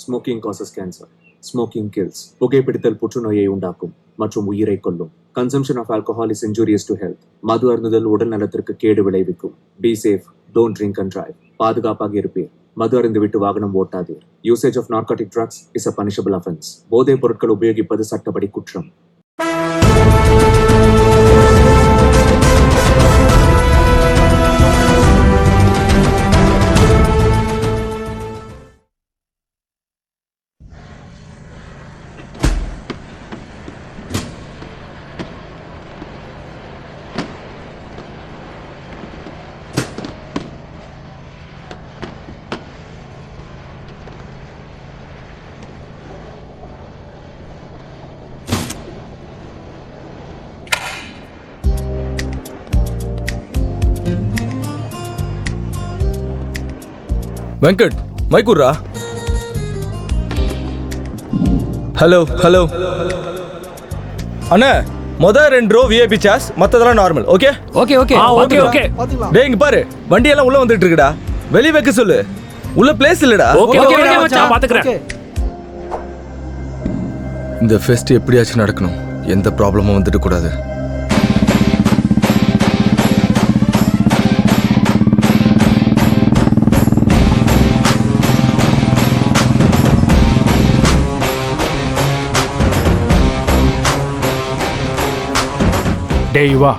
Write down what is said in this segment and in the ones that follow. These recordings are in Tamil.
Smoking causes cancer. Smoking kills. புகைப்பிடித்தல் புற்றுநோயை உண்டாக்கும் மற்றும் உயிரை கொல்லும். Consumption of alcohol is injurious to health. மது அருந்துதல் உடல் நலத்திற்கு கேடு விளைவிக்கும். Be safe. Don't drink and drive. பாதுகாப்பாக இருப்பீர். மது அருந்து விட்டு வாகனம் ஓட்டாதீர். Usage of narcotic drugs is a punishable offense. போதைப் பொருட்கள் உபயோகிப்பது சட்டப்படி குற்றம். வெங்கட் மைக்குர்ரா. ஹலோ ஹலோ அண்ணா, மொதல் 2 ரோ விஐபி சார்ஜ், மற்றதெல்லாம் normal. Okay okay okay okay okay. டேய் இங்க பாரு, வண்டியெல்லாம் உள்ள வந்துட்டு இருக்குடா. வெளிய வைக்க சொல்லு, உள்ள பிளேஸ் இல்லடா. ஓகே ஓகே மச்சான் பாத்துக்கறேன். இந்த ஃபெஸ்ட் எப்படியாச்சும் நடக்கணும், எந்த ப்ராப்ளமும் வந்துட கூடாது. டேய் யுவா,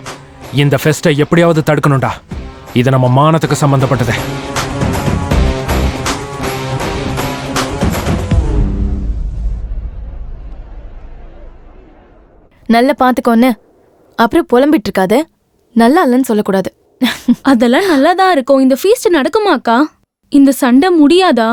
இந்த ஃபெஸ்ட்டை எப்படியாவது தடுக்கணும்டா. இது நம்ம மானத்துக்கு சம்பந்தப்பட்டது. நல்ல பாத்துக்கோன்னு அப்புறம் புலம்பிட்டு இருக்காது. நல்லா இல்லைன்னு சொல்லக்கூடாது. அதெல்லாம் நல்லாதான் இருக்கும். இந்த ஃபீஸ்ட் நடக்குமாக்கா? இந்த சண்டை முடியாதா?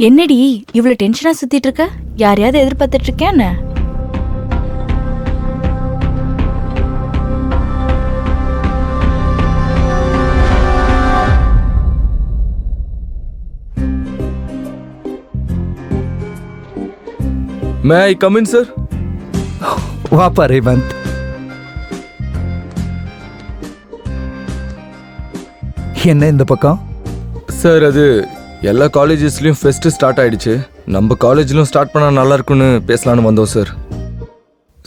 என்னடி இவ்வளவு டென்ஷனா சுத்திட்டு இருக்க? யாரையாவது எதிர்பார்த்துட்டு இருக்கேன்? மே ஐ கம் இன் சார்? வாப்பா ரேவந்த். என்ன இந்த பக்கம்? சார் அது எல்லா காலேஜஸ்லயும் ஃபெஸ்ட் ஸ்டார்ட் ஆயிடுச்சு. நம்ம காலேஜ்லயும் ஸ்டார்ட் பண்ணா நல்லா இருக்கும்னு பேசலான்னு வந்தோம் சார்.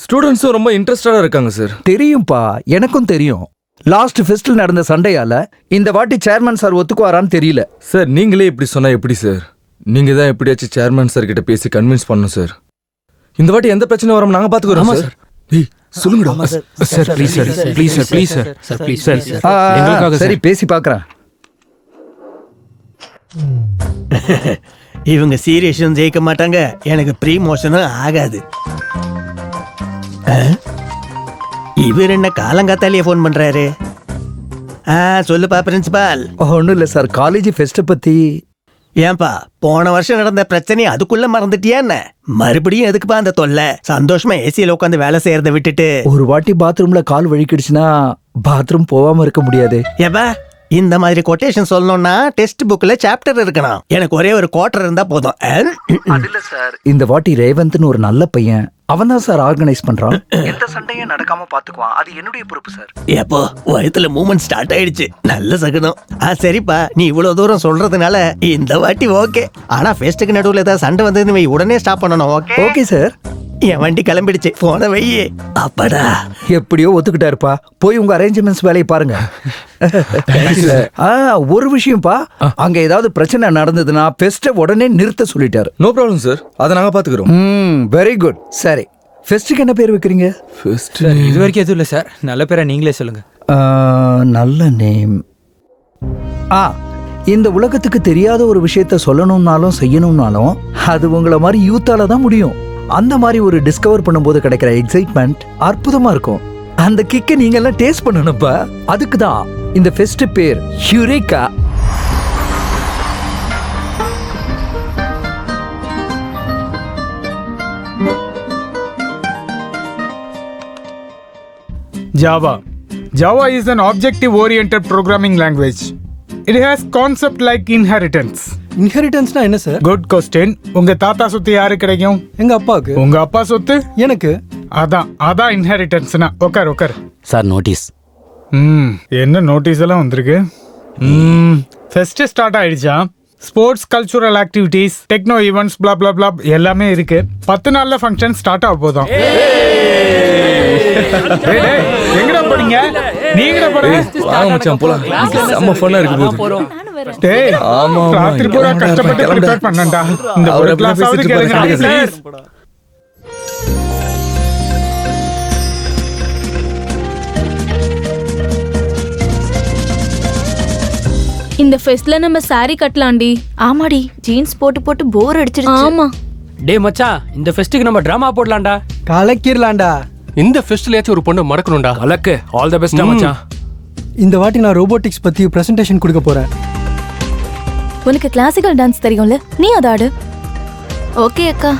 ஸ்டூடெண்ட்ஸும் ரொம்ப இன்ட்ரெஸ்டடா இருக்காங்க சார். தெரியும்பா, எனக்கும் தெரியும். லாஸ்ட் ஃபெஸ்டில் நடந்த சண்டையால இந்த வாட்டி சேர்மன் சார் ஒத்துக்குவாரான்னு தெரியல. சார் நீங்களே இப்படி சொன்னா எப்படி சார்? நீங்க தான் எப்படியாச்சும் சேர்மன் சார் கிட்ட பேசி கன்வின்ஸ் பண்ணணும் சார். இந்த வாட்டி எந்த பிரச்சனை வரும் நாங்க பாத்துக்கிறோம் சார். ஏய் சொல்லுங்கடா sir. Please sir, please sir, please sir, sir please sir. எங்களுக்காக சரி பேசி பார்க்கறேன். இவங்க சீரியஸும் ஜெயிக்க மாட்டாங்க, எனக்கு ப்ரீமோஷனும் ஆகாது. இவர் என்ன காலங்காத்தாலேயே ஃபோன் பண்றாரு? சொல்லுப்பா பிரின்சிபால். ஒன்றும் இல்லை சார், காலேஜ் ஃபெஸ்ட்டை பற்றி. ஏன்பா போன வருஷம் நடந்த பிரச்சனையை அதுக்குள்ள மறந்துட்டியா என்ன? மறுபடியும் எதுக்குப்பா அந்த தொல்லை? சந்தோஷமா ஏசியில உட்காந்து வேலை செய்யறத விட்டுட்டு ஒரு வாட்டி பாத்ரூம்ல கால் வழிக்கிடுச்சுன்னா பாத்ரூம் போகாம இருக்க முடியாது. ஏப்பா இந்த மாதிரி கொட்டேஷன் சொல்லணும்னா டெக்ஸ்ட் புக்ல சாப்டர் இருக்கணும். எனக்கு ஒரே ஒரு குவார்டர் இருந்தா போதும். இந்த வாட்டி ரேவந்த்னு ஒரு நல்ல பையன், அவன் தான் சார் ஆர்கனைஸ் பண்றான். எந்த சண்டையும் நடக்காம பாத்துக்குவான், அது என்னுடைய பொறுப்பு சார். எப்போ வயத்துல மூமெண்ட் ஸ்டார்ட் ஆயிடுச்சு, நல்ல சகுனம். சரிப்பா, நீ இவ்வளவு தூரம் சொல்றதுனால இந்த வாட்டி ஓகே. ஆனா ஃபெஸ்ட்டுக்கு நடுவுல ஏதாவது சண்டை வந்தது உடனே ஸ்டாப் பண்ணணும். Okay okay sir. என் வண்டி கிளம்பிடுச்சு, போன வையே. அப்பாடா, எப்படியோ ஒத்துக்கிட்டாருப்பா. போய் உங்க அரேஞ்ச்மெண்ட்ஸ் வேலையை பாருங்க. ஒரு விஷயம்ப்பா, அங்க ஏதாவது பிரச்சனை நடந்ததுன்னா ஃபெஸ்ட்டை உடனே நிறுத்த சொல்லிட்டாரு. நோ ப்ராப்ளம் சார், அதை நாங்க பாத்துக்கிறோம். Very good. சரி, ஃபெஸ்ட்டுக்கு என்ன பேர் வைக்கிறீங்க? ஃபெஸ்ட் இது வரைக்கும் எதுவும் இல்லை சார். நல்ல பேரை நீங்களே சொல்லுங்க. நல்ல நேம். இந்த உலகத்துக்கு தெரியாத ஒரு விஷயத்த சொல்லணும்னாலும் செய்யணும்னாலும் அது உங்களை மாதிரி யூத்தால தான் முடியும். அந்த மாதிரி ஒரு டிஸ்கவர் பண்ணும்போது கிடைக்கிற எக்ஸைட்மெண்ட் அற்புதமா இருக்கும். அந்த கிக்கை நீங்க எல்லாம் டேஸ்ட் பண்ணணும்ப்பா. அதுக்கு தான் இந்த ஃபெஸ்ட் பேர் யூரேகா. Java. Java is an objective-oriented programming language. It has concepts like inheritance, இன்ஹெரிட்டன்ஸ்னா என்ன சார்? Good question. உங்க தாத்தா சொத்து யாரு கிடைக்கும்? எங்க அப்பாவுக்கு. உங்க அப்பா சொத்து? எனக்கு. அதான் இன்ஹெரிட்டன்ஸ்னா. உட்கார். Sir notice. என்ன நோட்டீஸ் எல்லாம் வந்திருக்கு? ஃபெஸ்ட் ஸ்டார்ட் ஆயிடுச்சா? Sports, cultural activities, techno events, blah blah blah எல்லாமே இருக்கு. 10 நாள்ல ஃபங்க்ஷன் ஸ்டார்ட் ஆக போதும். எங்கடா போறீங்க? நீங்கடா போறீங்க? வாங்க மச்சான் போலாம். செம்ம ஃபன்னா இருக்கு போகுது. டேய், ஆமா ராத்திரி பூரா கஷ்டப்பட்டு ப்ரிப்பேர் பண்ணேன்டா. இந்த ஒரு கிளாஸாவது கேளுங்க ப்ளீஸ். இந்த ஃபெஸ்ட்ல நம்ம saree கட்டலாம்டி. ஆமாடி, ஜீன்ஸ் போட்டு போட்டு போர் அடிச்சிடுச்சு. ஆமா. டே மச்சான், இந்த ஃபெஸ்ட்டுக்கு நம்ம டிராமா போடலாம்டா. கலக்கிரலாம்டா. இந்த ஃபெஸ்ட்லயாச்சும் ஒரு பொண்ணு மடக்கணும்டா. கலக்கு. ஆல் தி பெஸ்ட் மச்சான். இந்த வாட்டி நான் ரோபோட்டிக்ஸ் பத்தி பிரசன்டேஷன் கொடுக்க போறேன். உனக்கு கிளாசிக்கல் டான்ஸ் தெரியும்ல, நீ அதை ஆடு. ஓகே அக்கா.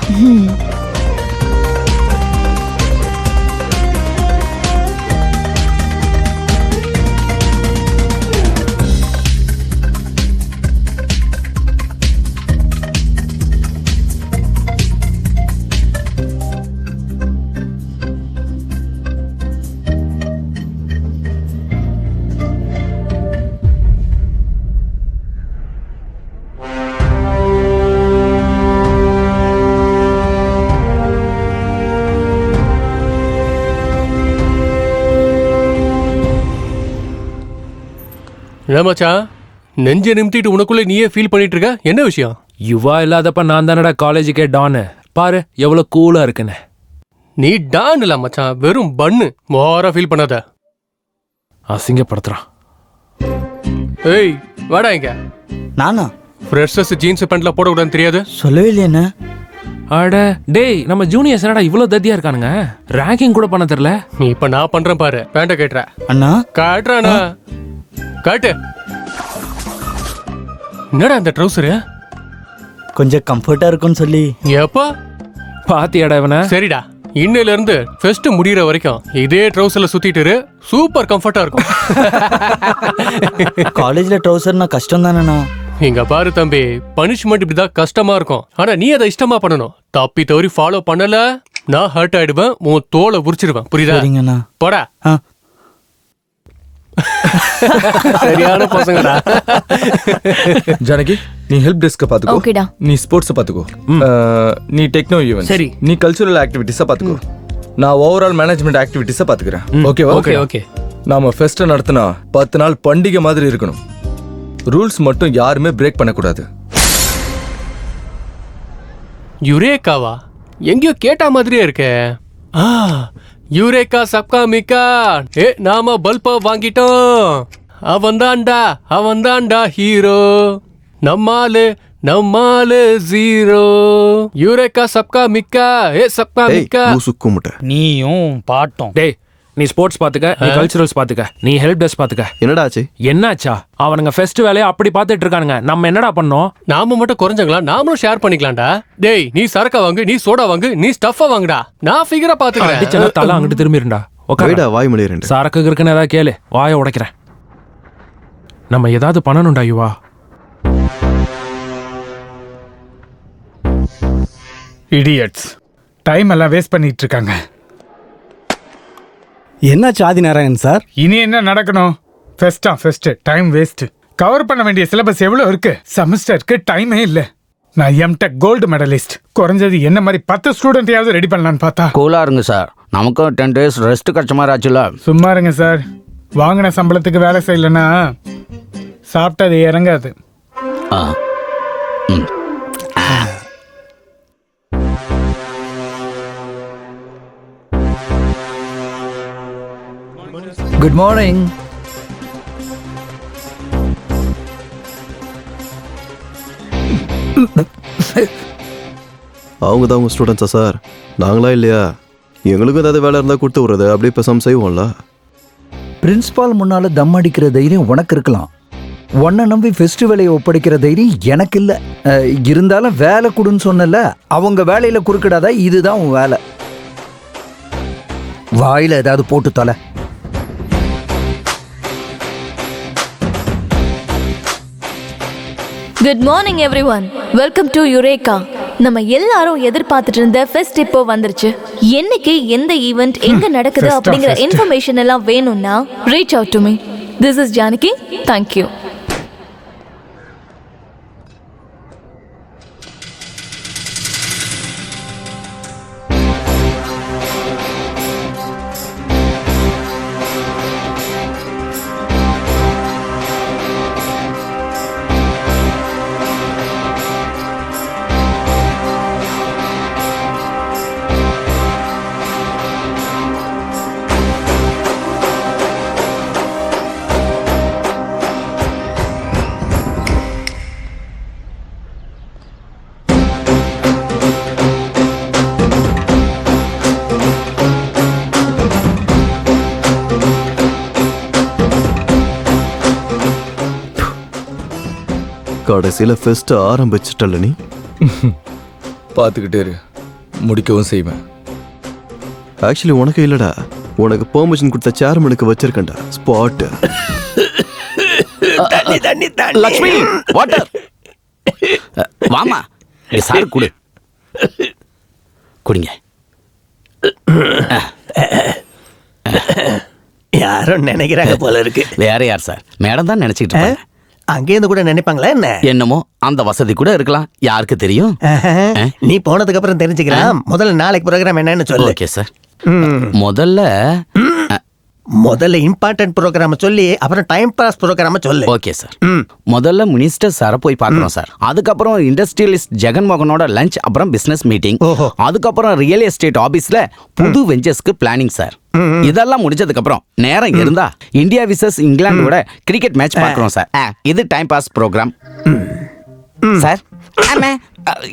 மச்சான், நெஞ்ச நிமித்திட்டு உனக்குள்ள நீயே ஃபீல் பண்ணிட்டு இருக்க. என்ன விஷயம்? யுவா இல்லாதப்ப நான் தானடா காலேஜுக்கே டானு. பாரு எவ்வளவு கூலா இருக்குன்னு. நீ டான் இல்ல மச்சான், வெறும் பன்னு. மோரா ஃபீல் பண்ணாத. அசிங்கப்படுத்துறான். ஏய் வாடா இங்க. நானா? ஃப்ரெஷர்ஸ் ஜீன்ஸ் பேண்ட்ல போடக்கூடாதுன்னு தெரியாது? சொல்லவே இல்லையா? அட டேய், நம்ம ஜூனியர்ஸ் என்னடா இவ்வளவு தத்தியா இருக்கானுங்க? ரேங்கிங் கூட பண்ண தெரியல. நீ இப்ப நான் பண்றேன் பாரு. பேண்ட கேட்டுற. அண்ணா காட்டுறானா? காட்டு. என்னடா அந்த ட்ரௌசரு? கொஞ்சம் கம்ஃபர்ட்டா இருக்கும்னு சொல்லி. எப்பா பாத்தியாடா இவனை? சரிடா, இன்னையில இருந்து ஃபெஸ்ட் முடியற வரைக்கும் இதே ட்ரௌசர்ல சுத்திட்டு இரு. சூப்பர் கம்ஃபர்ட்டா இருக்கும். காலேஜ்ல ட்ரௌசர்னா கஷ்டம் தானேண்ணா? இங்க பாரு தம்பி, பனிஷ்மெண்ட் இப்படிதான் கஷ்டமா இருக்கும். ஆனா நீ அதை இஷ்டமா பண்ணணும். தப்பி தவறி ஃபாலோ பண்ணல, நான் ஹர்ட் ஆயிடுவேன். உன் தோலை உரிச்சிடுவேன். புரியுதா? சரிங்கண்ணா. போடா. ஆ. சரியான பசங்கடா. ஜானகி, நீ ஹெல்ப் டெஸ்க பாத்துக்கோ. ஓகேடா. நீ ஸ்போர்ட்ஸ் பாத்துக்கோ. நீ டெக்னோ ஈவென்ட்ஸ். சரி. நீ கல்ச்சுரல் ஆக்டிவிட்டிஸ பாத்துக்கோ. நான் ஓவரால் மேனேஜ்மெண்ட் ஆக்டிவிட்டிஸ பாத்துக்கிறேன். ஓகேவா? Okay okay. நாம ஃபெஸ்ட் நடத்தினா 10 நாள் பண்டிகை மாதிரி இருக்கணும். ரூல்ஸ் மட்டும் யாருமே பிரேக் பண்ணக்கூடாது. யுரேகாவா? எங்கேயோ கேட்ட மாதிரியே இருக்கே. யுரேகா சப்கா மிக்கா. நாம பல்ப வாங்கிட்டோம். அவன்தான்டா ஹீரோ. நம்மாலு ஜீரோ. யுரேகா சப்கா மிக்கா. சப்கா மிக்கா. நீயும் பாட்டும். டேய், நீ ஸ்போர்ட்ஸ் பாத்துக்க, நீ கல்ச்சுரல்ஸ் பாத்துக்க, நீ ஹெல்ப் டெஸ்க் பாத்துக்க. என்னடா ஆச்சு? என்னாச்சா? அவனுங்க ஃபெஸ்ட் வேலையை அப்படி பாத்துட்டு இருக்கானுங்க. நம்ம என்னடா பண்ணோம்? நாம மட்டும் குறைஞ்சங்களா? நாமளும் ஷேர் பண்ணிக்கலாம்டா. டேய், நீ சரக்கா வாங்கு, நீ சோடா வாங்கு, நீ ஸ்டஃப்பா வாங்குடா. நான் ஃபிகரா பாத்துக்கிறேன். அடிச்சல தலை அங்கிட்டு திரும்பிருண்டா. வைடா, வாய் மொழியறேன். சரக்கு இருக்குன்னு ஏதாவது கேளு, வாயை உடைக்கிறேன். நம்ம ஏதாவது பண்ணணும்டா யுவா. இடியட்ஸ், டைம் எல்லாம் வேஸ்ட் பண்ணிட்டு இருக்காங்க. என்னாச்சு ஆதி நாராயணன் சார்? இனி என்ன நடக்கணும்? Fest time waste. கவர் பண்ண வேண்டிய சிலபஸ் எவ்வளவு இருக்கு? செமஸ்டருக்கு டைமே இல்ல. நான் எம்டெக் கோல்டு மெடலிஸ்ட். குறைஞ்சது என்ன மாதிரி 10 ஸ்டூடெண்ட்டையாவது ரெடி பண்ணலான்னு பார்த்தா. கூலா இருங்க சார், நமக்கும் 10 days ரெஸ்ட் கிடைச்ச மாதிரி ஆச்சுல. சும்மா இருங்க சார். வாங்கின சம்பளத்துக்கு வேலை செய்யலன்னா சாப்பிட்டது இறங்காது. Good morning. அவங்க தான் உங்க ஸ்டூடெண்ட்ஸா சார்? நாங்களா இல்லையா? எங்களுக்கும் ஏதாவது வேலை இருந்தால் கொடுத்து விடுறது, அப்படியே பேசாம செய்வோம்ல. பிரின்சிபால் முன்னால தம் அடிக்கிற தைரியம் உனக்கு இருக்கலாம். உன்னை நம்பி ஃபெஸ்டிவலை ஒப்படைக்கிற தைரியம் எனக்கு இல்லை. இருந்தாலும் வேலை கொடுன்னு சொன்னல, அவங்க வேலையில குறுக்கிடாத. இதுதான் உன் வேலை. வாயில ஏதாவது போட்டு தொலை. Good morning every one, welcome to eureka. நம்ம எல்லாரும் எதிர்பார்த்துட்டு இருந்த ஃபெஸ்ட் இப்போ வந்துருச்சு. என்னைக்கு எந்த ஈவெண்ட் எங்க நடக்குது அப்படிங்கிற இன்ஃபர்மேஷன் எல்லாம் வேணும்னா reach out to me. This is Janaki. Thank you. கடைசியில் ஃபெஸ்ட் ஆரம்பிச்சிட்டல நீ. பார்த்துக்கிட்டே இரு, முடிக்கவும் செய்வேன். ஆக்சுவலி உனக்கு இல்லடா, உனக்கு பெர்மிஷன் கொடுத்த சேர்மனுக்கு வச்சிருக்கேன்டா ஸ்பாட். லக்ஷ்மி வாட்டர் வாமா, சார் குடு, குடிங்க. யாரும் நினைக்கிறாங்க போல இருக்கு. வேற யார் சார்? மேடம் தான் நினைச்சிட்டு இருப்பாங்க. அங்கேருந்து கூட நினைப்பாங்களா என்ன? என்னமோ அந்த வசதி கூட இருக்கலாம், யாருக்கு தெரியும். நீ போனதுக்கு அப்புறம் தெரிஞ்சுக்கலாம். முதல்ல நாளைக்கு ப்ரோக்ராம் என்னன்னு சொல்லு. Okay sir. முதல்ல இம்பார்ட்டன்ட் ப்ரோக்ராம் சொல்லி அப்புறம் டைம் பாஸ் ப்ரோக்ராம் சொல்லு. Okay sir. முதல்ல மினிஸ்டர் சாரை போய் பார்க்கணும் சார். அதுக்கப்புறம் இண்டஸ்ட்ரியலிஸ்ட் ஜெகன்மோகனோட லஞ்ச், அப்புறம் பிசினஸ் மீட்டிங், அதுக்கப்புறம் ரியல் எஸ்டேட் ஆபீஸ்ல புது வெஞ்சர்ஸ்க்கு பிளானிங் சார். இதெல்லாம் முடிஞ்சதுக்கு அப்புறம் நேரம் இருந்தா இந்தியா விசஸ் இங்கிலாந்தோட கிரிக்கெட் மேட்ச் பார்க்கறோம் சார். இது டைம் பாஸ் ப்ரோக்ராம் சார்.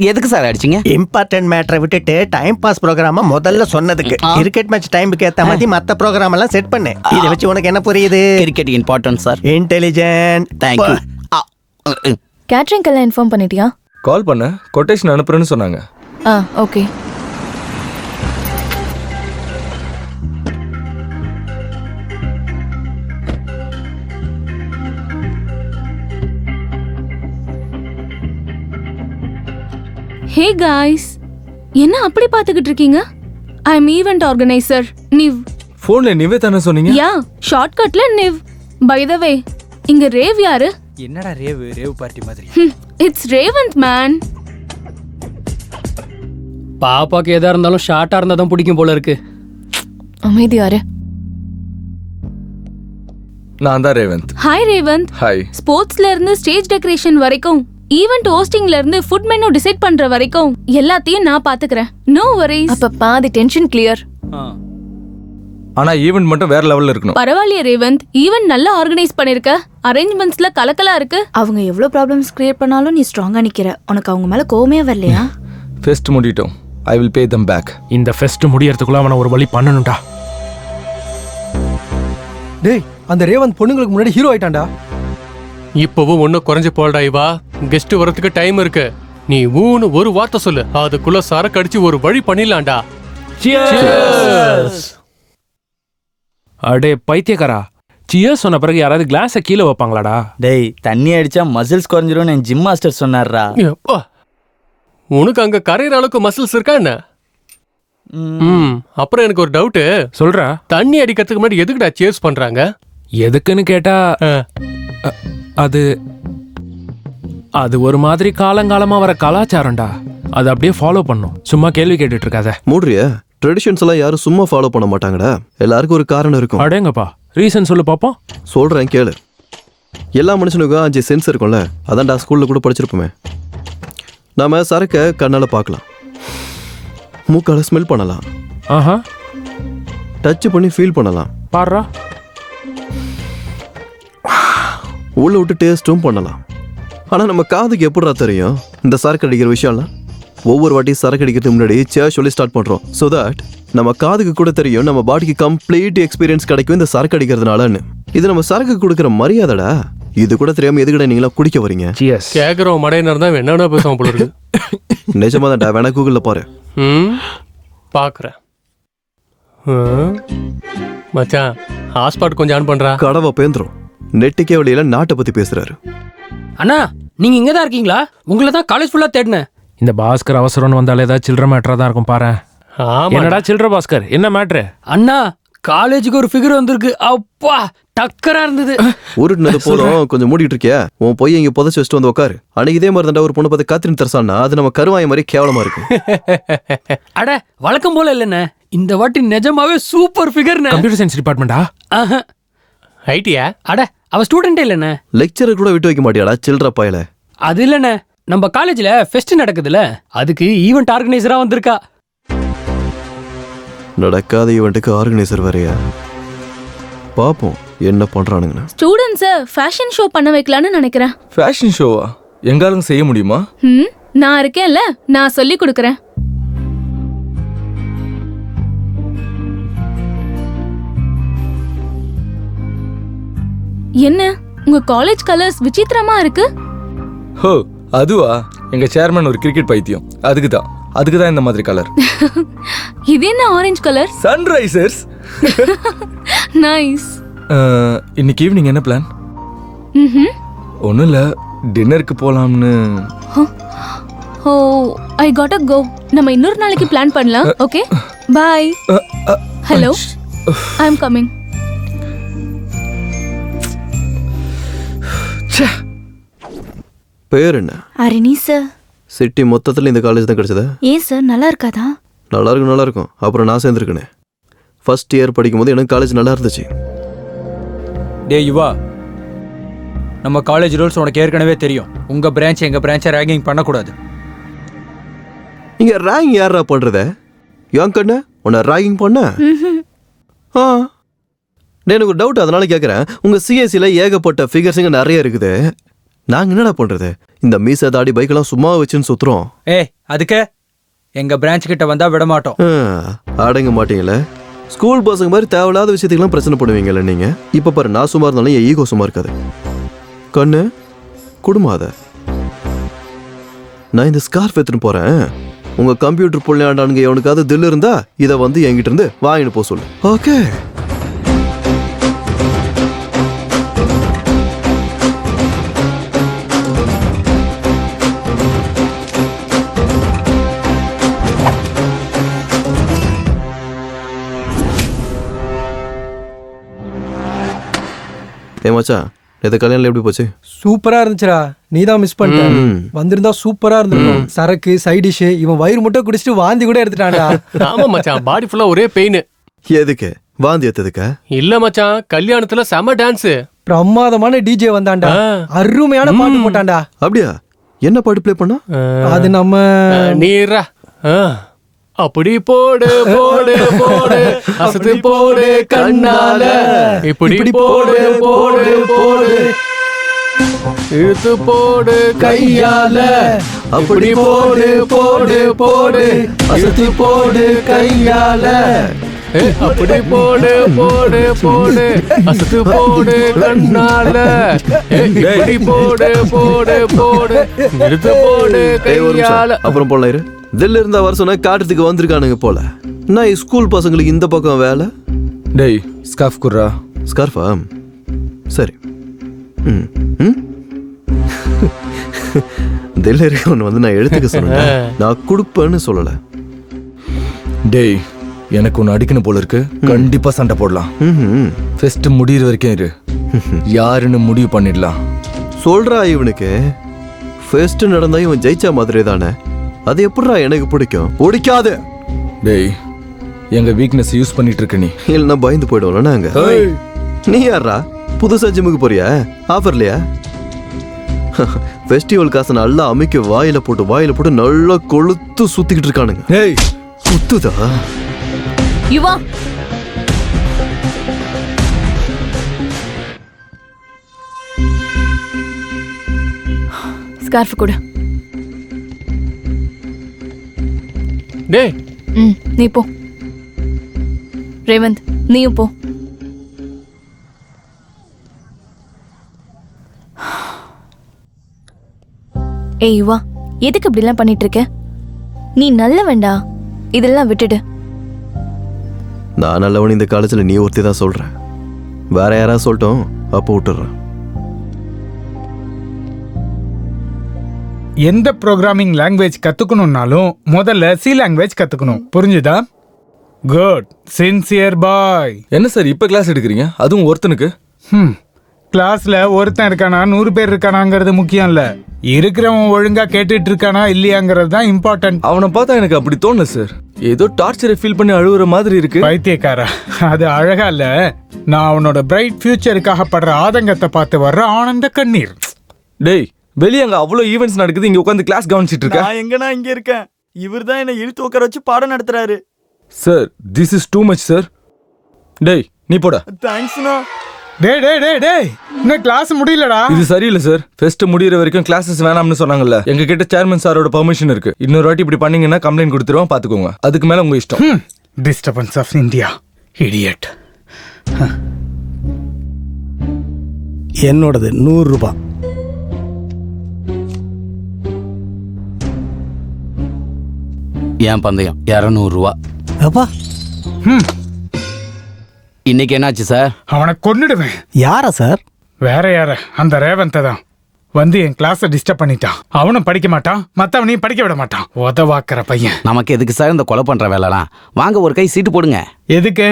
எதுக்கு சார் அடிச்சீங்க? இம்பார்ட்டன்ட் மேட்டரை விட்டுட்டு டைம் பாஸ் ப்ரோக்ராம முதல்ல சொன்னதுக்கு. கிரிக்கெட் மேட்ச் டைமுக்கு ஏத்த மாதிரி மத்த ப்ரோக்ராம் எல்லாம் செட் பண்ணு. இத வச்சு உனக்கு என்ன புரியுது? Cricket important sir. Intelligent. Thank you. Catering எல்லாம் இன்ஃபார்ம் பண்ணிட்டியா? கால் பண்ண, கொட்டேஷன் அனுப்புறேன்னு சொன்னாங்க. ஓகே. ஹே காய்ஸ், என்ன அப்படி பார்த்துக்கிட்டு இருக்கீங்க? ஐ அம் ஈவென்ட் ஆர்கனைசர் நிவ். ஃபோன்ல நிவே தானே சொன்னீங்க? யா, ஷார்ட்கட்ல நிவ். பை த வே, இங்க ரேவ் யாரு? என்னடா ரேவ் பார்ட்டி மாதிரி? It's Revanth man. பாப்பாக்கு எதா இருந்தாலும் ஷார்ட்டா இருந்தா தான் பிடிக்கும் போல இருக்கு. அமைதியாரு. நான் தான் ரேவந்த். ஹாய் ரேவந்த். ஹாய். ஸ்போர்ட்ஸ்ல இருந்து ஸ்டேஜ் டெக்கரேஷன் வரைக்கும், ஈவென்ட் ஹோஸ்டிங்ல இருந்து ஃபுட் மெனு டிசைட் பண்ற வரைக்கும் எல்லாத்தையும் நான் பாத்துக்கறேன். No worries. அப்ப பாதி டென்ஷன் கிளியர். ஆனா ஈவென்ட் மட்டும் வேற லெவல்ல இருக்கணும். பரவாயில்லையே ரேவந்த், ஈவென்ட் நல்லா ஆர்கனைஸ் பண்ணிருக்க. அரேஞ்ச்மெண்ட்ஸ்ல கலக்கலா இருக்கு. அவங்க எவ்வளவு ப்ராப்ளம்ஸ் கிரியேட் பண்ணாலும் நீ ஸ்ட்ராங்கா நிக்கிற. உனக்கு அவங்க மேல கோவமே வரலையா? ஃபெஸ்ட் முடிட்டோம். I will pay them back. இந்த ஃபெஸ்ட் முடியறதுக்குள்ள அவனை ஒரு வழி பண்ணணும்டா. டேய், அந்த ரேவந்த் பொண்ணுங்களுக்கு முன்னாடி ஹீரோ ஆயிட்டான்டா. இப்பவும் ஒன்னும் குறைஞ்சு போல்டா இவா. கெஸ்ட் வரதுக்கு டைம் இருக்கு. நீ ஊன்னு ஒரு வார்த்தை சொல்லு, அதுக்குள்ள சரக்கு அடிச்சு ஒரு வழி பண்ணிடலாம்டா. அடே பைத்தியக்காரா, சியர்ஸ் சொன்ன பிறகு யாராவது கிளாஸை கீழே வைப்பாங்களாடா? டேய், தண்ணி அடிச்சா மசில்ஸ் குறைஞ்சிரும் என் ஜிம் மாஸ்டர் சொன்னார்ரா. உனக்கு அங்க கரையிற அளவுக்கு மசில்ஸ் இருக்கா என்ன? அப்புறம் எனக்கு ஒரு டவுட். சொல்றா. தண்ணி அடிக்கிறதுக்கு முன்னாடி எதுக்குடா சியர்ஸ் பண்றாங்க? எதுக்குன்னு கேட்டா அது ஒரு மாதிரி காலங்காலமா வர கலாச்சாரம்டா. அது அப்படியே ஃபாலோ பண்ணும். சும்மா கேள்வி கேட்டுட்டு இருக்காத. மூடுறியா? ட்ரெடிஷன்ஸ் எல்லாம் யாரும் சும்மா ஃபாலோ பண்ண மாட்டாங்கடா. எல்லாருக்கும் ஒரு காரணம் இருக்கும். அடேங்கப்பா, ரீசன் சொல்லு பாப்போம். சொல்றேன் கேளு. எல்லா மனுஷனுக்கும் 5 சென்ஸ் இருக்கும்ல, அதான்டா ஸ்கூல்ல கூட படிச்சிருப்போமே. நாம சரக்க கண்ணால பார்க்கலாம், மூக்கால ஸ்மெல் பண்ணலாம், டச் பண்ணி ஃபீல் பண்ணலாம், பாருடா உள்ள விட்டு டேஸ்ட்டும் பண்ணலாம். ஆனா நம்ம காதுக்கு எப்படிடா தெரியும் இந்த சரக்கு அடிக்கிற விஷயம்லாம்? ஒவ்வொரு வாட்டி சரக்கு அடிக்கிறதுக்கு முன்னாடி சேர் சொல்லி ஸ்டார்ட் பண்றோம். ஸோ தட் நம்ம காதுக்கு கூட தெரியும் நம்ம பாடிக்கு கம்ப்ளீட் எக்ஸ்பீரியன்ஸ் கிடைக்கும் இந்த சரக்கு அடிக்கிறதுனாலன்னு. இது நம்ம சரக்கு கொடுக்குற மரியாதைடா. இது கூட தெரியாம எதுக்கடா நீங்களா குடிக்க வரீங்க? கேக்குறோம் மடையினர் தான் என்னன்னா பேசுவோம் போல இருக்கு. நிஜமா தான்டா, வேணா கூகுள்ல பாரு. பாக்குறேன் மச்சான். ஹாட்ஸ்பாட் கொஞ்சம் ஆன் பண்றா. கடவை பேந்துரும். நெட்டுக்கே வழியில நாட்டை பத்தி பேசுறாரு. அண்ணா, நீங்க இங்க தான் இருக்கீங்களா? உங்களை தான் காலேஜ் ஃபுல்லா தேடினேன். இந்த பாஸ்கர் அவசரம்னு வந்தாலே ஏதாவது சில்லற மேட்டரா தான் இருக்கும் பாரு. என்னடா சில்லற பாஸ்கர், என்ன மேட்ரு? அண்ணா காலேஜுக்கு ஒரு ஃபிகர் வந்திருக்கு. அப்பா டக்கரா இருந்தது. உருட்டுனது போதும், கொஞ்சம் மூடிட்டு இருக்கியா? உன் போய் இங்க புதைச்சு வச்சுட்டு வந்து உட்காரு. அன்னைக்கு இதே மாதிரி தாண்டா ஒரு பொண்ணு பார்த்து காத்திரின் தரசான்னா அது நம்ம கருவாய மாதிரி கேவலமா இருக்கு. அட வழக்கம் போல இல்லைண்ணே, இந்த வாட்டி நிஜமாவே சூப்பர் ஃபிகர்ண்ணே. கம்ப்யூட்டர் சயின்ஸ் டிபார்ட்மெண்டா? ஐடியா? அட அவ ஸ்டூடெண்டே இல்லைண்ணே. லெக்சரர் கூட விட்டு வைக்க மாட்டியாடா சில்ற பாயல. அது இல்லைண்ணே, நம்ம காலேஜ்ல ஃபெஸ்ட் நடக்குதுல்ல, அதுக்கு ஈவெண்ட் ஆர்கனைசரா வந்திருக்கா. நடக்காத ஈவெண்ட்டுக்கு ஆர்கனைசர் வேறையா? பாப்போம் என்ன பண்றானுங்க. ஸ்டூடெண்ட்ஸை ஃபேஷன் ஷோ பண்ண வைக்கலான்னு நினைக்கிறேன். ஃபேஷன் ஷோவா? எங்காலும் செய்ய முடியுமா? நான் இருக்கேன்ல, நான் சொல்லி கொடுக்குறேன். என்ன உங்க காலேஜ் கலர்ஸ் விசித்திரமா இருக்கு? ஹோ அதுவா? எங்க சேர்மன் ஒரு கிரிக்கெட் பைத்தியம், அதுக்கு தான் இந்த மாதிரி கலர். இது என்ன ஆரஞ்சு கலர்? சன்ரைசர்ஸ். நைஸ். இன்னைக்கு ஈவினிங் என்ன பிளான்? ஒன்றும் இல்லை, டின்னருக்கு போகலாம்னு. ஓ ஐ காட் அ கோ. நம்ம இன்னொரு நாளைக்கு பிளான் பண்ணலாம். Okay bye. Hello, I am coming. பேர் என்ன? அரிணி சார். சிட்டி மொத்தத்தில் இந்த காலேஜ் தான் கிடைச்சதா? ஏன் சார் நல்லா இருக்காதா? நல்லா இருக்கும். அப்புறம் நான் சேர்ந்துருக்கேனே. ஃபர்ஸ்ட் இயர் படிக்கும்போது எனக்கு காலேஜ் நல்லா இருந்துச்சு. டே யுவா, நம்ம காலேஜ் ரூல்ஸ் உனக்கு ஏற்கனவே தெரியும். உங்க பிரான்ச் எங்க பிரான்ச்சை ரேங்கிங் பண்ணக்கூடாது. இங்க ரேங்கிங் யாரா பண்றத? யான் கண்ண உன்னை ரேங்கிங் பண்ண? எனக்கு ஒரு டவுட், அதனால கேட்குறேன். உங்கள் சிஎஸ்சியில் ஏகப்பட்ட ஃபிகர்ஸுங்க நிறைய இருக்குது. நாங்கள் என்னடா பண்ணுறது? இந்த மீசை தாடி பைக்கெல்லாம் சும்மா வச்சுன்னு சுற்றுறோம். அதுக்கு எங்கள் பிரான்ச் கிட்ட வந்தால் விட மாட்டோம். அடங்க மாட்டீங்களே. ஸ்கூல் பசங்க மாதிரி தேவையில்லாத விஷயத்துக்கெல்லாம் பிரச்சனை பண்ணுவீங்கல்ல நீங்கள். இப்போ பாரு, நான் சும்மா இருந்தாலும் என் ஈகோ சும்மா இருக்காது. கண்ணு குடும்பாத. நான் இந்த ஸ்கார்ஃப் எடுத்துன்னு போகிறேன். உங்கள் கம்ப்யூட்டர் புள்ளையாண்டானுங்க எவனுக்காவது தில் இருந்தா இதை வந்து என்கிட்ட இருந்து வாங்கிட்டு போக சொல்லு. ஓகே? மச்சான், இந்த கல்யாணம் எப்படி போச்சு? சூப்பரா இருந்துச்சுடா. நீ தான் மிஸ் பண்ணிட்ட. வந்திருந்தா சூப்பரா இருந்திருக்கும். சரக்கு சைட் டிஷ், இவன் வயிறு மட்டும் குடிச்சிட்டு வாந்தி கூட எடுத்துட்டான்டா. ஆமா மச்சான், பாடி ஃபுல்லா ஒரே பெயின். எதுக்கு வாந்தி எடுத்ததுக்கா? இல்ல மச்சான், கல்யாணத்துல செம டான்ஸ். பிரமாதமான டிஜே வந்தான்டா. அருமையான பாட்டு போட்டான்டா. அப்படியா? என்ன பாட்டு ப்ளே பண்ணா? அது நம்ம நீரா அப்படி போடு போடு போடு அசத்து போடு கண்ணால, இப்படி போடு போடு போடு இழுத்து போடு கையால, அப்படி போடு போடு போடு அசத்து போடு கையால, அப்படி போடு போடு போடு அசத்து போடு கண்ணால, இப்படி போடு போடு போடு இழுத்து போடு கையால. அப்புறம் போல இரு. தில்ல இருந்தா வர சொன்ன காட்டுறதுக்கு வந்திருக்கானுங்க போல. நான் ஸ்கூல் பசங்களுக்கு இந்த பக்கம் வேலை. டேய் ஸ்கார்ஃப் குர்ரா. ஸ்கார்ஃபா? சரி. தில்ல இருக்க ஒன்று வந்து நான் எடுத்துக்க சொன்னேன், நான் கொடுப்பேன்னு சொல்லலை. டேய் எனக்கு ஒன்று அடிக்கணும் போல இருக்கு. கண்டிப்பா சண்டை போடலாம். ஃபெஸ்ட் முடிகிற வரைக்கும் இரு, யாருன்னு முடிவு பண்ணிடலாம். சொல்றா இவனுக்கு. ஃபெஸ்ட் நடந்தா இவன் ஜெயிச்சா மாதிரி தானே. அது எப்படிடா எனக்கு பிடிக்கும்? பிடிக்காது. டேய் எங்க வீக்னஸ் யூஸ் பண்ணிட்டு இருக்க நீ. இல்லைன்னா பயந்து போயிடுவோம்ல நாங்க. நீ யாரா புதுசா ஜிம்முக்கு போறியா? ஆஃபர்லையா? ஃபெஸ்டிவல் காசை நல்லா அமைக்க வாயில போட்டு நல்லா கொளுத்து சுத்திக்கிட்டு இருக்கானுங்க. ஏய் சுத்துதா? யுவா, ஸ்கார்ஃப் கொடு. டேய் நீ போ. ரேவந்த் நீயும் போ. ஏய் யுவா, எதுக்கு இப்படிலாம் பண்ணிட்டு இருக்க? நீ நல்லவன்டா, இதெல்லாம் விட்டுடு. நான் நல்லவன் இந்த காலேஜில் நீ ஒருத்தி தான் சொல்றேன். வேற யாராவது சொல்லட்டும், அப்போ விட்டுறேன். எந்த ப்ரோக்ராமிங் லாங்குவேஜ் கத்துக்கணும்னாலும் முதல்ல சி லாங்குவேஜ் கத்துக்கணும். புரிஞ்சுதா? குட் சின்சியர் பாய். என்ன சார் இப்போ கிளாஸ் எடுக்கிறீங்க, அதுவும் ஒருத்தனுக்கு? கிளாஸ்ல ஒருத்தன் இருக்கானா 100 பேர் இருக்கானாங்கிறது முக்கியம் இல்ல, இருக்கிறவன் ஒழுங்கா கேட்டுட்டு இருக்கானா இல்லையாங்கிறது தான் இம்பார்ட்டன்ட். அவனை பார்த்தா எனக்கு அப்படி தோணல சார், ஏதோ டார்ச்சரை ஃபீல் பண்ணி அழுகுற மாதிரி இருக்கு. பைத்தியக்காரா, அது அழகா இல்ல, நான் அவனோட பிரைட் ஃபியூச்சருக்காக படுற ஆதங்கத்தை பார்த்து வர்ற ஆனந்த கண்ணீர். டேய், வெளியே அங்க அவ்வளோ ஈவெண்ட்ஸ் நடக்குது, இங்க உட்காந்து கிளாஸ் கவனிச்சிட்டு இருக்க. நான் எங்கனா இங்க இருக்கேன், இவர் தான் என்ன இழுத்து உட்கார வச்சு பாடம் நடத்துறாரு. Sir this is too much sir. டேய் நீ போடா. தேங்க்ஸ்ண்ணா. டேய் டேய் டேய் டேய், இன்னும் கிளாஸ் முடியலடா. இது சரியில்லை சார், ஃபெஸ்ட் முடியிற வரைக்கும் கிளாஸஸ் வேணாம்னு சொன்னாங்கல்ல. எங்க கிட்ட சேர்மன் சாரோட பெர்மிஷன் இருக்கு. இன்னொரு வாட்டி இப்படி பண்ணீங்கன்னா கம்ப்ளைண்ட் கொடுத்துருவோம், பாத்துக்கோங்க. அதுக்கு மேல உங்க இஷ்டம். Disturbance of India idiot. என்னோடது 100 ரூபாய். என் பந்தயம் 200 ரூபா. அப்பா இன்னைக்கு என்னாச்சு சார்? அவனை கொன்னுடுவேன். யாரா சார்? வேற யார, அந்த ரேவந்த தான் வந்து என் கிளாஸை டிஸ்டர்ப் பண்ணிட்டான். அவனும் படிக்க மாட்டான், மத்தவனையும் படிக்க விட மாட்டான். உதவாக்குற பையன். நமக்கு எதுக்கு சார் இந்த கொலை பண்ற வேலைலாம்? வாங்க ஒரு கை சீட்டு போடுங்க. எதுக்கு?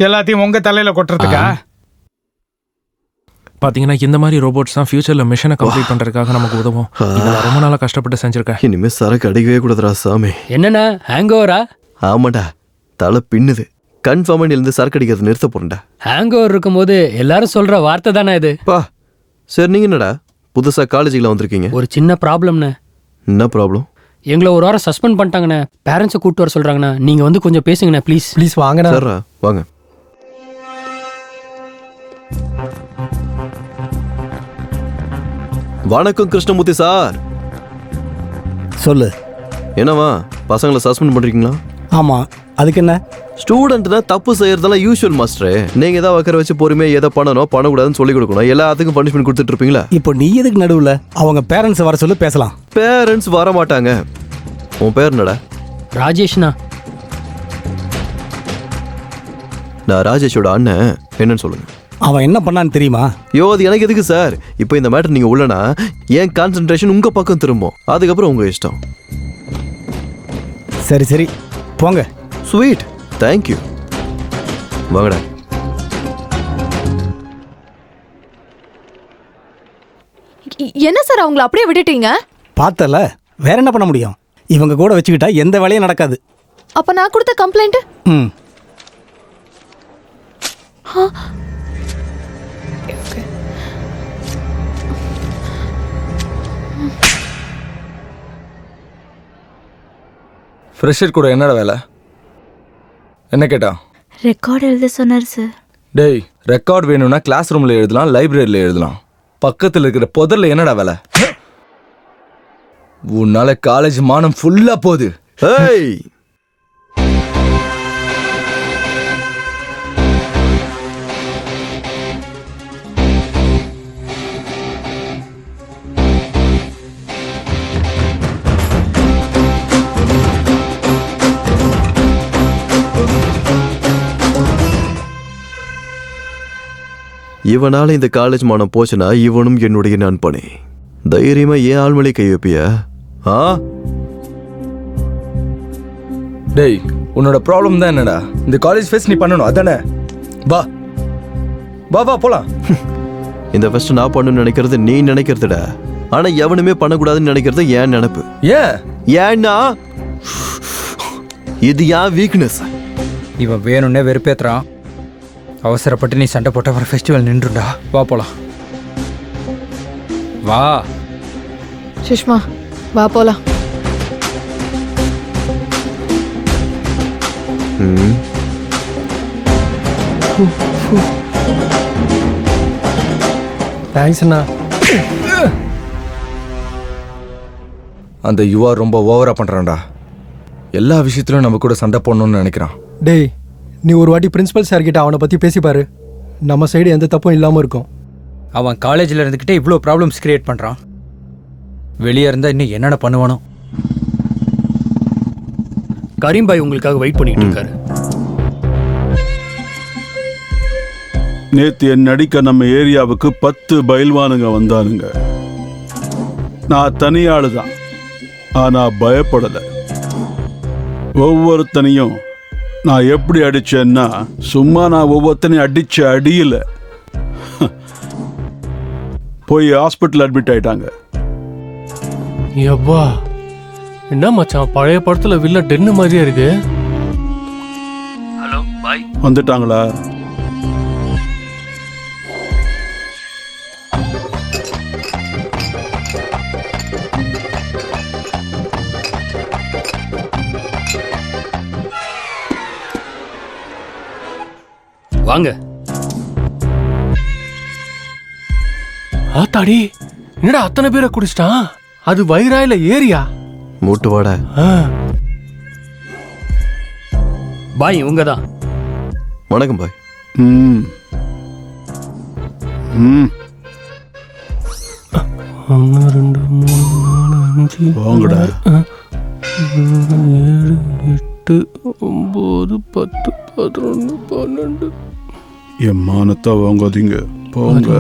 எல்லாத்தையும் உங்க தலையில கொட்டுறதுக்கா? பாத்தீங்கன்னா இந்த மாதிரி ரோபோட்ஸ் தான் ஃபியூச்சர்ல மிஷனை கம்ப்ளீட் பண்றதுக்காக நமக்கு உதவும். இதெல்லாம் ரொம்ப நாளா கஷ்டப்பட்டு செஞ்சிருக்கேன். இனிமே சரக்கு அடிக்கவே கூடாதுடா சாமி. என்னண்ணா ஹேங் ஓவரா? ஆமாடா, தலை பின்னுது. கன்ஃபார்மா இருந்து சரக்கு அடிக்கிறது நிறுத்த போறேன்டா. ஹேங் ஓவர் இருக்கும்போது எல்லாரும் சொல்ற வார்த்தை தானே இது. பா சரி, நீங்க என்னடா புதுசா காலேஜுக்குள்ள வந்திருக்கீங்க? ஒரு சின்ன ப்ராப்ளம்ண்ணே. என்ன ப்ராப்ளம்? எங்களை ஒரு வாரம் சஸ்பெண்ட் பண்ணிட்டாங்கண்ணே. பேரண்ட்ஸை கூப்பிட்டு வர சொல்றாங்கண்ணா. நீங்க வந்து கொஞ்சம் பேசுங்கண்ணே ப்ளீஸ். ப்ளீஸ் வாங்கண்ணா. சார் வாங்க. வணக்கம் கிருஷ்ணமூர்த்தி சார். சொல்லு. என்னவா பசங்களை சஸ்பெண்ட் பண்றீங்களா? ஆமா, அதுக்கு என்ன? ஸ்டூடெண்ட்னா தப்பு செய்யறதெல்லாம் யூஷுவல் மாஸ்டர். நீங்க ஏதாவது வைக்கிற வச்சு பொறுமையா எதை பண்ணணும் பண்ணக்கூடாதுன்னு சொல்லி கொடுக்கணும். எல்லாத்துக்கும் பனிஷ்மெண்ட் கொடுத்துட்டு இருப்பீங்களா? இப்போ நீ எதுக்கு நடுவுல? அவங்க பேரண்ட்ஸ் வர சொல்லி பேசலாம். பேரண்ட்ஸ் வர மாட்டாங்க. உன் பேர் என்னடா? ராஜேஷ்ண்ணா. நான் ராஜேஷோட அண்ணன். என்னன்னு சொல்லுங்க. அவன் என்ன பண்ணான்னு தெரியுமா? யோ அது எனக்கு எதுக்கு சார்? இப்போ இந்த மேட்டர் நீங்க உள்ளனா என் கான்சென்ட்ரேஷன் உங்க பக்கம் திரும்பும். அதுக்கப்புறம் உங்க இஷ்டம். சரி சரி போங்க. Sweet, thank you. வாங்கடா. என்ன சார் அவங்கள அப்படியே விட்டுட்டீங்க? பார்த்தல, வேற என்ன பண்ண முடியும்? இவங்க கூட வச்சுக்கிட்டா எந்த வேலையும் நடக்காது. அப்ப நான் கொடுத்த கம்ப்ளைண்ட்? ஃப்ரெஷர் கூட என்னடா வேலை? என்ன கேட்டா? ரெக்கார்ட் எழுத சொன்னார் சார். டேய், ரெக்கார்ட் வேணும்னா கிளாஸ் ரூம்ல எழுதலாம், லைப்ரரியில எழுதலாம். பக்கத்தில் இருக்கிற புதர்ல என்னடா வேலை? உன்னால காலேஜ் மானம் ஃபுல்லா போகுது. ஏய், இவனால இந்த காலேஜ் மானம் போச்சுன்னா இவனும் என்னுடைய நண்பனே. தைரியமா ஏன் ஆள்மொழி கை வைப்பியா? டேய், உன்னோட ப்ராப்ளம் தான் என்னடா? இந்த காலேஜ் ஃபெஸ்ட் நீ பண்ணணும் அதானே? வா வா வா போலாம். இந்த ஃபெஸ்ட் நான் பண்ணணும்னு நினைக்கிறது நீ நினைக்கிறதுடா. ஆனா எவனுமே பண்ணக்கூடாதுன்னு நினைக்கிறது ஏன் நினைப்பு. ஏன்னா இது ஏன் வீக்னஸ். இவன் வேணும்னே வெறுப்பேத்துறான். அவசரப்பட்டு நீ சண்டை போட்ட அப்புறம் ஃபெஸ்டிவல் நின்றுடா. வா போலாம். வா சுஷ்மா, வா போலாம். தேங்க்ஸ் அண்ணா. அந்த யுவா ரொம்ப ஓவரா பண்றான்டா. எல்லா விஷயத்திலும் நம்ம கூட சண்டை போடணும்னு நினைக்கிறான். டேய், நீ ஒரு வாட்டி பிரின்சிபல் சார் கிட்ட அவனை பத்தி பேசிப்பாரு. நம்ம சைடு எந்த தப்பும் இல்லாம இருக்கும். அவன் காலேஜில் இருந்துக்கிட்டே இவ்வளோ ப்ராப்ளம்ஸ் கிரியேட் பண்ணுறான். வெளியே இருந்தால் இன்னும் என்னென்ன பண்ணுவானோ. கரீம் பாய் உங்களுக்காக வெயிட் பண்ணிட்டு இருக்காரு. நேத்து என் நடிக்க நம்ம ஏரியாவுக்கு 10 பயில்வானுங்க வந்தானுங்க. நான் தனியாளு தான், ஆனா பயப்படலை. ஒவ்வொருத்தனையும் நான் எப்படி அடிச்சேன்னா, சும்மா நான் ஒவ்வொருத்தனையும் அடிச்ச அடியில போய் ஹாஸ்பிட்டல் அட்மிட் ஆயிட்டாங்க. எப்பா என்ன மச்சான், பழைய படத்துல வில்ல டென்னு மாதிரியே இருக்கு. ஹலோ பாய். வந்துட்டாங்களா? வாங்க. ஆத்தாடி, என்னடா அத்தனை பேரை குடிச்சிட்டான்? அது வயிறா இல்ல ஏரியா? மூட்டு வாடா. பாய் உங்க தான். வணக்கம் பாய். ம் ம் 1 2 3 4 5 வாங்கடா. 7 8 9 10 11 12 என் மானத்தை வாங்காதீங்க, போங்க.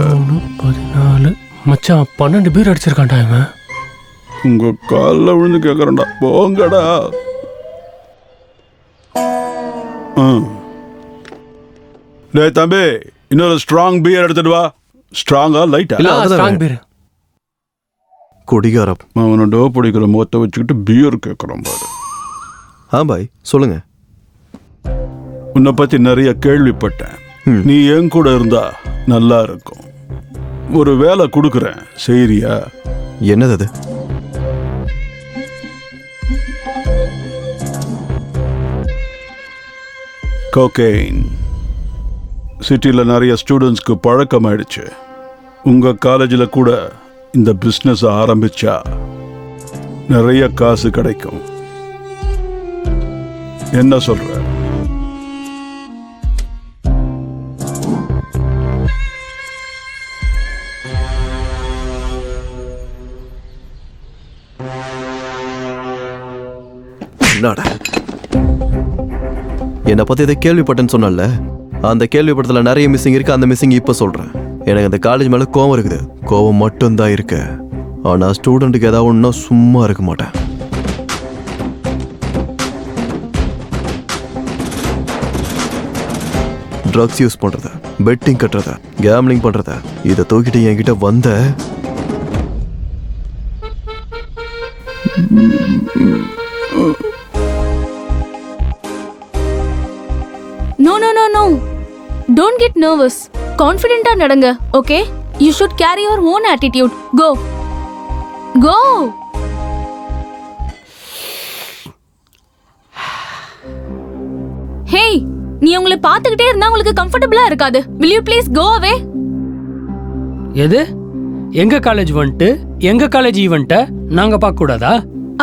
14 மச்சான் 12 பேர் அடிச்சிருக்கான்டா இவன். உங்க காலில் விழுந்து கேட்கறேன்டா, போங்கடா. டேய் தம்பி, இன்னொரு ஸ்ட்ராங் பியர் எடுத்துட்டு வா. ஸ்ட்ராங்கா லைட்டா? Strong beer. குடிகாரம் அவனை டோ பிடிக்கிற முகத்தை வச்சுக்கிட்டு பியர் கேட்குறான் பாரு. பாய் சொல்லுங்க. உன்னை பத்தி நிறைய கேள்விப்பட்டேன். நீ என் கூட இருந்தா நல்லா இருக்கும். ஒரு வேலை கொடுக்குறேன், செய்றியா? என்னது அது? கோகெயின். சிட்டியில் நிறைய ஸ்டூடெண்ட்ஸ்க்கு பழக்கமாயிடுச்சு. உங்க காலேஜில் கூட இந்த பிஸ்னஸ் ஆரம்பிச்சா நிறைய காசு கிடைக்கும். என்ன சொல்ற? என்னை பத்தி இதை கேள்விப்பட்டேன்னு சொன்னல, அந்த கேள்விப்பட்டதுல நிறைய மிஸ்ஸிங் இருக்கு. அந்த மிஸ்ஸிங் இப்ப சொல்றேன். எனக்கு அந்த காலேஜ் மேல கோவம் இருக்குது. கோவம் மட்டும்தான் இருக்கு. ஆனா ஸ்டூடெண்ட்டுக்கு ஏதாவது ஒண்ணா சும்மா இருக்க மாட்டேன். ட்ரக்ஸ் யூஸ் பண்றத, பெட்டிங் கட்டுறத, கேம்லிங் பண்றத, இதை தூக்கிட்டு என்கிட்ட வந்த No, no, no, no. Don't get nervous. Confident-ஆ நடங்க, okay? You should carry your own attitude. Go. Go. Hey, நீ உங்களை பார்த்துக்கிட்டே இருந்தா உங்களுக்கு கம்ஃபர்டபிளா இருக்காது. Will you please go away? எது? எங்க காலேஜ் வந்துட்டு எங்க காலேஜ் ஈவெண்ட்ட நாங்க பார்க்க கூடாதா?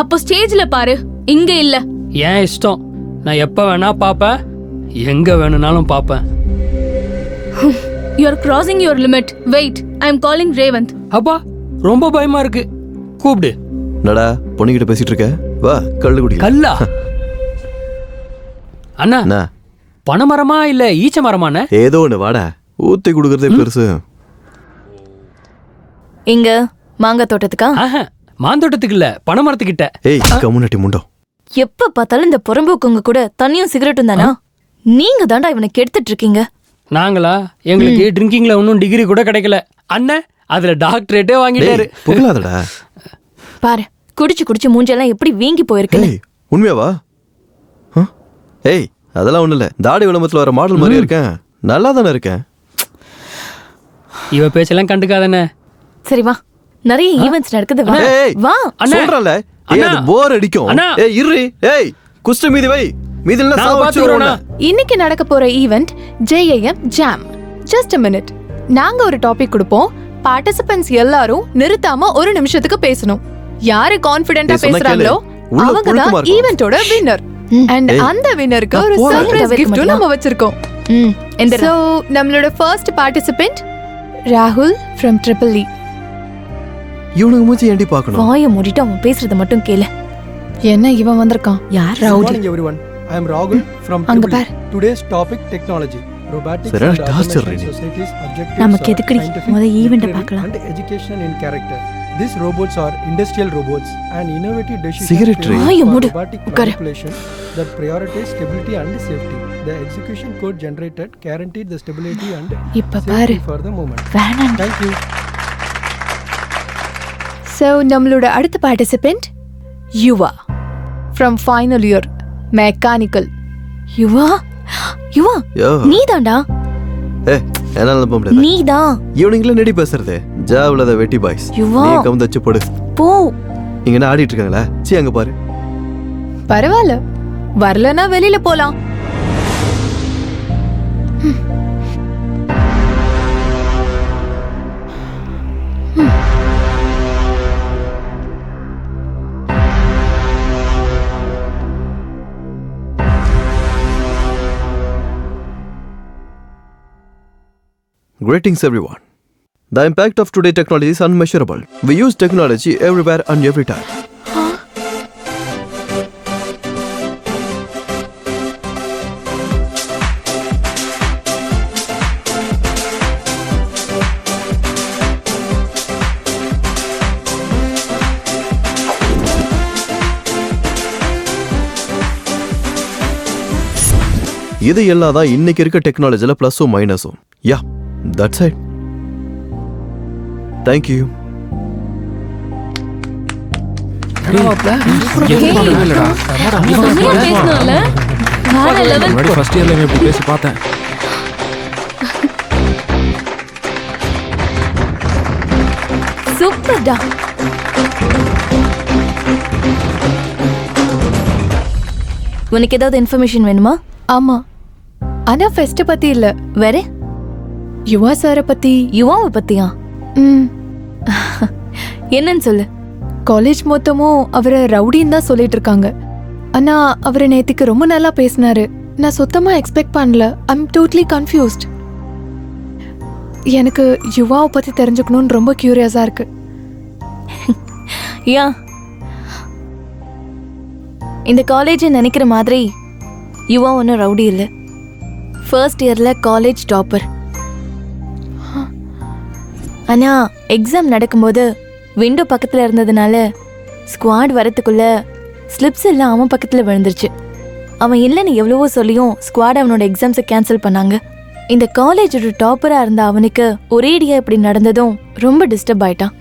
அப்போ ஸ்டேஜ்ல பாரு, இங்க இல்ல. ஏன் இஷ்டம். நான் எப்ப வேணா பாப்பேன், எங்க வேணும்னாலும் பாப்பேன். You are crossing your limit. Wait, I am calling Revant. அப்பா ரொம்ப பயமா இருக்கு. கூப்பிடு. நடா, பொண்ணுகிட்ட பேசிட்டு இருக்க. வா, கள்ளு குடி. கல்லா? அண்ணா, பனைமரமா இல்ல ஈச்ச மரமாண்ணே? ஏதோ ஒண்ணு, வாடா. ஊத்தி கொடுக்கறதே பெருசு. இங்க மாங்காய் தோட்டத்துக்கா? மாந்தோட்டத்துக்கு இல்ல, பனைமரத்துக்கிட்ட. ஏய், கம்முனட்டி முண்டோ. எப்ப பார்த்தாலும் இந்த புறம்போக்குங்க கூட தண்ணியும் சிகரெட்டும் தானா? நீங்க தாண்டா இவனை கெடுத்துட்டு இருக்கீங்க. நாங்களா? எங்களுக்கு ட்ரிங்கிங்ல ஒன்னும் டிகிரி கூட கிடைக்கல. அண்ணன் அதுல டாக்டரேட்டே வாங்கிட்டாரு. புகழாதடா. பாரு, குடிச்சு குடிச்சு மூஞ்செல்லாம் எப்படி வீங்கி போயிருக்கு. உண்மையாவா? ஏய், அதெல்லாம் ஒண்ணு இல்ல. தாடி விளம்பரத்துல வர மாடல் மாதிரி இருக்கேன். நல்லா தானே இருக்கேன். இவ பேச்செல்லாம் கண்டுக்காதண்ணே. சரி வா, நிறைய ஈவென்ட்ஸ் நடக்குது. வா வா. சொல்றல, அது போர் அடிக்கும். ஏய் இரு. ஏய், குஸ்ட் மீதி வை. மீதில நான் பாத்துறேனா. இன்னைக்கு நடக்க போற event JIM jam. Just a minute. நாங்க ஒரு டாபிக் கொடுப்போம். பார்ட்டிசிபென்ட்ஸ் எல்லாரும் நிறுத்தாம ஒரு நிமிஷத்துக்கு பேசணும். யாரு கான்ஃபிடென்ட்டா பேசுறாங்களோ அவங்க தான் ஈவென்ட்டோட வின்னர். அண்ட் அந்த வின்னருக்கு ஒரு சர்ப்ரைஸ் gift நம்ம வச்சிருக்கோம். சோ நம்மளோட ஃபர்ஸ்ட் பார்ட்டிசிபென்ட் ராகுல் from EEE. இவனுக்கு மூஞ்சி ஏண்டி பார்க்கணும்? வாயை மூடிட்டு அவன் பேசுறத மட்டும் கேளு. என்ன இவன் வந்திருக்கான்? யார்? Good morning everyone. I am Rahul from அங்க EEE. பார். Today's topic technology. robotics சரியான and torture automation நீ. society's objectives நமக்கு are எதுக்குடி? scientific, முத event literary பார்க்கலாம். and education in character. These robots are industrial robots and innovative decisions Cigarette tray. taken ஆய for மூடு. robotic உட்காரு. manipulation that prioritize stability and safety. The execution code generated guaranteed the stability and இப்ப பாரு. safety for the moment. வேணாம். Thank you. ஸோ நம்மளோட அடுத்த participant Yuva from final year mechanical. Yuva Yuva yo நீதான்டா என்னால நம்ப முடியாது. நீதான். இவனுங்களே நடி பேசுறது ஜாவ்ல த வெட்டி பாய்ஸ். யுவா. நீ கவுந்தச்சு போடு. போ. இங்க என்ன ஆடிட்டு இருக்காங்களா? சீ அங்க பாரு. பரவாயில்ல, வரலனா வெளியில போலாம். Greetings everyone. The impact of today technology is unmeasurable. We use technology everywhere and every time. இது எல்லாம் தான் இன்னைக்கு இருக்க டெக்னாலஜில பிளஸும் மைனஸும். யா, that's it. Thank you. First இயர்ல எப்படி பேசி பார்த்தேன். சூப்பர்டா. உனக்கு ஏதாவது இன்ஃபர்மேஷன் வேணுமா? ஆமா, ஆனா ஃபெஸ்ட் பத்தி இல்ல. வேற யுவா சாரை பத்தி. யுவாவை பத்தியா? என்னன்னு சொல்லு. காலேஜ் மொத்தமும் அவரை ரவுடின்னு தான் சொல்லிட்டு இருக்காங்க. ஆனா அவரை நேத்திக்கு ரொம்ப நல்லா பேசினாரு. நான் சுத்தமா எக்ஸ்பெக்ட் பண்ணல. I'm totally confused. எனக்கு யுவாவை பத்தி தெரிஞ்சுக்கணும்னு ரொம்ப கியூரியஸா இருக்கு. யா, இந்த காலேஜ் நினைக்கிற மாதிரி யுவா ஒன்றும் ரவுடி இல்லை. ஃபர்ஸ்ட் இயர்ல காலேஜ் டாப்பர். ஆனா எக்ஸாம் நடக்கும்போது விண்டோ பக்கத்துல இருந்ததுனால ஸ்குவாட் வரத்துக்குள்ள ஸ்லிப்ஸ் எல்லாம் அவன் பக்கத்துல விழுந்துருச்சு. அவன் இல்லைன்னு எவ்வளவோ சொல்லியும் ஸ்குவாட் அவனோட எக்ஸாம்ஸை கேன்சல் பண்ணாங்க. இந்த காலேஜோட டாப்பரா இருந்த அவனுக்கு ஒரேடியா இப்படி நடந்ததும் ரொம்ப டிஸ்டர்ப் ஆயிட்டான்.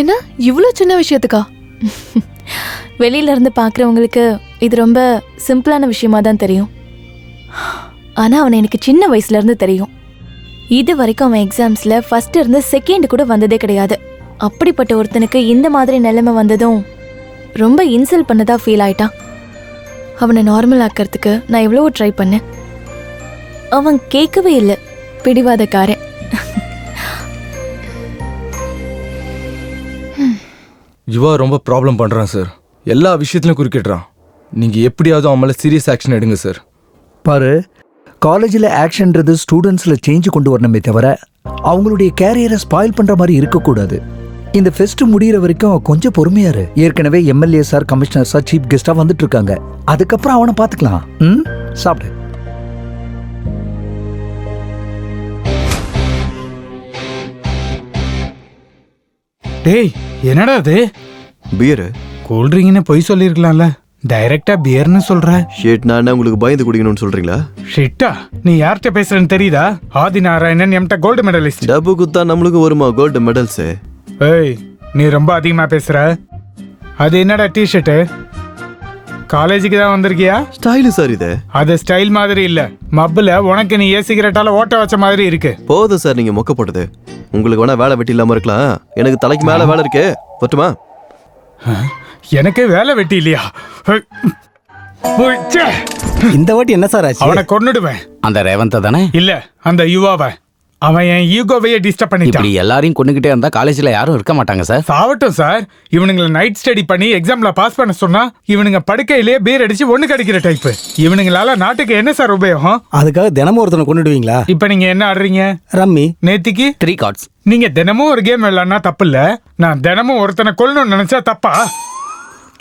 ஏன்னா இவ்வளோ சின்ன விஷயத்துக்கா? வெளியில இருந்து பாக்குறவங்களுக்கு இது ரொம்ப சிம்பிளான விஷயமா தான் தெரியும். ஆனா அவன் எனக்கு சின்ன வயசுல இருந்து தெரியும். இது வரைக்கும் அவன் எக்ஸாம்ஸ்ல ஃபர்ஸ்ட் இருந்து செகண்ட் கூட வந்ததே கிடையாது. அப்படிப்பட்ட ஒருத்தனுக்கு இந்த மாதிரி நிலைமை வந்ததும் ரொம்ப இன்சல்ட் பண்ணதா ஃபீல் ஆயிட்டான். அவனை நார்மல் ஆக்கிறதுக்கு நான் எவ்வளவோ ட்ரை பண்ணேன். அவன் கேட்கவே இல்லை. பிடிவாதக்காரன். யுவா ரொம்ப ப்ராப்ளம் பண்ணுறான் சார். எல்லா விஷயத்துலையும் குறுக்கிடுறான். நீங்கள் எப்படியாவது அவன் மேலே சீரியஸ் ஆக்ஷன் எடுங்க சார். பாரு, காலேஜில் ஆக்ஷன்றது ஸ்டூடெண்ட்ஸில் சேஞ்ச் கொண்டு வரணுமே தவிர அவங்களுடைய கேரியரை ஸ்பாயில் பண்ணுற மாதிரி இருக்கக்கூடாது. இந்த ஃபெஸ்ட் முடிகிற வரைக்கும் கொஞ்சம் பொறுமையா இரு. ஏற்கனவே MLA sir, commissioner sir chief கெஸ்டாக வந்துட்டு இருக்காங்க. அதுக்கப்புறம் அவனை பார்த்துக்கலாம். சாப்பிடு. டேய், என்னடா அது? பியர். கூல்ட்ரிங்க்னு பொய் சொல்லியிருக்கலாம்ல. டைரக்டா பியர்னு சொல்ற. ஷிட், நான் உங்களுக்கு பயந்து குடிக்கணும்னு சொல்றீங்களா? ஷிட்டா, நீ யார்கிட்ட பேசுறன்னு தெரியுதா? ஆதி நாராயணன் எம்ட கோல்டு மெடலிஸ்ட். டப்பு குத்தா நம்மளுக்கு வருமா கோல்டு மெடல்ஸ்? ஏய், நீ ரொம்ப அதிகமா பேசுற. அது என்னடா டிஷர்ட்டு? காலேஜுக்கு தான் வந்திருக்கியா? ஸ்டைலு சார் இது. அது ஸ்டைல் மாதிரி இல்ல. மப்புல உனக்கு நீ சிகரெட்டால ஓட்ட வச்ச மாதிரி இருக்கு. போதும் சார், நீங்க மொக்க போட்டது. உங்களுக்கு வேணா வேலை வெட்டி இல்லாம இருக்கலாம். எனக்கு தலைக்கு மேல வேலை இருக்கு. பட்டுமா? எனக்கு வேலை வெட்டி இல்லையா? இந்த வாட்டி என்ன சார் ஆச்சு? அவனை கொன்னுடுவேன். அந்த ரேவந்த தானே? இல்ல, அந்த யுவாவை. அவன் என் ஈகோவையே டிஸ்டர்ப் பண்ணிட்டான். இப்படி எல்லாரையும் கொண்டுகிட்டே இருந்தா காலேஜ்ல யாரும் இருக்க மாட்டாங்க சார். சாவட்டும் சார். இவனுங்களை நைட் ஸ்டடி பண்ணி எக்ஸாம்ல பாஸ் பண்ண சொன்னா இவனுங்க படுக்கையிலேயே பீர் அடிச்சு ஒண்ணு கிடைக்கிற டைப். இவனுங்களால நாட்டுக்கு என்ன சார் உபயோகம்? அதுக்காக தினமும் ஒருத்தனை கொண்டுடுவீங்களா? இப்ப நீங்க என்ன ஆடுறீங்க? ரம்மி. நேத்திக்கு 3 கார்ட்ஸ். நீங்க தினமும் ஒரு கேம் விளையாடுனா தப்பு இல்ல. நான் தினமும் ஒருத்தனை கொல்லணும்னு நினைச்சா தப்பா?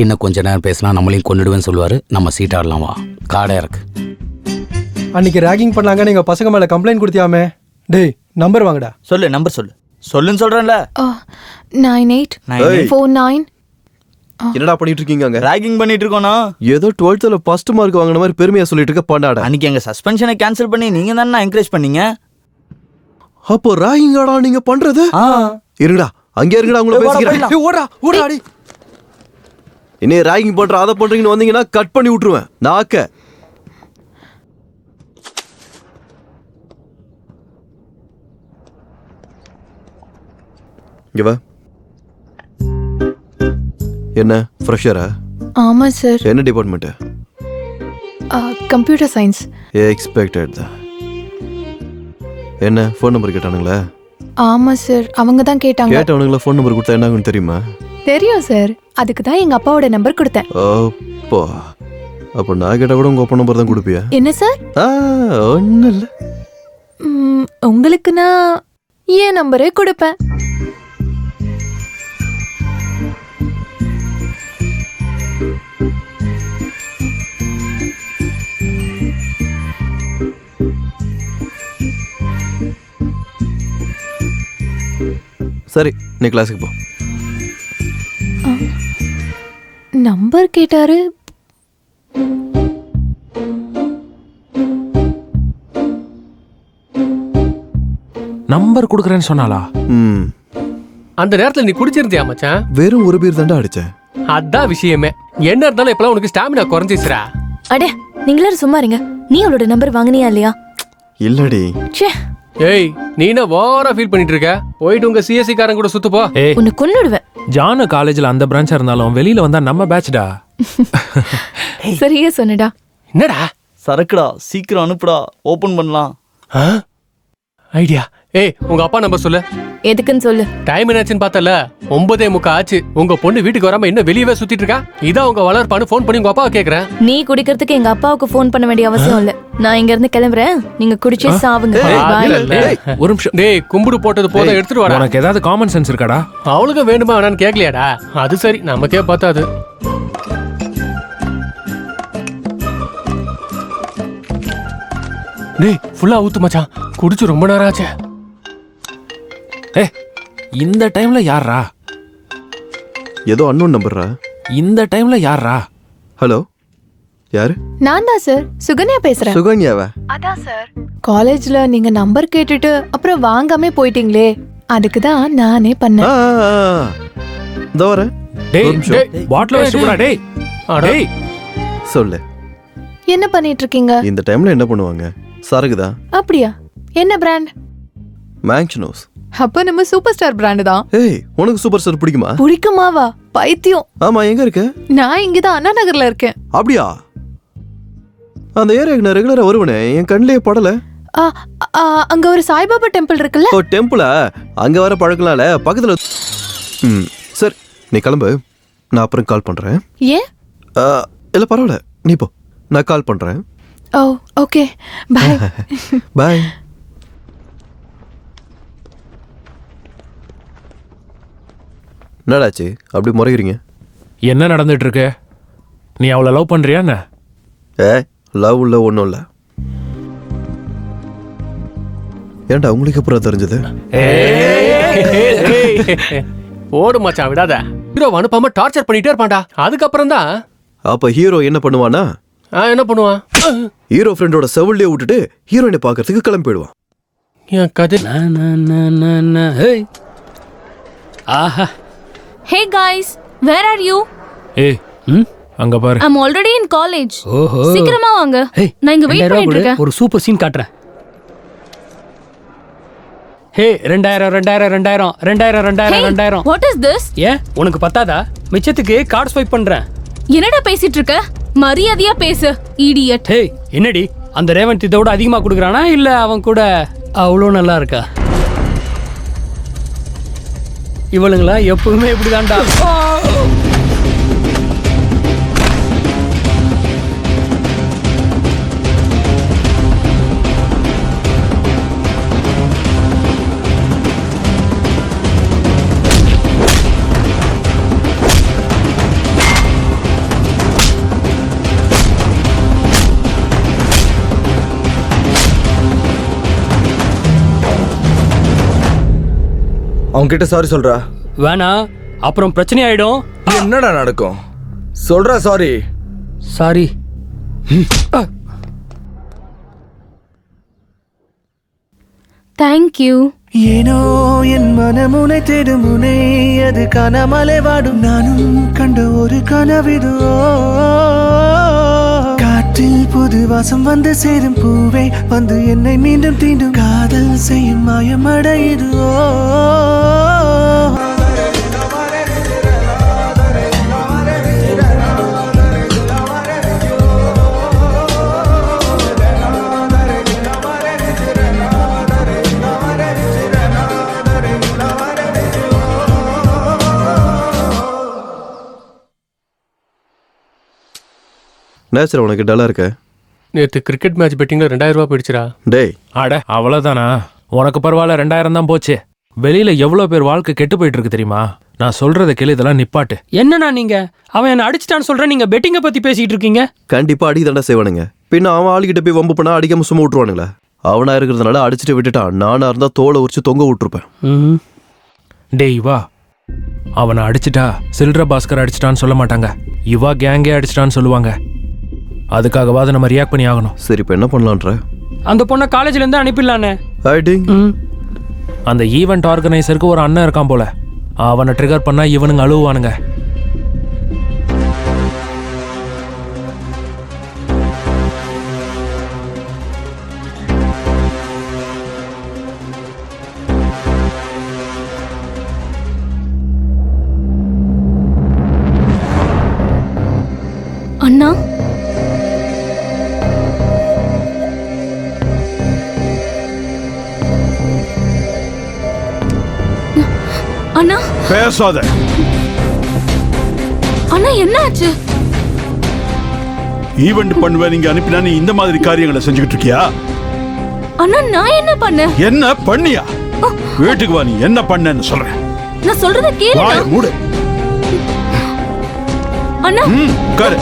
இன்னும் கொஞ்ச நேரம் பேசினா நம்மளையும் கொண்டுடுவேன்னு சொல்லுவாரு. நம்ம சீட் ஆடலாம் வா. கார்டே இருக்கு. அன்னைக்கு ரேகிங் பண்ணாங்க நீங்க பசங்க மேல கம்ப்ளைண்ட் கொடுத்தியாமே. டேய் நம்பர் வாங்கடா. சொல்லு நம்பர் சொல்லு. சொல்லுன்னு சொல்றேன்ல. 9849. என்னடா பண்ணிட்டு இருக்கீங்க அங்க? ராகிங் பண்ணிட்டு இருக்கோனா? ஏதோ 12th ஃபர்ஸ்ட் மார்க் வாங்கின மாதிரி பெருமையா சொல்லிட்டு இருக்க பண்ணாடா. அன்னைக்கு எங்க சஸ்பென்ஷனை கேன்சல் பண்ணி நீங்க தானே என்கரேஜ் பண்ணீங்க. அப்போ ராகிங்காடா நீங்க பண்றது? இருங்கடா அங்கே இருங்கடா உங்களை பேசிக்கிறேன். ஓடா ஓடா அடி. இன்னே ராகிங் பண்ற அத பண்றீங்கன்னு வந்தீங்கன்னா கட் பண்ணி விட்டுருவேன் நாக்க. இங்க வா. என்ன ஃப்ரெஷரா? ஆமா சார். என்ன டிபார்ட்மெண்ட்? Computer science. எக்ஸ்பெக்டட் தான். என்ன ஃபோன் நம்பர் கேட்டானுங்களா? ஆமா சார், அவங்க தான் கேட்டாங்க. கேட்டவனுங்களா ஃபோன் நம்பர் கொடுத்தா என்ன ஆகும்னு தெரியுமா? தெரியும் சார், அதுக்கு தான் எங்க அப்பாவோட நம்பர் கொடுத்தேன். அப்போ அப்போ நான் கேட்டா கூட உங்க அப்பா நம்பர் தான் கொடுப்பியா? என்ன சார்? ஒன்றும் இல்லை. உங்களுக்கு நான் என் நம்பரே கொடுப்பேன். சரி நீ கிளாஸுக்கு போ. நம்பர் கேட்டாரு. நம்பர் கொடுக்குறேன்னு சொன்னாலா? அந்த நேரத்துல நீ குடிச்சிருந்தியா மச்சான்? வெறும் ஒரு பீர் தாண்டா அடிச்சேன். அதான் விஷயமே. என்ன இருந்தாலும் இப்பலாம் உனக்கு ஸ்டாமினா குறைஞ்சிச்சுடா. அடே நீங்களே சும்மா இருங்க. நீ அவளோட நம்பர் வாங்குனியா இல்லையா? இல்லடி. ச்சே. ஏய் நீ என்ன ஓவரா ஃபீல் பண்ணிட்டு இருக்க? போயிட்டு உங்க சிஎஸ்சி காரங்க கூட சுத்து போ. ஏய் உன்னை கொன்னுடுவேன். ஜானு காலேஜ்ல அந்த பிரான்ச்சா இருந்தாலும் வெளியில வந்தா நம்ம பேட்ச்டா. சரியா சொன்னடா. என்னடா? சரக்குடா, சீக்கிரம் அனுப்புடா, ஓபன் பண்ணலாம். ஐடியா. ஏய் உங்க அப்பா நம்பர் சொல்லு. எதுக்குன்னு சொல்லு. டைம் என்னாச்சுன்னு பார்த்தல 9:45 ஆச்சு. உங்க பொண்ணு வீட்டுக்கு வராம இன்னும் வெளியவே சுத்திட்டு இருக்கா. இதான் உங்க வளர்ப்பான்னு ஃபோன் பண்ணி உங்க அப்பாவை கேக்குறேன். நீ குடிக்கிறதுக்கு எங்க அப்பாவுக்கு ஃபோன் பண்ண வேண்டிய அவசியம் இல்ல. நான் இங்க இருந்து கிளம்புறேன். நீங்க குடிச்சே சாவுங்க. ஒரு நிமிஷம். டேய் கும்பிடு போட்டது போதும், எடுத்துட்டு வாடா. உனக்கு ஏதாவது காமன் சென்ஸ் இருக்காடா? அவளுக்கு வேணுமா வேணான்னு கேட்கலையாடா? அது சரி, நமக்கே பார்த்தாது. டேய் ஃபுல்லா ஊத்து மச்சான், குடிச்சு ரொம்ப நேரம் ஆச்சு. இந்த டைம்ல யாரா? ஏதோ அன்னோன் நம்பர்ரா. இந்த டைம்ல யாரா? ஹலோ யாரு? நான் தான் சார், சுகன்யா பேசுறேன். சுகன்யாவா? அதான் சார். காலேஜ்ல நீங்க நம்பர் கேட்டுட்டு அப்புறம் வாங்காம போயிட்டீங்களே, அதுக்கு தான் நானே பண்ணேன். இதோ வரேன். டேய் பாட்டில் வச்சு போடா. டேய் டேய் சொல்லு. என்ன பண்ணிட்டு இருக்கீங்க? இந்த டைம்ல என்ன பண்ணுவாங்க? சரக்குதான். அப்படியா? என்ன பிராண்ட்? மேங்க்னோஸ். அப்ப நம்ம சூப்பர் ஸ்டார் பிராண்ட் தான். ஏய் உனக்கு சூப்பர் ஸ்டார் பிடிக்குமா? பிடிக்குமாவா? பைத்தியம். ஆமா, எங்க இருக்க? நான் இங்கதான் அண்ணா நகர்ல இருக்கேன். அப்படியா? அந்த ஏரியாக்கு நான் ரெகுலரா வருவனே, என் கண்ணிலே படல. அங்க ஒரு சாய்பாபா டெம்பிள் இருக்குல்ல? ஓ டெம்பிளா? அங்க வர பழக்கலாம்ல, பக்கத்துல. சரி நீ கிளம்பு, நான் அப்புறம் கால் பண்றேன். ஏன்? இல்ல பரவாயில்ல, நீ போ, நான் கால் பண்றேன். ஓ ஓகே, பை. பை. என்னடாச்சு அப்படி முறைகிறீங்க? என்ன நடந்துட்டு இருக்கு? நீ அவளை லவ் பண்றியா என்ன? லவ் இல்ல, ஒன்றும் இல்லை. ஏன்டா உங்களுக்கு அப்புறம் தெரிஞ்சது? ஓடு மச்சான், விடாத. ஹீரோ அனுப்பாம டார்ச்சர் பண்ணிட்டே இருப்பான்டா. அதுக்கப்புறம் தான். அப்ப ஹீரோ என்ன பண்ணுவானா? என்ன பண்ணுவான்? ஹீரோ ஃப்ரெண்டோட செவல்லே விட்டுட்டு ஹீரோயினை பார்க்கறதுக்கு கிளம்பி போயிடுவான். என் கதை. ஆஹா. Hey guys, where are you? ஏய் அங்க பாரு. I'm already in college. ஓஹோ. சீக்கிரமா வாங்க. நான் இங்க வெயிட் பண்ணிட்டு இருக்கேன். ஒரு super scene காட்றேன். Hey 2000 2000 2000 2000 2000 2000. What is this? ஏன் உனக்கு பத்தாதா? மிச்சத்துக்கு கார்டு ஸ்வைப் பண்றேன். என்னடா பேசிட்டு இருக்க? மரியாதையா பேசு, இடியட். ஹே என்னடி அந்த ரேவந்த் இதோட அதிகமா குடுக்குறானா இல்ல அவன் கூட அவ்வளோ நல்லா இருக்கா? இவளுங்களா எப்பவுமே இப்படிதான்டா. அவங்க கிட்ட சாரி சொல்றா. வேணா அப்புறம் பிரச்சனை ஆயிடும். என்னடா நடக்கும்? சொல்றா சாரி. சாரி. தேங்க்யூ. ஏனோ என் மனமுனை தேடும் முனை அது காணாமலே வாடும் நானும் கண்ட ஒரு கனவிதுவோ காற்றில் புது வாசம் வந்து சேரும் பூவே வந்து என்னை மீண்டும் தீண்டும் காதல் செய்யும் மாயமடையுதுவோ நேச்சர் உனக்கு டல்லா இருக்க. நேற்று கிரிக்கெட் மேட்ச் பெட்டிங்ல 2000 ரூபாய் போயிடுச்சுடா. டேய் அட அவ்வளவுதானா? உனக்கு பரவாயில்ல, 2000 தான் போச்சு. வெளியில எவ்வளவு பேர் வாழ்க்கை கெட்டு போயிட்டு இருக்கு தெரியுமா? நான் சொல்றத கேளு, இதெல்லாம் நிப்பாட்டு. என்னண்ணா நீங்க அவன் என்ன அடிச்சிட்டான்னு சொல்ற, நீங்க பெட்டிங்க பத்தி பேசிட்டு இருக்கீங்க. கண்டிப்பா அடி தண்டா செய்வானுங்க. பின்ன அவன் ஆளுகிட்ட போய் வம்பு பண்ணா அடிக்காம சும்மா விட்டுருவானுங்களா? அவனா இருக்கிறதுனால அடிச்சுட்டு விட்டுட்டான். நானா இருந்தா தோலை உரிச்சு தொங்க விட்டுருப்பேன். டேய் வா, அவனை அடிச்சிட்டா சில்ட்ர பாஸ்கர் அடிச்சிட்டான்னு சொல்ல மாட்டாங்க, இவா கேங்கே அடிச்சிட்டான்னு சொல்லுவாங்க. அதுக்காகவாது நம்ம ரியாக்ட் பண்ணி ஆகணும். சரி, இப்போ என்ன பண்ணலான்ற? அந்த பொண்ணை காலேஜ்ல இருந்து அனுப்பிடலானே. அந்த ஈவெண்ட் ஆர்கனைசருக்கு ஒரு அண்ணன் இருக்கான் போல, அவனை ட்ரிகர் பண்ணா இவனுங்க அழுவானுங்க. அண்ணா அண்ணா பேசாத. அண்ணா என்ன ஆச்சு? ஈவெண்ட் பண்ணுவேன் நீங்க அனுப்பினா நீ இந்த மாதிரி காரியங்களை செஞ்சுக்கிட்டு இருக்கியா? அண்ணா நான் என்ன பண்ணேன்? என்ன பண்ணியா? வீட்டுக்கு வா, நீ என்ன பண்ணேன்னு சொல்றேன். நான் சொல்றத கேளு. வாய் மூடு. அண்ணா உட்காரு.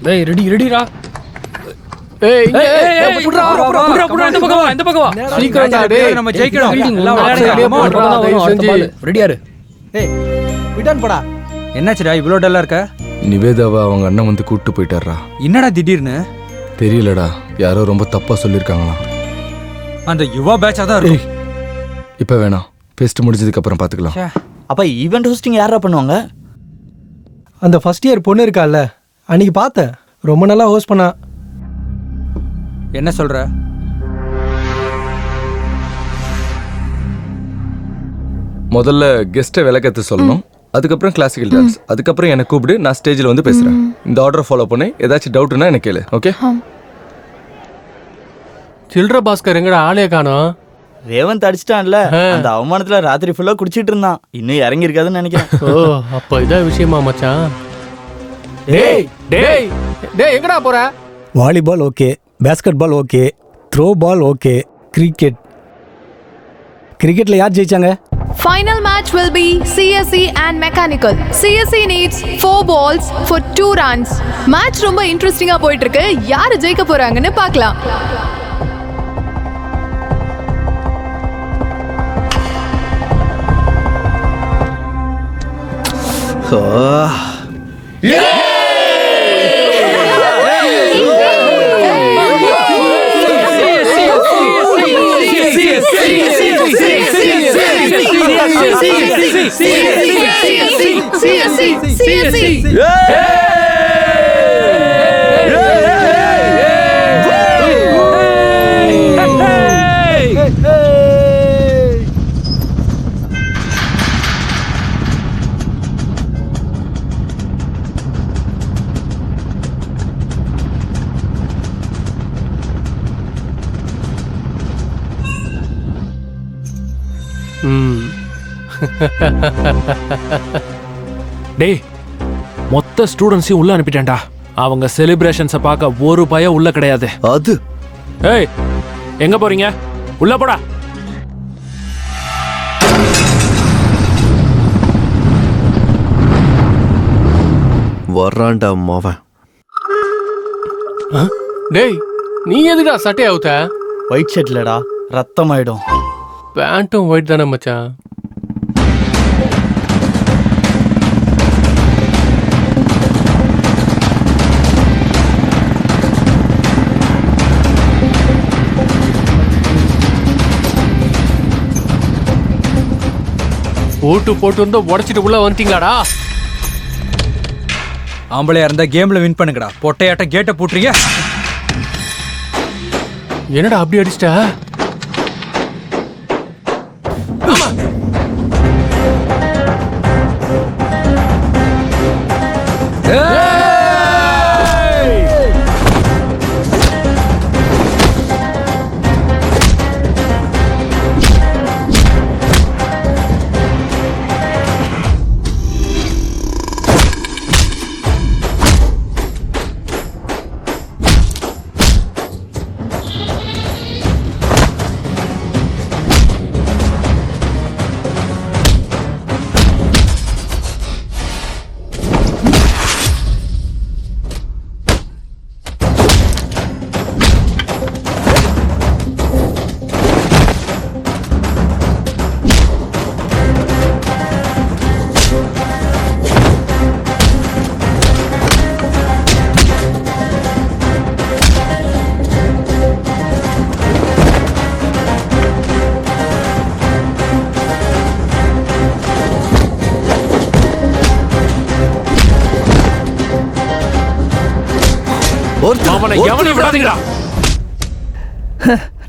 டேய் ரெடிடா. ஏய் புட்றா இந்த பக்கம் வா, இந்த பக்கம் வா. சீக்கிரம்டா டேய், நம்ம ஜெயிக்கணும். எல்லாம் விளையாடுங்க. ரெடியா இரு. ஏய் விடான் போடா. என்னாச்சுடா இவ்வளோ டல்லா இருக்க? நிவேதாவை அவங்க அண்ணன் வந்து கூப்பிட்டு போயிட்டாரா. என்னடா திடீர்னு? தெரியலடா, யாரோ ரொம்ப தப்பா சொல்லியிருக்காங்களாம். அந்த யுவா பேட்சா தான் இருக்கு. இப்போ வேணாம், ஃபெஸ்ட் முடிஞ்சதுக்கு அப்புறம் பார்த்துக்கலாம். அப்ப ஈவெண்ட் ஹோஸ்டிங் யாரா பண்ணுவாங்க? அந்த ஃபர்ஸ்ட் இயர் பொண்ணு இருக்கால, அன்னைக்கு பார்த்தேன், ரொம்ப நல்லா ஹோஸ்ட் பண்ணா. என்ன சொல்ற? முதல்ல கெஸ்ட்டை விளக்கத்து சொல்லணும், அதுக்கப்புறம் கிளாசிக்கல் டான்ஸ், அதுக்கப்புறம் என்னை கூப்பிடு, நான் ஸ்டேஜில் வந்து பேசுகிறேன். இந்த ஆர்டரை ஃபாலோ பண்ணி ஏதாச்சும் டவுட்னா எனக்கு கேளு. ஓகே? சில்ட்ர பாஸ்கர் எங்கடா ஆளே காணோம்? ரேவந்த் அடிச்சிட்டான்ல, அந்த அவமானத்துல ராத்திரி ஃபுல்லா குடிச்சிட்டு இருந்தான். இன்னும் இறங்கி இருக்காதுன்னு நினைக்கிறேன். ஓ அப்ப இதான் விஷயமா மச்சான். டேய் டேய் டேய் எங்கடா போற? Volleyball okay, basketball okay, throw ball okay, கிரிக்கெட்ல யார் ஜெயிச்சாங்க? Final match will be CSE and Mechanical. CSE needs 4 balls for 2 runs. Match ரொம்ப இன்ட்ரெஸ்டிங்கா போயிட்டு இருக்கு. யாரு ஜெயிக்க போறாங்கன்னு பார்க்கலாம். டேய் மொத்த ஸ்டூடெண்ட்ஸையும் உள்ள அனுப்பிட்டேன்டா. அவங்க செலிப்ரேஷன்ஸை பார்க்க ஒரு பயம் உள்ள கிடையாது. அது ஏய் எங்க போறீங்க? உள்ள போடா. வர்றான்டா மாவன். டேய் நீ எதுடா சட்டை அவுத்த? ஒயிட் ஷர்ட்லடா ரத்தம் ஆயிடும். பேண்ட்டும் ஒயிட் தானே மச்சான். போட்டு வந்து உடச்சிட்டு உள்ள வந்துட்டீங்களாடா? ஆம்பளையா இருந்தா கேம்ல வின் பண்ணுங்கடா. பொட்டையாட்ட கேட்ட போட்டுறீங்க. என்னடா அப்படி அடிச்சிட்ட?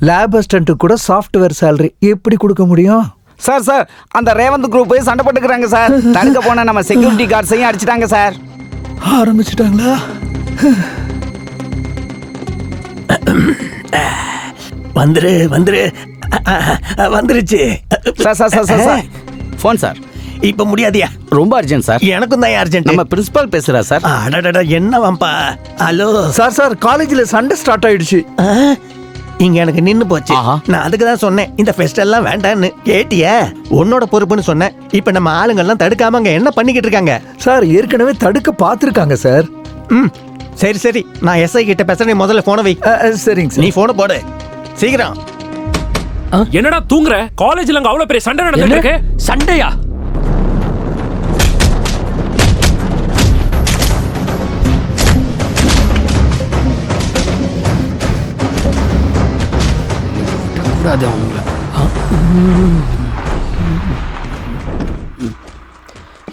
லேப் அசிஸ்டன்ட் கூட சாஃப்ட்வேர் சேலரி எப்படி கொடுக்க முடியும்? சார் அந்த ரேவந்த் குரூப் சண்டை போட்டுக்கிறாங்க சார். தடுக்க போன நம்ம செக்யூரிட்டி கார்ட்ஸையும் அடிச்சிட்டாங்க சார். ஆரம்பிச்சிட்டாங்களா? வந்துருச்சு சார் ஃபோன் சார். இப்ப முடியாதியா? ரொம்ப அர்ஜென்ட் சார். எனக்கும் தான் அர்ஜென்ட். நம்ம பிரின்சிபல் பேசுறா சார். அடடட என்னவாம்பா? ஹலோ சார் காலேஜ்ல சண்டை ஸ்டார்ட் ஆயிடுச்சு. இங்க எனக்கு நின்னு போச்சு. நான் அதுக்கு தான் சொன்னேன் இந்த ஃபெஸ்ட் எல்லாம் வேண்டான்னு. கேட்டியா? உன்னோட பொறுப்புன்னு சொன்னேன். இப்ப நம்ம ஆளுங்க எல்லாம் தடுக்காம அங்க என்ன பண்ணிக்கிட்டு இருக்காங்க? சார் ஏற்கனவே தடுக்க பாத்துருக்காங்க சார். சரி நான் எஸ்ஐ கிட்ட பேசுறேன். முதல்ல போனை வை. சரிங்க நீ போனை போடு சீக்கிரம். என்னடா தூங்குற? காலேஜ்ல அங்க அவ்வளவு பெரிய சண்டை நடந்துட்டு இருக்கு. சண்டையா?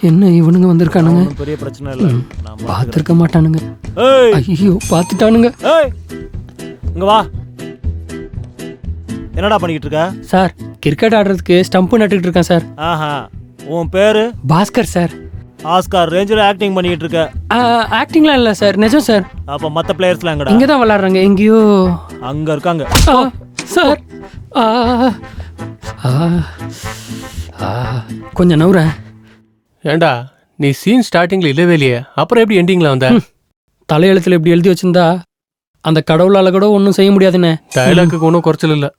என்ன இவனுங்க வந்திருக்கானுங்க? பெரிய பிரச்சனை இல்ல. பார்த்திருக்க மாட்டானுங்க. ஐயோ பார்த்துட்டானுங்க. இங்க வா. என்னடா பண்ணிக்கிட்டு இருக்க? சார் கிரிக்கெட் ஆடுறதுக்கு ஸ்டம்ப் நட்டுக்கிட்டு இருக்கேன் சார். ஆஹா. உன் பேரு? பாஸ்கர் சார். ஆஸ்கார் ரேஞ்சில் ஆக்டிங் பண்ணிக்கிட்டு இருக்க? ஆக்டிங்லாம் இல்லை சார், நிஜம் சார். அப்போ மற்ற பிளேயர்ஸ்லாம் எங்கடா? இங்கே தான் விளாட்றாங்க. எங்கேயோ அங்கே இருக்காங்க சார். கொஞ்சம் நவுறேன். ஏண்டா நீ சீன் ஸ்டார்டிங்ல இல்லவே இல்லையே, அப்புறம் எப்படி எண்டிங்ல வந்த? தலையெழுத்துல எப்படி எழுதி வச்சிருந்தா அந்த கடவுளால கூட ஒன்றும் செய்ய முடியாதுண்ணே. டயலாக்கு ஒன்றும் குறைச்சல் இல்லை.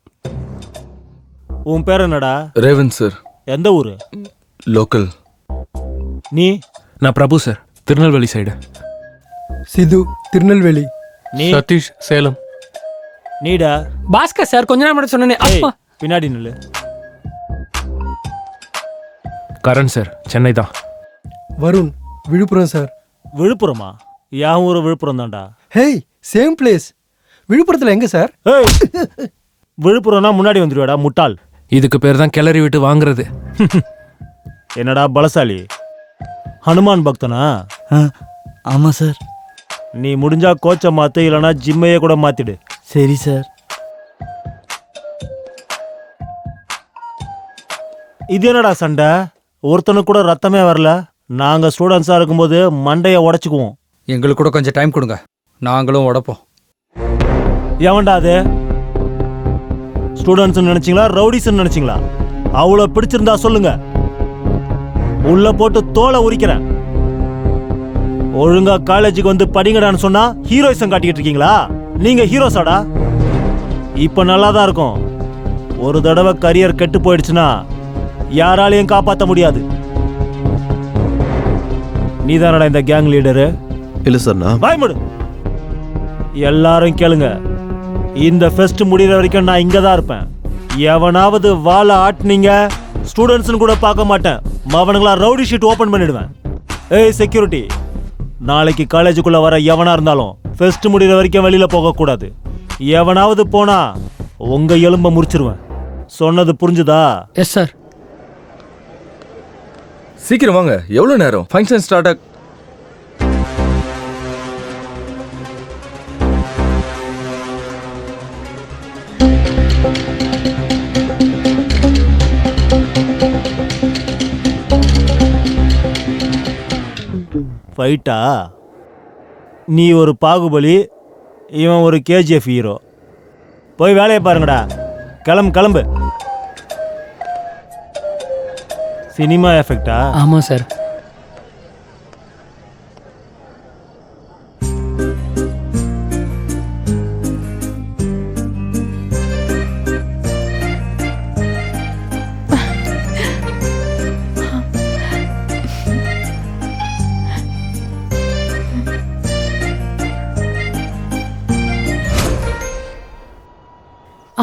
உன் பேர் என்னடா? ரேவந்த் சார். எந்த ஊரு? லோக்கல். நீ? நான் பிரபு சார், திருநெல்வேலி சைடு. சிது, திருநெல்வேலி. நீ? சதீஷ், சேலம். நீடா? பாஸ்கர் சார், கொஞ்ச நேரம் மட்டும் சொன்னேனே. அப்பா பின்னாடி நில்லு. கரண் சார், சென்னை தான். வருண், விழுப்புரம் சார். விழுப்புரமா? என் ஊர் விழுப்புரம் தான்டா. Hey, same place. விழுப்புரத்தில் எங்க சார்? விழுப்புரம்னா முன்னாடி வந்துடுவாடா முட்டாள். இதுக்கு பேர் தான் கிளறி விட்டு வாங்குறது. என்னடா பலசாலி, ஹனுமான் பக்தனா? ஆமா சார். நீ முடிஞ்சா கோச்சை மாத்து, இல்லைனா ஜிம்மையே கூட மாத்திடு. சரி சார். இது என்னடா சண்டை? ஒருத்தனுக்கு கூட ரத்தமே வரல. நாங்க ஸ்டூடெண்ட்ஸா இருக்கும்போது மண்டைய உடைச்சுக்குவோம். எங்களுக்கு கூட கொஞ்சம் டைம் கொடுங்க, நாங்களும் உடைப்போம். எவன்டா அது? ஸ்டூடெண்ட்ஸ் நினைச்சீங்களா, ரவுடிஸ் நினைச்சீங்களா? அவ்வளோ பிடிச்சிருந்தா சொல்லுங்க, உள்ள போட்டு தோலை உரிக்கிறேன். ஒழுங்கா காலேஜுக்கு வந்து படிங்கடான்னு சொன்னா ஹீரோயிசம் காட்டிக்கிட்டு இருக்கீங்களா? நீங்க ஹீரோஸாடா? இப்ப நல்லா தான் இருக்கும். ஒரு தடவை கரியர் கெட்டு போயிடுச்சுன்னா யாராலையும் காப்பாற்ற முடியாது. நீதானடா இந்த கேங் லீடரு? இல்ல சார் நான் பயமுடு. எல்லாரும் கேளுங்க, இந்த ஃபெஸ்ட் முடிகிற வரைக்கும் நான் இங்க தான் இருப்பேன். எவனாவது வாழை ஆட்டுனீங்க ஸ்டூடெண்ட்ஸ்னு கூட பார்க்க மாட்டேன். அவனுங்களா ரவுடி ஷீட் ஓபன் பண்ணிடுவேன். ஏய் செக்யூரிட்டி, நாளைக்கு காலேஜுக்குள்ள வர எவனா இருந்தாலும் ஃபெஸ்ட் முடிகிற வரைக்கும் வெளியில போகக்கூடாது. எவனாவது போனா உங்க எலும்ப முறிச்சிருவேன். சொன்னது புரிஞ்சுதா? Yes sir. சீக்கிரம் வாங்க, எவ்வளோ நேரம்? ஃபங்க்ஷன் ஸ்டார்ட் ஆக ஃபைட்டா? நீ ஒரு பாகுபலி, இவன் ஒரு கேஜிஎஃப் ஹீரோ. போய் வேலையை பாருங்கடா. கிளம்பு. சினிமா எஃபெக்டா? ஆமாம் சார்.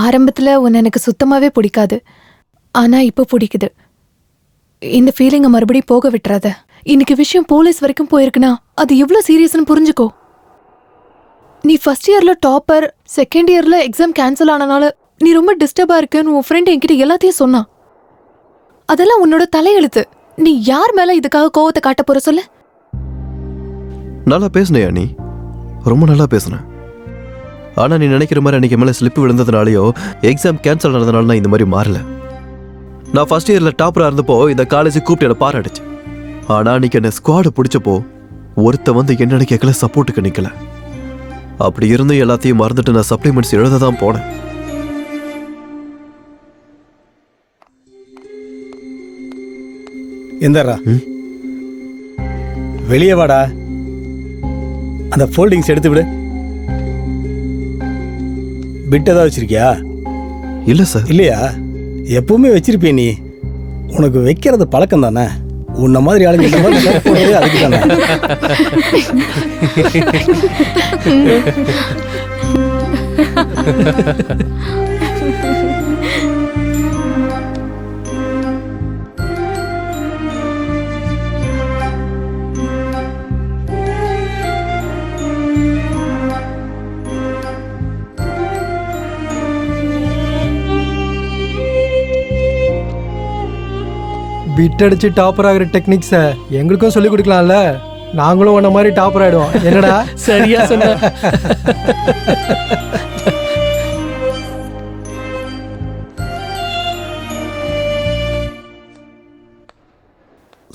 ஆரம்பத்தில் உன்னை எனக்கு சுத்தமாகவே பிடிக்காது, ஆனால் இப்போ பிடிக்குது. இந்த ஃபீலிங்கை மறுபடியும் போக விட்டுறாத. இன்னைக்கு விஷயம் போலீஸ் வரைக்கும் போயிருக்குன்னா அது எவ்வளோ சீரியஸ்னு புரிஞ்சுக்கோ. நீ ஃபர்ஸ்ட் இயரில் டாப்பர், செகண்ட் இயரில் எக்ஸாம் கேன்சல் ஆனனால நீ ரொம்ப டிஸ்டர்பாக இருக்குன்னு உன் ஃப்ரெண்ட் என்கிட்ட எல்லாத்தையும் சொன்னான். அதெல்லாம் உன்னோட தலையெழுத்து. நீ யார் மேலே இதுக்காக கோவத்தை காட்ட போற சொல்லு? நல்லா பேசுனியா நீ? ரொம்ப நல்லா பேசுனேன். ஆனால் நீ நினைக்கிற மாதிரி அன்றைக்கி மேலே ஸ்லிப்பு விழுந்ததுனாலையோ எக்ஸாம் கேன்சல் ஆனதுனால நான் இந்த மாதிரி மாறல. நான் ஃபர்ஸ்ட் இயரில் டாப்பராக இருந்தப்போ இந்த காலேஜை கூப்பிட்டு என்னை பாராட்டுச்சு. ஆனால் அன்றைக்கி என்னை ஸ்குவாடு பிடிச்சப்போ ஒருத்த வந்து என்னென்னு கேட்கல, சப்போர்ட்டுக்கு நிற்கல. அப்படி இருந்து எல்லாத்தையும் மறந்துட்டு நான் சப்ளிமெண்ட்ஸ் எழுத தான் போனேன். எந்தரா வெளியே வாடா. அந்த ஃபோல்டிங்ஸ் எடுத்து விடு. பிட் ஏதாவது வச்சிருக்கியா? இல்லை சார். இல்லையா? எப்பவுமே வச்சிருப்பிய நீ. உனக்கு வைக்கிறது பழக்கம் தானே. உன்ன மாதிரி ஆளுங்க இந்த மாதிரி போடுறது அதுக்கு தானே. பிட் அடிச்சு டாப்பர் ஆகிற டெக்னிக்ஸை எங்களுக்கும் சொல்லிக் கொடுக்கலாம்ல. நாங்களும் உன்ன மாதிரி டாப்பர் ஆயிடுவோம். என்னடா? சரியா சொன்ன.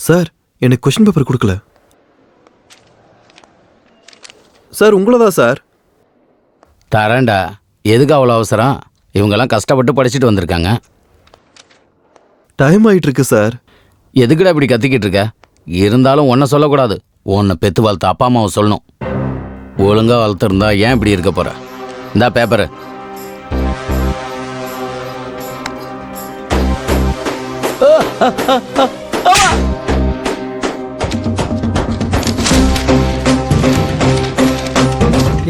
சார், எனக்கு கொஸ்டின் பேப்பர் கொடுக்கல சார். உங்களதான் சார். தரேன்டா. எதுக்கு அவ்வளோ அவசரம்? இவங்கெல்லாம் கஷ்டப்பட்டு படிச்சுட்டு வந்திருக்காங்க. டைம் ஆயிட்டு இருக்கு சார். எதுக்குடா இப்படி கத்திக்கிட்டு இருக்க? இருந்தாலும் ஒன்றை சொல்லக்கூடாது. உன்னை பெத்து வளர்த்த அப்பா அம்மாவை சொல்லணும். ஒழுங்காக வளர்த்துருந்தா ஏன் இப்படி இருக்க போற? இந்தா பேப்பரு.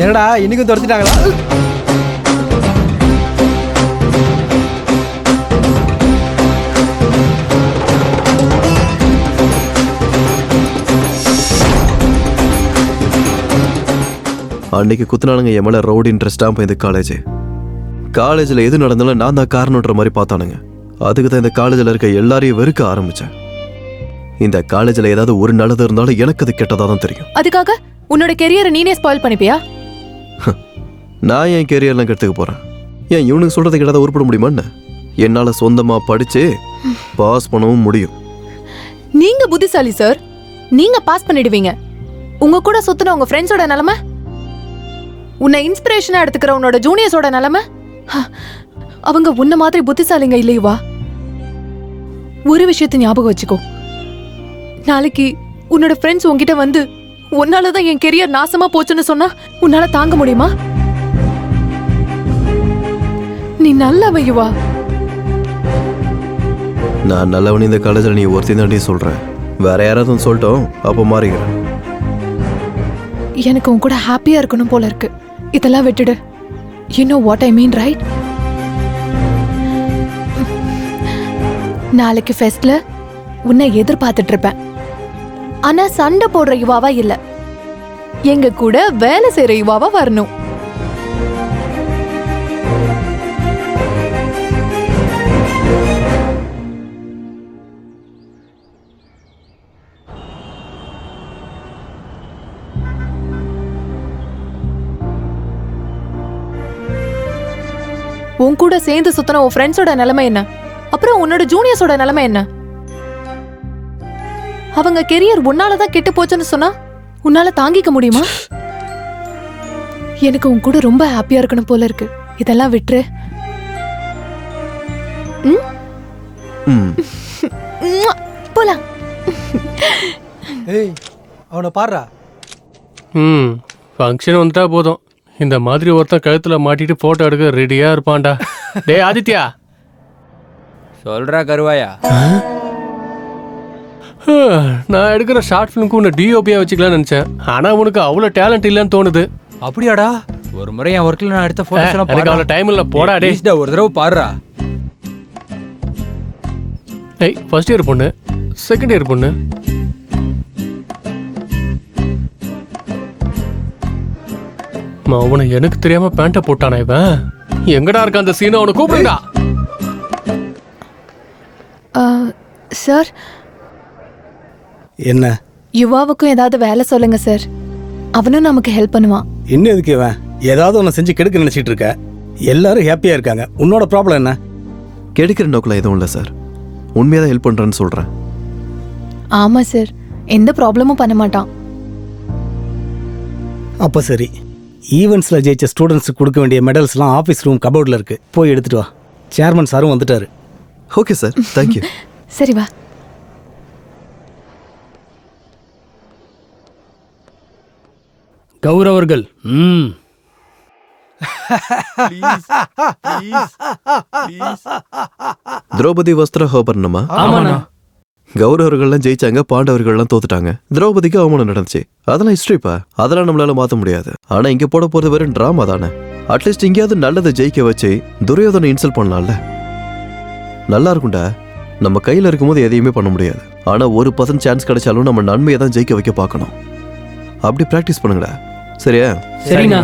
என்னடா இன்னைக்கும் துரத்திட்டாங்களா? அன்னைக்கு குத்துனானுங்க என் மேலே ரவுடி இன்ட்ரெஸ்டாக போய் இந்த காலேஜில் எது நடந்தாலும் நான் தான் காரணன்ற மாதிரி பார்த்தானுங்க. அதுக்கு தான் இந்த காலேஜில் இருக்க எல்லாரையும் வெறுக்க ஆரம்பித்தேன். இந்த காலேஜில் ஏதாவது ஒரு நல்லது இருந்தாலும் எனக்கு அது கெட்டதாக தான் தெரியும். அதுக்காக உன்னோட கெரியரை நீனே ஸ்பாயில் பண்ணிப்பியா? நான் என் கெரியர்லாம் கெடுத்துக்க போகிறேன். ஏன் இவனுக்கு சொல்கிறது கேட்டால் உருப்பட முடியுமான்னு? என்னால் சொந்தமாக படித்து பாஸ் பண்ணவும் முடியும். நீங்க புத்திசாலி சார். நீங்க பாஸ் பண்ணிடுவீங்க. உங்க கூட சுத்தின உங்க ஃப்ரெண்ட்ஸோட நிலைமை, உன்னை இன்ஸ்பிரேஷனா எடுத்துக்கிற உன்னோட ஜூனியர்ஸோட நிலைமை, அவங்க உன்ன மாதிரி புத்திசாலிங்க இல்லையுவா? ஒரு விஷயத்தை ஞாபகம் வச்சுக்கோ. நாளைக்கு உன்னோட ஃப்ரெண்ட்ஸ் உன்கிட்ட வந்து உன்னாலதான் என் கெரியர் நாசமா போச்சுன்னு சொன்னா உன்னால தாங்க முடியுமா? நீ நல்லவையுவா. நான் நல்லவன். இந்த காலேஜில் நீ ஒருத்தி தாண்டி சொல்கிறேன். வேற யாராவது சொல்லிட்டோம், அப்போ மாறிக்கிறேன். எனக்கு உன் கூட ஹாப்பியா இருக்கணும் போல இருக்கு. இதெல்லாம் விட்டுடு. You know what I mean right? நாளைக்கு ஃபெஸ்ட்ல உன்னை எதிர்பார்த்துட்டு இருப்பேன். ஆனா சண்டை போடுற யுவாவா இல்ல, எங்க கூட வேலை செய்யற யுவாவா வரணும். உன் கூட சேர்ந்து சுத்தின உன் ஃப்ரெண்ட்ஸோட நிலைமை என்ன? அப்புறம் உன்னோட ஜூனியர்ஸோட நிலைமை என்ன? அவங்க கெரியர் உன்னாலதான் கெட்டு போச்சுன்னு சொன்னா உன்னால தாங்கிக்க முடியுமா? எனக்கு உன் கூட ரொம்ப ஹாப்பியா இருக்கணும் போல இருக்கு. இதெல்லாம் விட்டுரு. போலாம். ஏய், அவனை பாடுறா. ஃபங்க்ஷன் வந்துட்டா போதும். இந்த மாதிரி ஒருத்தன் கழுத்துல மாட்டிட்டு போட்டோ எடுக்க ரெடியா இருப்பான்டா. டேய் ஆதித்யா, சொல்றா கருவாயா. நான் எடுக்கிற ஷார்ட் ஃபிலிம்க்கு உன்னை டிஓபியா வச்சுக்கலாம்னு நினைச்சேன். ஆனா உனக்கு அவ்வளவு டேலண்ட் இல்லைன்னு தோணுது. அப்படியாடா? ஒரு முறை என் ஒர்க்ல நான் எடுத்த போட்டோஸ் எல்லாம் எனக்கு அவ்வளவு டைம் இல்ல. போடா டேய். ஒரு தடவை பாடுறா. ஏய், ஃபர்ஸ்ட் இயர் பொண்ணு, செகண்ட் இயர் பொண்ணு. அவனை எனக்கு தெரியாம பேண்ட போட்டானா இவன்? எங்கடா இருக்க அந்த சீனை? அவனை கூப்பிடுடா. சார், என்ன? யுவாவுக்கும் ஏதாவது வேலை சொல்லுங்க சார். அவனும் நமக்கு ஹெல்ப் பண்ணுவான். இன்னும் எதுக்கு இவன் ஏதாவது ஒன்று செஞ்சு கெடுக்க நினைச்சிட்டு இருக்க? எல்லாரும் ஹாப்பியா இருக்காங்க. உன்னோட ப்ராப்ளம் என்ன? கெடுக்கிற நோக்கில் எதுவும் இல்லை சார். உண்மையாக தான் ஹெல்ப் பண்ணுறேன்னு சொல்கிறேன். ஆமா சார், எந்த ப்ராப்ளமும் பண்ண மாட்டான். அப்போ சரி, ஈவெண்ட்ஸில் ஜெயிச்ச ஸ்டூடெண்ட்ஸுக்கு கொடுக்க வேண்டிய மெடல்ஸ்லாம் ஆஃபீஸ் ரூம் கபோர்டில் இருக்கு. போய் எடுத்துட்டு வா. சேர்மன் சாரும் வந்துட்டாரு. Okay sir, thank you. சரி வா. கௌரவர்கள். திரௌபதி வஸ்திர ஹோபர்ணமா? ஆமாண்ணா. கௌரவர்கள்லாம் ஜெயிச்சாங்க, பாண்டவர்கள்லாம் தோத்துட்டாங்க. திரௌபதிக்கு அவமானம் நடந்துச்சு. அதெல்லாம் ஹிஸ்டரிப்பா, அதெல்லாம் நம்மளால மாற்ற முடியாது. ஆனா இங்க போட போறது வெறும் டிராமா தானே. அட்லீஸ்ட் இங்கேயாவது நல்லதை ஜெயிக்க வச்சு துரியோதனை இன்சல்ட் பண்ணலாம்ல. நல்லா இருக்கும்டா. நம்ம கையில இருக்கும்போது எதையுமே பண்ண முடியாது. ஆனா 1% சான்ஸ் கிடைச்சாலும் நம்ம நன்மையை தான் ஜெயிக்க வைக்க பார்க்கணும். அப்படி பிராக்டிஸ் பண்ணுங்கடா. சரியா? சரிண்ணா.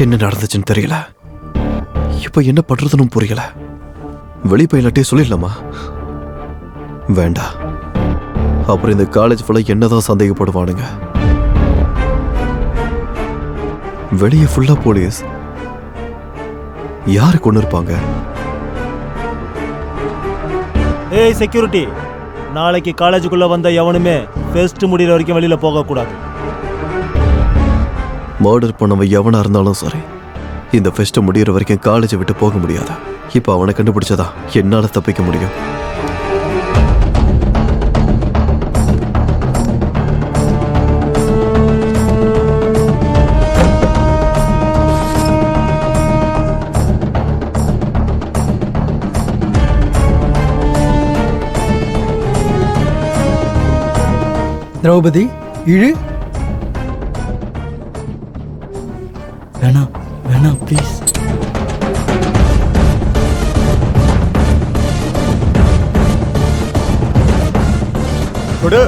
என்ன நடந்துச்சுன்னு தெரியல. இப்ப என்ன பண்றதுன்னு புரியல. வெளி பயிலாட்டே சொல்லிடலாமா? வேண்டாம். அப்புறம் இந்த காலேஜ் ஃபுல்லா என்னதான் சந்தேகப்படுவானுங்க. வெளியே ஃபுல்லா போலீஸ். யாரு கொண்டு இருப்பாங்க? ஏய் செக்யூரிட்டி, நாளைக்கு காலேஜுக்குள்ள வந்த எவனுமே ஃபெஸ்ட் முடிகிற வரைக்கும் வெளியில போக கூடாது. மர்டர் பண்ணவன் எவனா இருந்தாலும் சரி, இந்த ஃபெஸ்ட் முடிகிற வரைக்கும் காலேஜை விட்டு போக முடியாது. இப்போ அவனை கண்டுபிடிச்சதா என்னால தப்பிக்க முடியும். திரௌபதி இழு. வேணாம் வேணாம் ப்ளீஸ். கொடு.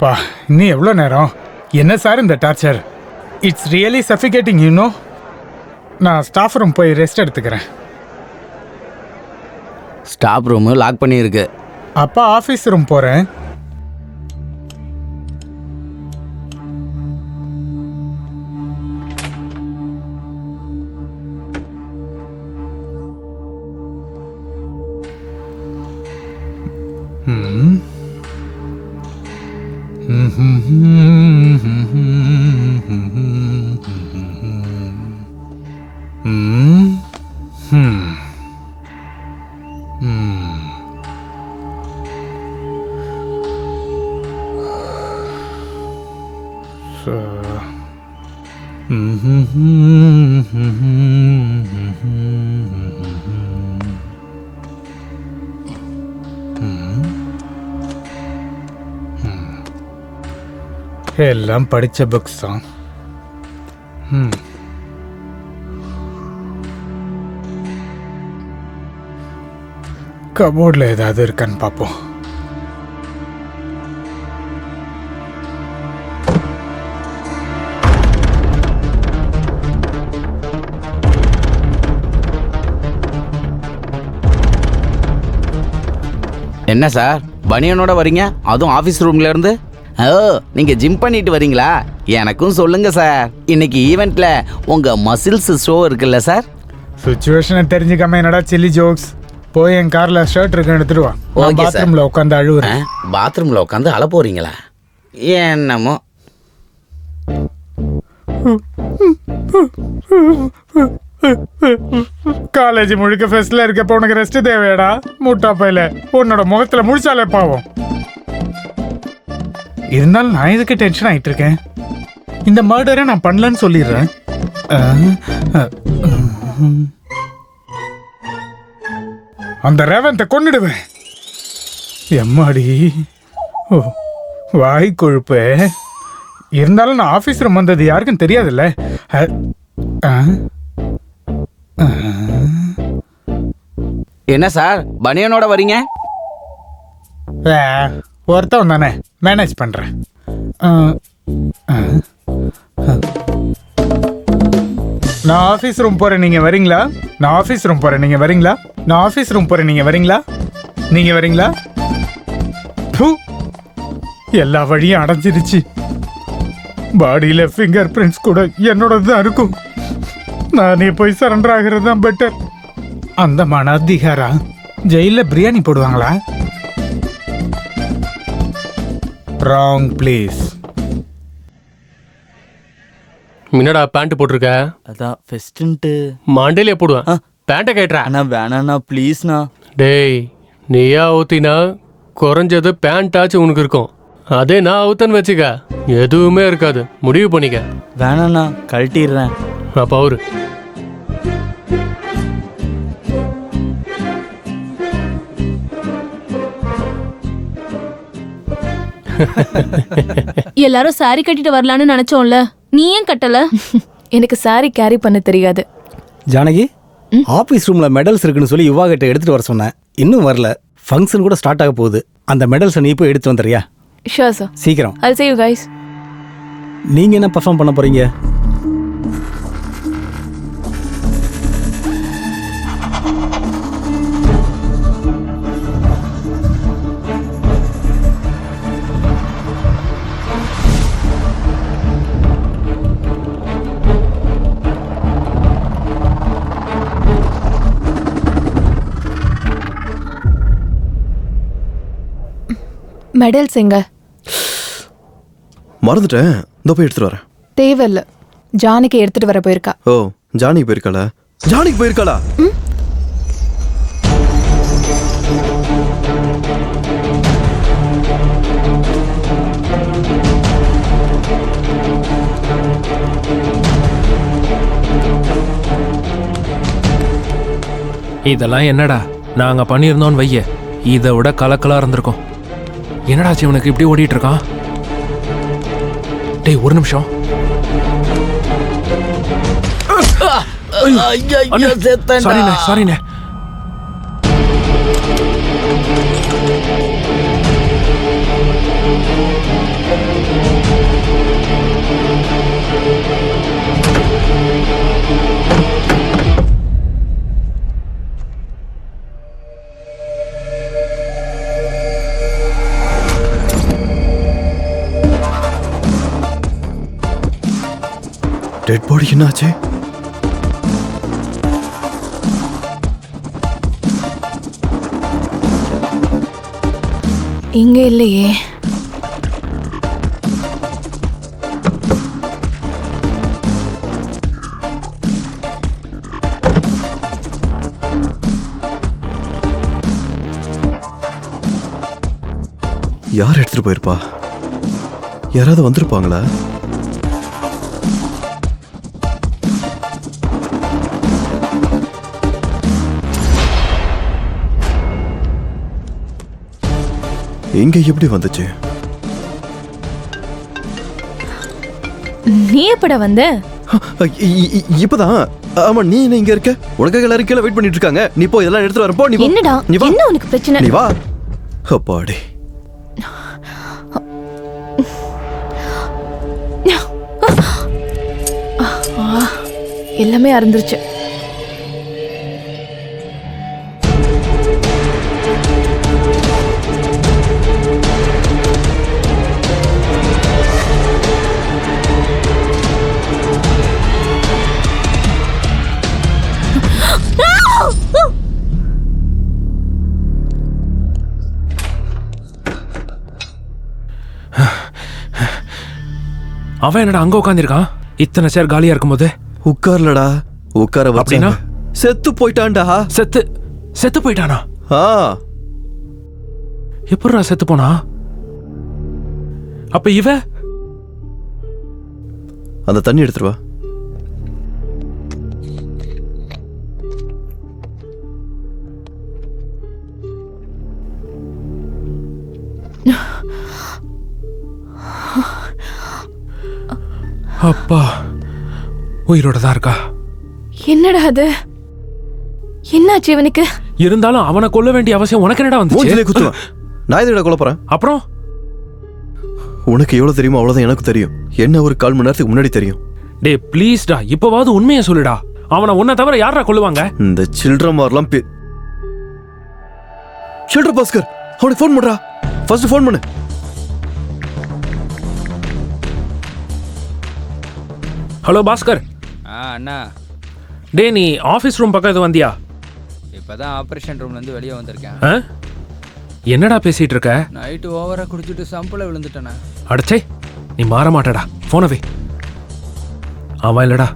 பா இன்னும் எவ்வளோ நேரம்? என்ன சார் இந்த torture? It's really suffocating you know. நான் ஸ்டாஃப் ரூம் போய் ரெஸ்ட் எடுத்துக்கிறேன். ஸ்டாஃப் ரூமு லாக் பண்ணியிருக்கு. அப்பா ஆஃபீஸ் ரூம் போகிறேன். எல்லாம் படித்த புக்ஸ் தான். கபோர்டில் ஏதாவது இருக்கான்னு பார்ப்போம். என்ன சார் பனியனோட வரீங்க, அதுவும் ஆஃபீஸ் ரூம்ல இருந்து? ஓ, நீங்க ஜிம் பண்ணிட்டு வரீங்களா? எனக்கும் சொல்லுங்க சார். இன்னைக்கு ஈவெண்ட்ல உங்க மசில்ஸ் ஷோ இருக்குல்ல சார்? சிச்சுவேஷனை தெரிஞ்சுக்காம என்னடா சில்லி ஜோக்ஸ். போய் என் கார்ல ஷர்ட் இருக்கு எடுத்துட்டு வா. பாத்ரூம்ல உட்காந்து அழுவுறேன். பாத்ரூம்ல உட்காந்து அழ போறீங்களா? என்னமோ. காலேஜ் முழுக்க ஃபெஸ்ட்ல இருக்கப்ப உனக்கு ரெஸ்ட் தேவையாடா? முட்டா பையில உன்னோட முகத்துல முடிச்சாலே பாவம். இருந்தாலும் நான் எதுக்கு டென்ஷன் ஆயிட்டு இருக்கேன்? இந்த மர்டரை நான் பண்ணலன்னு சொல்லிடுறேன். அந்த ரேவந்தை கொன்னுடுவேன். எம்மாடி, ஓ வாய் கொழுப்பு. இருந்தாலும் நான் ஆஃபீஸ் ரூம் வந்தது யாருக்கும் தெரியாதுல்ல. என்ன சார் பனியனோட வரீங்க? ஒருத்தவன் தானே, மேனேஜ் பண்றேன். நான் ஆஃபீஸ் ரூம் போறேன், நீங்க வரீங்களா? நான் ஆஃபீஸ் ரூம் போறேன், நீங்க வரீங்களா? நான் ஆஃபீஸ் ரூம் போறேன், நீங்க வரீங்களா? நீங்க வரீங்களா? எல்லா வழியும் அடைஞ்சிருச்சு. பாடியில ஃபிங்கர் பிரிண்ட்ஸ் கூட என்னோட தான் இருக்கும். நானே போய் சரண்டர் ஆகிறது தான் பெட்டர். அந்த மன அதிகாரா ஜெயில பிரியாணி போடுவாங்களா? Wrong place. என்னடா பேண்ட் போட்டிருக்க? அதான் ஃபெஸ்ட்ன்ட்டு மண்டையிலே போடுவேன். பேண்ட்டை கேட்டுறா. அண்ணா வேணாண்ணா ப்ளீஸ்ண்ணா. டேய் நீயா ஊத்தினா குறைஞ்சது பேண்டாச்சும் உனக்கு இருக்கும். அதே நான் அவுத்தன்னு வச்சுக்க எதுவுமே இருக்காது. முடிவு பண்ணிக்க. வேணாண்ணா கழட்டிடுறேன். அப்போ அவரு எல்லாரும் சாரி கட்டிட்டு வரலான்னு நினைச்சோம்ல, நீ ஏன் கட்டல? எனக்கு சாரி கேரி பண்ண தெரியாது. ஜானகி, ஆபீஸ் ரூம்ல மெடல்ஸ் இருக்குன்னு சொல்லி யுவா கிட்ட எடுத்துட்டு வர சொன்னேன். இன்னும் வரல. ஃபங்க்ஷன் கூட ஸ்டார்ட் ஆக போகுது. அந்த மெடல்ஸை நீ போய் எடுத்து வந்துறியா? Sure sir. சீக்கிரம். I'll see you guys. நீங்க என்ன பெர்ஃபார்ம் பண்ண போறீங்க? மெடல்ஸ் எங்க? மறந்துட்டேன். இந்த போய் எடுத்துட்டு வரேன். தேவையில்ல. ஜானகி எடுத்துட்டு வர போயிருக்கா. ஓ, ஜானகி போயிருக்காளா? ஜானகி போயிருக்காளா? இதெல்லாம் என்னடா நாங்க பண்ணியிருந்தோம்னு வைய, இதை விட கலக்கலா இருந்திருக்கும். என்னடாச்சு இவனுக்கு இப்படி ஓடிட்டு இருக்கான்? டேய் ஒரு நிமிஷம். சாரிண்ணே சாரிண்ணே. டெட் பாடி என்னாச்சு? இங்க இல்லையே. யார் எடுத்துட்டு போயிருப்பா? யாராவது வந்திருப்பாங்களா? எங்க எப்படி வந்துச்சு? நீ எப்படா வந்த? இப்பதான். ஆமா, நீ என்ன இங்க இருக்க? உனக்காக எல்லாரும் கீழே வெயிட் பண்ணிட்டு இருக்காங்க. நீ போ, இதெல்லாம் எடுத்துட்டு வர. போ நீ. என்னடா என்ன உனக்கு பிரச்சனை? நீ வா. அப்பாடி. எல்லாமே அறந்துருச்சு. அவன் என்னடா அங்க உட்காந்துருக்கான்? இத்தனை சேர் காலியா இருக்கும்போது. உட்கார்லடா. உட்கார அப்படின்னா செத்து போயிட்டான்டா. செத்து போயிட்டானா? எப்படிடா செத்து போனா? அப்ப இவ அந்த தண்ணி எடுத்துட்டு வா. அப்பா உயிரோட தான் இருக்கா. என்னடா அது? என்னாச்சு இவனுக்கு? இருந்தாலும் அவனை கொல்ல வேண்டிய அவசியம் உனக்கு என்னடா வந்துச்சு? நான் எதுடா கொல்ல போறேன்? அப்புறம் உனக்கு எவ்வளவு தெரியுமோ அவ்வளவுதான் எனக்கு தெரியும். என்ன ஒரு 1/4 மணி நேரத்துக்கு முன்னாடி தெரியும். டே ப்ளீஸ்டா, இப்பவாவது உண்மையை சொல்லுடா. அவனை உன்னை தவிர யாரா கொல்லுவாங்க? இந்த சில்ட்ரன் மாதிரிலாம் சில்ட்ரன் பாஸ்கர், அவனுக்கு ஃபோன் பண்றா. ஃபர்ஸ்ட் ஃபோன் பண்ணு. ஹலோ பாஸ்கர். அண்ணா. டே நீ ஆஃபீஸ் ரூம் பக்கம் எது வந்தியா? இப்போ இப்பதான் ஆபரேஷன் ரூம்ல இருந்து வெளியே வந்திருக்கேன். ஆ? என்னடா பேசிட்டு இருக்க? நைட்டு ஓவரா குடிச்சிட்டு சம்பள விழுந்துட்டேனே. அடச்சே, நீ மாற மாட்டடா. போனவே அவன் இல்லடா.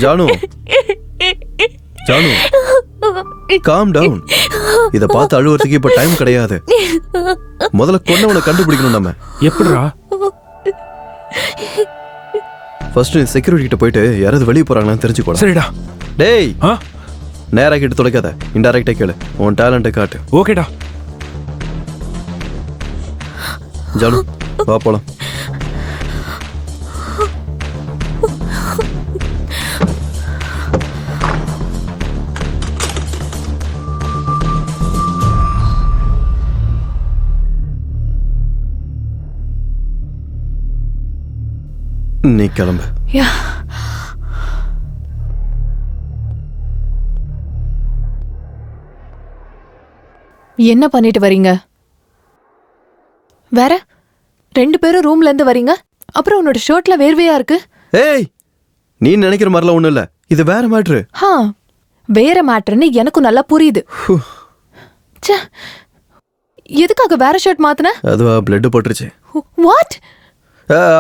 Janu Janu calm down. இத பார்த்து அழுவறதுக்கு இப்ப டைம் கிடையாது. முதல்ல கொன்னவனை கண்டுபிடிக்கணும் நம்ம. எப்படிடா? ஃபர்ஸ்ட் செக்யூரிட்டி கிட்ட போயிட்டு யாராவது வெளியே போறாங்களான்னு தெரிஞ்சுக்கோடா. சரிடா. டேய் நேரா கிட்ட தொலைக்காத, இன்டைரக்டா கேளு. உன் டேலண்ட்டை காட்டு. ஓகேடா. ஜானு வா போலாம். நீ கிளம்பு. என்ன பண்ணிட்டு வரீங்க? வேற 2 பேரும் ரூம்ல இருந்து வரீங்க. அப்புறம் உன்னோட ஷர்ட்ல வேர்வையா இருக்கு. ஏய், நீ நினைக்கிற மாதிரிலாம் ஒண்ணும் இல்ல. இது வேற மேட்ரு. வேற மேட்டர்னு எனக்கும் நல்லா புரியுது. ச்சே, எதுக்காக வேற ஷர்ட் மாத்துன? அதுவா பிளட் போட்டுருச்சு. வாட்?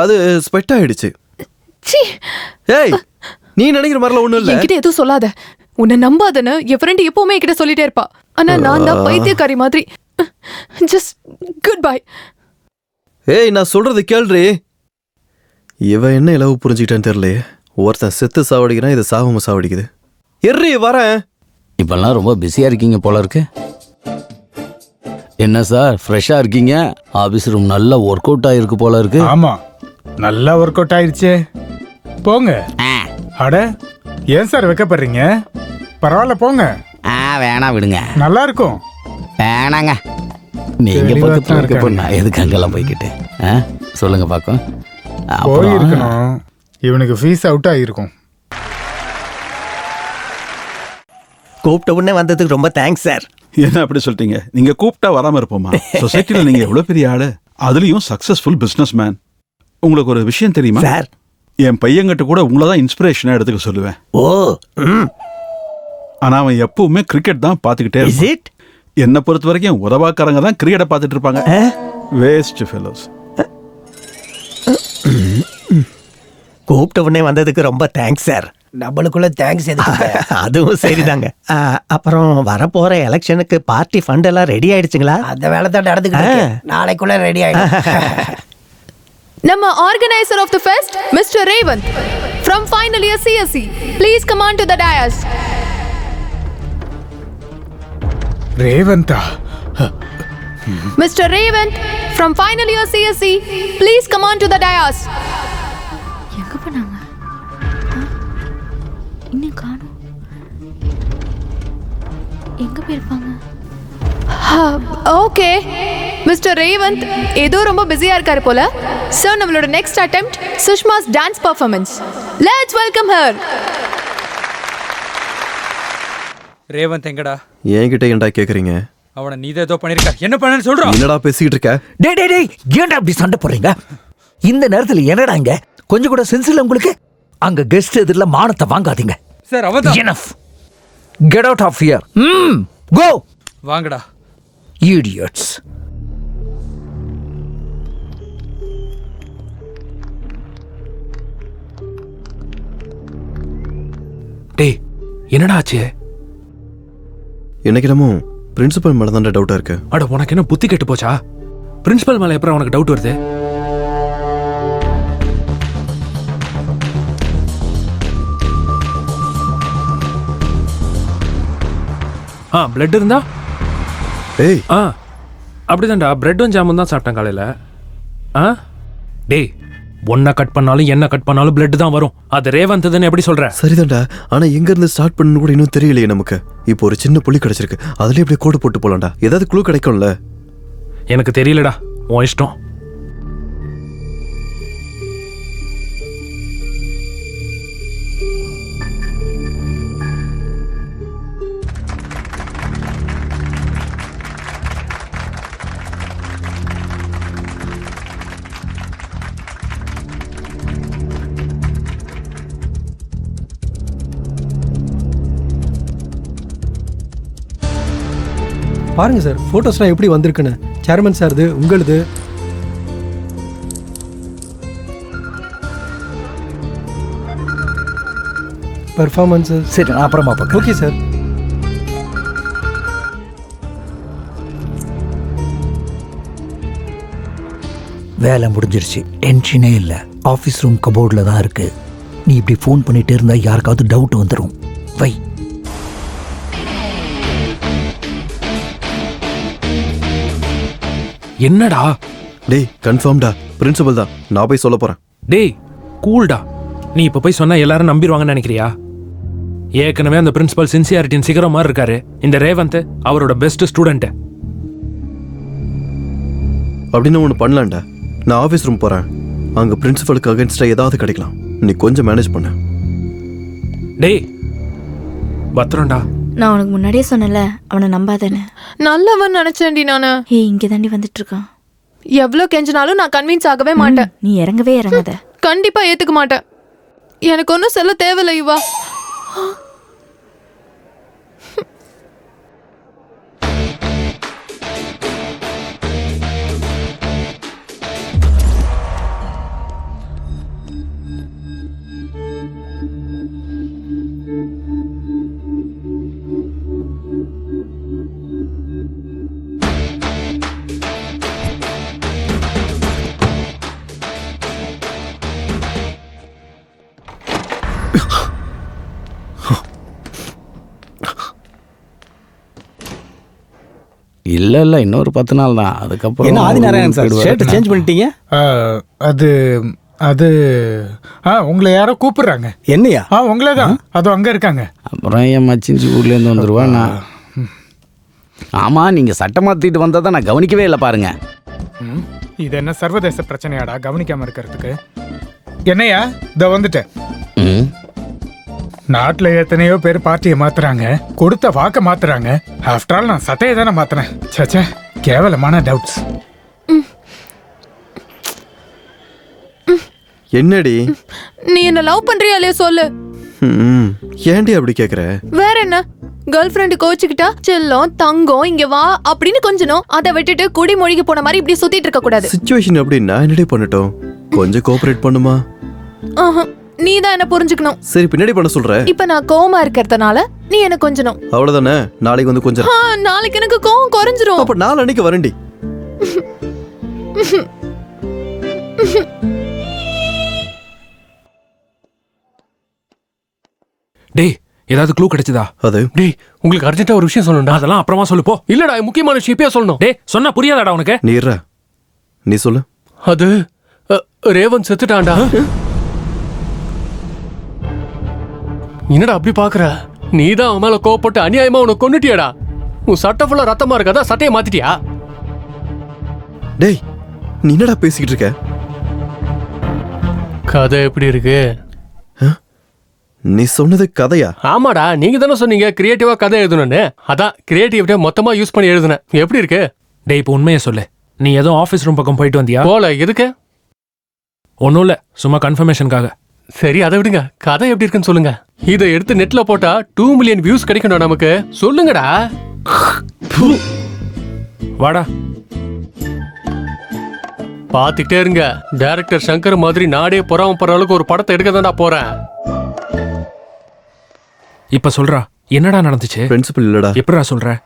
அது ஸ்வெட் ஆயிடுச்சு. சீ. ஏய், நீ நினைக்கிற மாதிரிலாம் ஒண்ணும் இல்ல. என்கிட்ட எதுவும் சொல்லாத. உன்னை நம்பாதன்னு என் ஃப்ரெண்ட் எப்பவுமே என்கிட்ட சொல்லிட்டே இருப்பா. ஆனா நான் தான் பைத்தியக்காரி மாதிரி. Just good bye. ஏய், நான் சொல்றது கேள்றி. இவ என்ன இலவு புரிஞ்சுக்கிட்டேன்னு தெரியல. ஒருத்தன் செத்து சாவடிக்கிறான், இது சாவம சாவடிக்குது. எர்ரி வரேன். இப்பெல்லாம் ரொம்ப பிஸியா இருக்கீங்க போல இருக்கு. என்ன சார் ஃப்ரெஷ்ஷா இருக்கீங்க? ஆபீஸ் ரூம் நல்லா ஒர்க் அவுட் ஆயிருக்கு போல இருக்கு. ஆமா, நல்லா ஒர்க் அவுட் ஆயிடுச்சு. போங்க. அட, ஏன் சார் வைக்கப்படுறீங்க? பரவாயில்ல போங்க. வேணாம் விடுங்க. நல்லா இருக்கும். வேணாங்க. நீங்க பக்கத்துல இருக்க நான் எதுக்கு அங்கெல்லாம் போய்கிட்டு? சொல்லுங்க பாக்கும். போயிருக்கணும். இவனுக்கு ஃபீஸ் அவுட் ஆகிருக்கும். கூப்பிட்ட உடனே வந்ததுக்கு ரொம்ப தேங்க்ஸ் சார். என்ன அப்படி சொல்லிட்டீங்க? நீங்க கூப்பிட்டா வராம இருப்போமா? சொசைட்டில நீங்க எவ்வளவு பெரிய ஆளு, அதுலயும் சக்சஸ்ஃபுல் பிசினஸ் மேன். உங்களுக்கு ஒரு விஷயம் தெரியுமா சார்? என் பையன்கிட்ட கூட உங்களை தான் இன்ஸ்பிரேஷனா எடுத்துக்க சொல்லுவேன். ஓ. ஆனா அவன் எப்பவுமே கிரிக்கெட் தான் பாத்துக்கிட்டே இருப்பான். என்னை பொறுத்த வரைக்கும் உதவாக்காரங்க தான் கிரிக்கெட்டை பார்த்துட்டு இருப்பாங்க. Waste fellows. கூப்பிட்ட உடனே வந்ததுக்கு ரொம்ப தேங்க்ஸ் சார். நம்மளுக்குள்ள தேங்க்ஸ் எதுக்கு? அதுவும் சரிதாங்க. அப்புறம் வரப்போற எலெக்ஷனுக்கு பார்ட்டி ஃபண்ட் எல்லாம் ரெடி ஆயிடுச்சுங்களா? அந்த வேலை தான் நடந்துக்கிட்டு நாளைக்குள்ள ரெடி ஆயிடும். நம்ம organiser of the fest mister Revanth from final year CSE, please come on to the dais. ரேவந்தா. Mr. Revant from final year CSE, please come on to the dais. எங்க போனாங்க? இன்னும் காணோம். எங்க போயிருப்பாங்க? ஓகே மிஸ்டர் ரேவந்த் ஏதோ ரொம்ப பிஸியா இருக்காரு போல. சோ நம்மளோட next attempt Sushma's dance performance. Let's welcome her. Revanth எங்கடா? என்கிட்ட ஏன்டா கேக்குறீங்க? அவனை நீதான் ஏதோ பண்ணிருக்க. என்ன பண்ணன்னு சொல்றோம்? என்னடா பேசிட்டு இருக்க? டேய் ஏன்டா அப்படி சண்டை போடுறீங்க? இந்த நேரத்துல என்னடா இங்க? கொஞ்சம் கூட சென்ஸ் இல்ல உங்களுக்கு? அங்க கெஸ்ட் எதிரில மானத்தை வாங்காதீங்க. சார் அவதான். Enough. Get out of here. Go. வாங்கடா. Idiots. டேய், என்னடா ஆச்சு? எனக்கு என்னமோ பிரின்சிபல் மேல தான் டவுட்டா இருக்கு. அட, உனக்கு என்ன புத்தி கெட்டு போச்சா? பிரின்சிபல் மேல எப்பறம் உனக்கு டவுட் வருது? பிளட் இருந்தா? ஏய், அப்படிதான்டா. பிரெட்டும் ஜாமுன் தான் சாப்பிட்டேன் காலையில. டேய், ஒன்ன கட் பண்ணாலும் என்ன கட் பண்ணாலும் பிளட் தான் வரும். அது ரேவந்த்னு எப்படி சொல்ற? சரிதான்டா. ஆனா எங்க இருந்து ஸ்டார்ட் பண்ணனும் கூட இன்னும் தெரியலையே நமக்கு. இப்போ ஒரு சின்ன புள்ளி கிடைச்சிருக்கு. அதுலயே அப்படியே கோடு போட்டு போலாம்டா. ஏதாவது க்ளூ கிடைக்கும்ல? எனக்கு தெரியலடா, உன் இஷ்டம். பாருங்க சார் ஃபோட்டோஸ்லாம் எப்படி வந்திருக்குன்னு. சேர்மன் சார்து, உங்களுது. பெர்ஃபார்மன்ஸ். சரி நான் அப்புறமா பார்க்க. Okay sir. வேலை முடிஞ்சிருச்சு, டென்ஷனே இல்லை. ஆஃபீஸ் ரூம் கபோர்டில் தான் இருக்கு. நீ இப்படி ஃபோன் பண்ணிட்டே இருந்தா யாருக்காவது டவுட் வந்துடும். வை. என்னடா? டேய் கன்ஃபார்ம்டா, பிரின்சிபல் தான். நான் போய் சொல்ல போறேன். டேய் கூல்டா. நீ இப்ப போய் சொன்னா எல்லாரும் நம்பிடுவாங்கன்னு நினைக்கிறியா? ஏற்கனவே அந்த பிரின்சிபல் சின்சியாரிட்டின் சிகரம் மாதிரி இருக்காரு. இந்த ரேவந்த் அவரோட பெஸ்ட் ஸ்டூடெண்ட். அப்படின்னு ஒன்று பண்ணலாம்டா. நான் ஆஃபீஸ் ரூம் போறேன். அங்க பிரின்சிபலுக்கு அகைன்ஸ்டா ஏதாவது கிடைக்கலாம். நீ கொஞ்சம் மேனேஜ் பண்ண. டேய் பத்திரம்டா. நான் உனக்கு முன்னாடியே சொன்னல, அவனை நம்பாதானே. நல்லவன் நினைச்சேன்டி நானு. ஏய் இங்கே தாண்டி வந்துட்டு இருக்கான். எவ்வளவு கெஞ்சினாலும் நான் கன்வின்ஸ் ஆகவே மாட்டேன். நீ இறங்கவே இறங்காத. கண்டிப்பா ஏத்துக்க மாட்டேன். எனக்கு ஒன்றும் சொல்ல தேவையில்லை இவா. இல்ல இன்னொரு 10 நாள் தான். அதுக்கப்புறம் என்ன ஆதிநாராயணன் சார் ஷர்ட் சேஞ்ச் பண்ணிட்டீங்க? அது அது உங்களை யாரோ கூப்பிடுறாங்க. என்னையா? உங்களே தான். அதோ அங்க இருக்காங்க. அப்புறம் என் மச்சிஞ்சி ஊர்லேருந்து வந்துருவா. நான் ஆமா, நீங்க சட்டை மாத்திட்டு வந்ததை நான் கவனிக்கவே இல்லை பாருங்க. இது என்ன சர்வதேச பிரச்சனையாடா கவனிக்காம இருக்கிறதுக்கு? என்னையா இத வந்துட்டேன். நாட்டுல எத்தனையோ பேர் பார்ட்டியை மாத்துறாங்க, கொடுத்த வாக்க மாத்துறாங்க. ஆஃப்டர் ஆல் நான் சட்டையை தானே மாத்தினேன். சச்சா, கேவலமான டவுட்ஸ். என்னடி நீ என்ன லவ் பண்றியா இல்லையா சொல்லு. ஏன்டி அப்படி கேக்குற? வேற என்ன, கேர்ள் ஃப்ரெண்டு கோச்சுக்கிட்டா செல்லம் தங்கம் இங்க வா அப்படின்னு கொஞ்சணும். அதை விட்டுட்டு குடி மொழிக்கு போன மாதிரி இப்படி சுத்திட்டு இருக்க கூடாது. சிச்சுவேஷன் அப்படி நான் என்னடி பண்ணட்டும்? கொஞ்சம் கோஆபரேட் பண்ணுமா? நீ தான் என்ன புரிஞ்சுக்கணும். சரி பின்னாடி பண்ண சொல்ற. இப்ப நான் கோவமா இருக்கிறதுனால நீ என்ன கொஞ்சணும். அவ்வளவுதானே? நாளைக்கு வந்து கொஞ்சம். நாளைக்கு எனக்கு கோவம் குறைஞ்சிரும். அப்ப நாளைக்கு வரேன்டி. டேய் ஏதாவது க்ளூ கிடைச்சதா? அது டேய் உங்களுக்கு அர்ஜென்ட்டா ஒரு விஷயம் சொல்லணும்டா. அதெல்லாம் அப்புறமா சொல்லு போ. இல்லடா முக்கியமான விஷயம் இப்பயே சொல்லணும். டேய் சொன்னா புரியாதாடா உனக்கு? நீ சொல்லு. அது ரேவந்த் செத்துட்டான்டா. என்னடா அப்படி பாக்குற? நீதான் அவன் மேல கோவப்பட்டு அநியாயமா உனக்கு கொன்னுட்டியாடா. உன் சட்டை ஃபுல்லா ரத்தமா இருக்காதா? சட்டையை மாத்திட்டியா? டேய் நீ என்னடா பேசிக்கிட்டு இருக்க? கதை எப்படி இருக்கு? நீ சொன்னது கதையா? ஆமாடா, நீங்க தானே சொன்னீங்க கிரியேட்டிவா கதை எழுதணும்னு. அதான் கிரியேட்டிவிட்டியா மொத்தமா யூஸ் பண்ணி எழுதுனேன். எப்படி இருக்கு? டேய் இப்போ உண்மையை சொல்லு. நீ ஏதோ ஆஃபீஸ் ரூம் பக்கம் போயிட்டு வந்தியா? போல. எதுக்கு? ஒன்றும் இல்லை, சும்மா கன்ஃபர்மேஷனுக்காக. சரி அதை விடுங்க. கதை எப்படி இருக்குன்னு சொல்லுங்க. இதை எடுத்து நெட்ல போட்டா 2 மில்லியன் வியூஸ் கிடைக்கணும் நமக்கு. சொல்லுங்கடா. வாடா. பாத்துக்கிட்டே இருங்க. டைரக்டர் சங்கர் மாதிரி நாடே பொறாமப்படுற அளவுக்கு ஒரு படத்தை எடுக்க தான்டா போறேன். இப்ப சொல்றா, என்னடா நடந்துச்சு? பிரின்சிபல் இல்லடா. எப்படா சொல்ற?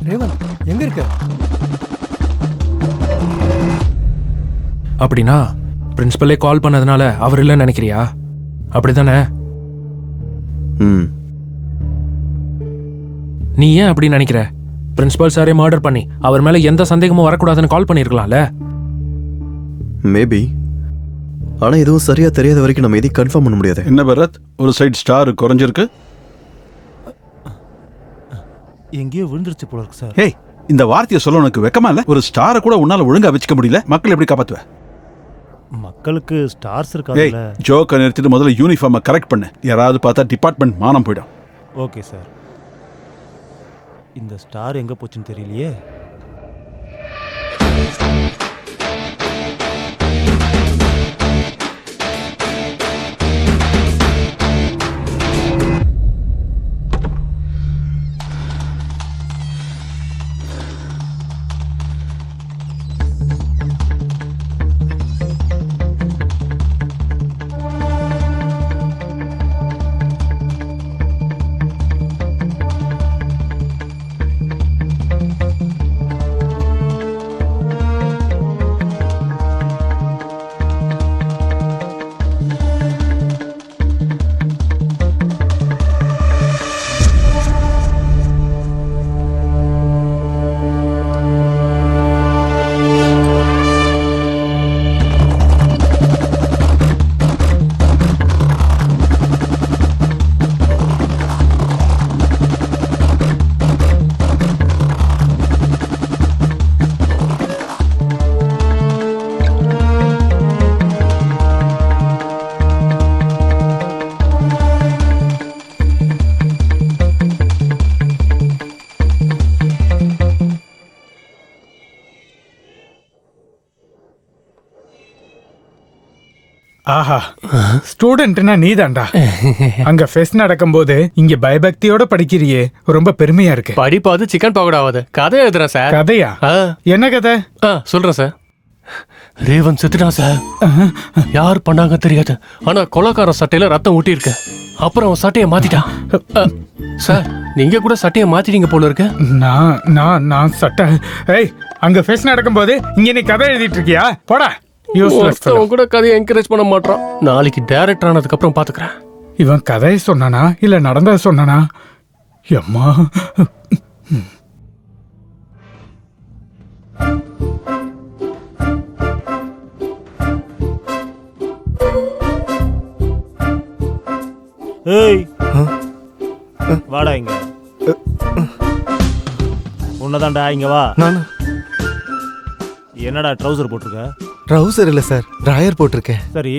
ரேவந்த் எங்க இருக்க? அப்படின்னா பிரின்சிபலே கால் பண்ணதுனால அவர் இல்லைன்னு நினைக்கிறியா? அப்படிதானே? நீ ஏன் அப்படி நினைக்கிற? பிரின்சிபல் சாரே மர்டர் பண்ணி அவர் மேல எந்த சந்தேகமும் வரக்கூடாதுன்னு கால் பண்ணிருக்கலாம்ல. மேபி. ஆனா எதுவும் சரியா தெரியாத வரைக்கும் நம்ம எதையும் கன்ஃபார்ம் பண்ண முடியாது. என்ன பரத், ஒரு சைடு ஸ்டார் குறைஞ்சிருக்கு. எங்கேயோ விழுந்துருச்சு போல இருக்கு சார். ஏய், இந்த வார்த்தையை சொல்ல உனக்கு வெக்கமா இல்ல? ஒரு ஸ்டாரை கூட உன்னால ஒழுங்கா வச்சுக்க முடியல, மக்கள் எப்படி காப்பாத்துவ? மக்களுக்கு ஸ்டார்ஸ் ஏய் இருக்காதுல்ல. ஜோக்கை நிறுத்திட்டு முதல்ல யூனிஃபார்மை கரெக்ட் பண்ணு. யாராவது பார்த்தா டிபார்ட்மெண்ட் மானம் போயிடும். Okay sir. இந்த ஸ்டார் எங்க போச்சுன்னு தெரியலையே. ஆஹா, ஸ்டூடெண்ட்னா நீதான்டா. அங்க ஃபெஸ்ட் நடக்கும்போது இங்க பயபக்தியோட படிக்கிறியே, ரொம்ப பெருமையா இருக்கு. படிப்பாது சிக்கன் பக்கோடா ஆகுது. கதை எழுதுறேன் சார். கதையா? என்ன கதை? சொல்றேன் சார். ரேவன் செத்துட்டான் சார். யார் பண்ணாங்க தெரியாது, ஆனா கொலைக்காரன் சட்டையில ரத்தம் ஊட்டி இருக்கு. அப்புறம் அவன் சட்டையை மாத்திட்டான். சார் நீங்க கூட சட்டையை மாத்திட்டீங்க போல இருக்கு. நான் சட்டை. ஏய், அங்க ஃபெஸ்ட் நடக்கும்போது இங்க நீ கதை எழுதிட்டு இருக்கியா? போடா. அவன் கூட கதையை என்கரேஜ் பண்ண மாட்டான். நாளைக்கு டைரக்டர் ஆனதுக்கு அப்புறம் பாத்துக்கிறேன். இவன் கதையை சொன்னானா இல்ல நடந்ததை சொன்னானா? அம்மா, ஏய் வாடா இங்க. உன்னதான்டா, இங்க வா. என்னடா ட்ரவுசர் போட்டிருக்க? ட்ரவுசர் இல்லை சார், ட்ராயர் போட்டிருக்கேன். சரி,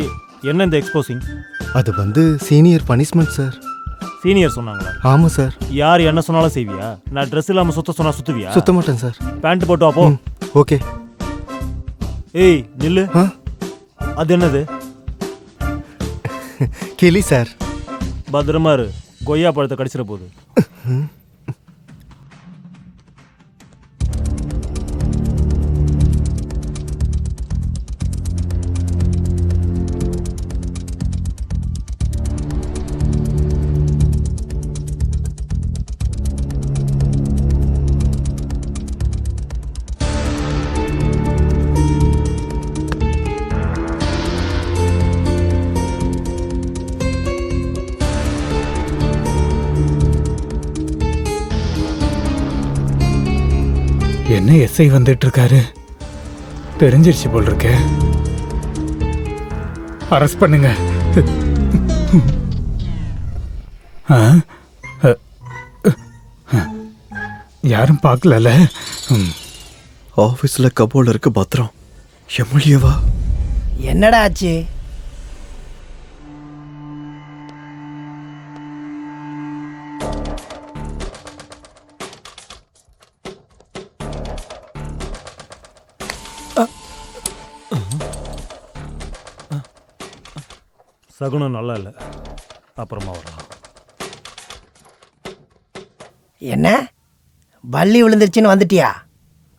என்ன இந்த எக்ஸ்போசிங்? அது வந்து சீனியர் பனிஷ்மெண்ட் சார். சீனியர் சொன்னாங்களா? ஆமாம் சார். யார் என்ன சொன்னாலும் செய்வியா? நான் ட்ரெஸ் இல்லாமல் சொன்னா சுத்துவியா? சுத்த மாட்டேன் சார். பேண்ட் போட்டு வா போ. ஓகே. ஏய் நில்லு. அது என்னது? கிளி சார். பத்திரமா இரு, கொய்யா பழத்தை கடிச்சிட போகுது. என்ன எஸ்ஐ வந்துட்டு இருக்காரு? தெரிஞ்சிருச்சு போல் இருக்க. அரெஸ்ட் பண்ணுங்க. யாரும் பார்க்கல. ஆபீஸ்ல கபோர்ட்ல இருக்கு பத்திரம். எம்எல்ஏவா? என்னடா ஆச்சு? சகுனம் நல்லா இல்லை, அப்புறமா வரலாம். என்ன பள்ளி விழுந்துருச்சுன்னு வந்துட்டியா?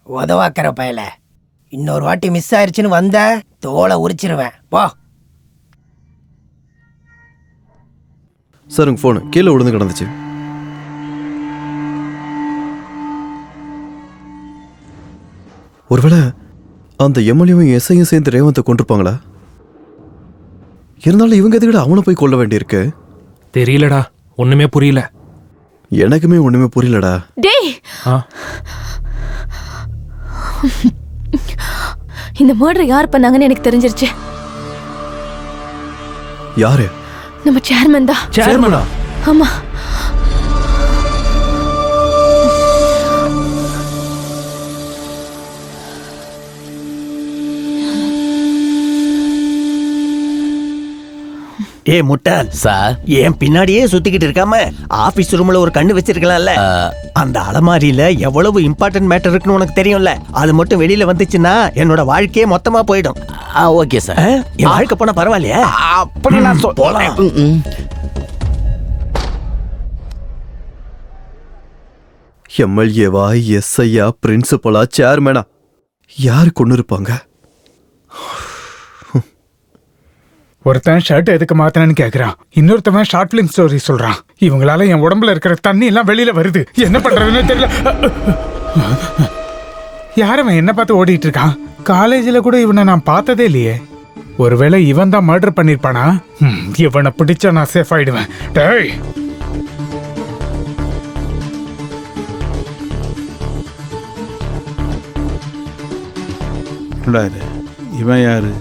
உதவாக்கிற பயல. இன்னொரு வாட்டி மிஸ் ஆயிடுச்சுன்னு வந்த தோலை உரிச்சிருவேன். போ. சார் உங்க போன் கீழே விழுந்து கிடந்துச்சு. ஒருவேளை அந்த எம்எல்ஏவும் எஸ்ஐயும் சேர்ந்து ரேவந்தை கொண்டிருப்பாங்களா? இருந்தாலும் இவங்க எதுக்கிட்ட அவனை போய் கொல்ல வேண்டியிருக்கு? தெரியலடா, ஒண்ணுமே புரியல. எனக்குமே ஒண்ணுமே புரியலடா. டேய், இந்த மர்டர் யார் பண்ணாங்கன்னு எனக்கு தெரிஞ்சிருச்சு. யாரு? நம்ம சேர்மன் தான். சேர்மனா? ஆமா. ஏ முட்டாள் சார், ஏன் பின்னாடியே சுத்திக்கிட்டு இருக்காம ஆபீஸ் ரூம்ல ஒரு கண்ணு வச்சிருக்கலாம்ல. அந்த அலமாரியில எவ்வளவு இம்பார்ட்டன்ட் மேட்டர் இருக்குன்னு உனக்கு தெரியும்ல. அது மட்டும் வெளியில வந்துச்சுன்னா என்னோட வாழ்க்கையே மொத்தமா போயிடும். Okay sir. என் வாழ்க்கை போனா பரவாயில்லையா? அப்படி நான் போலாம். எம்எல்ஏவா, எஸ்ஐயா, பிரின்சிபலா, சேர்மேனா யாரு கொண்டு இருப்பாங்க? ஒருத்தன் ஷர்ட் எதுக்கு மாத்தினு கேக்குறான், இன்னொருத்தவன் ஷார்ட் பிலிம் ஸ்டோரி சொல்றான். இவங்களால என் உடம்புல இருக்கிற தண்ணி எல்லாம் வெளியில வருது. என்ன பண்றதுன்னு தெரியல. யாரவன் என்ன பார்த்து ஓடிட்டு இருக்கான்? காலேஜில் கூட இவனை நான் பார்த்ததே இல்லையே. ஒருவேளை இவன் தான் மர்டர் பண்ணிருப்பானா? இவனை பிடிச்சா நான் சேஃப் ஆயிடுவேன். டேய், இவன் யாரு?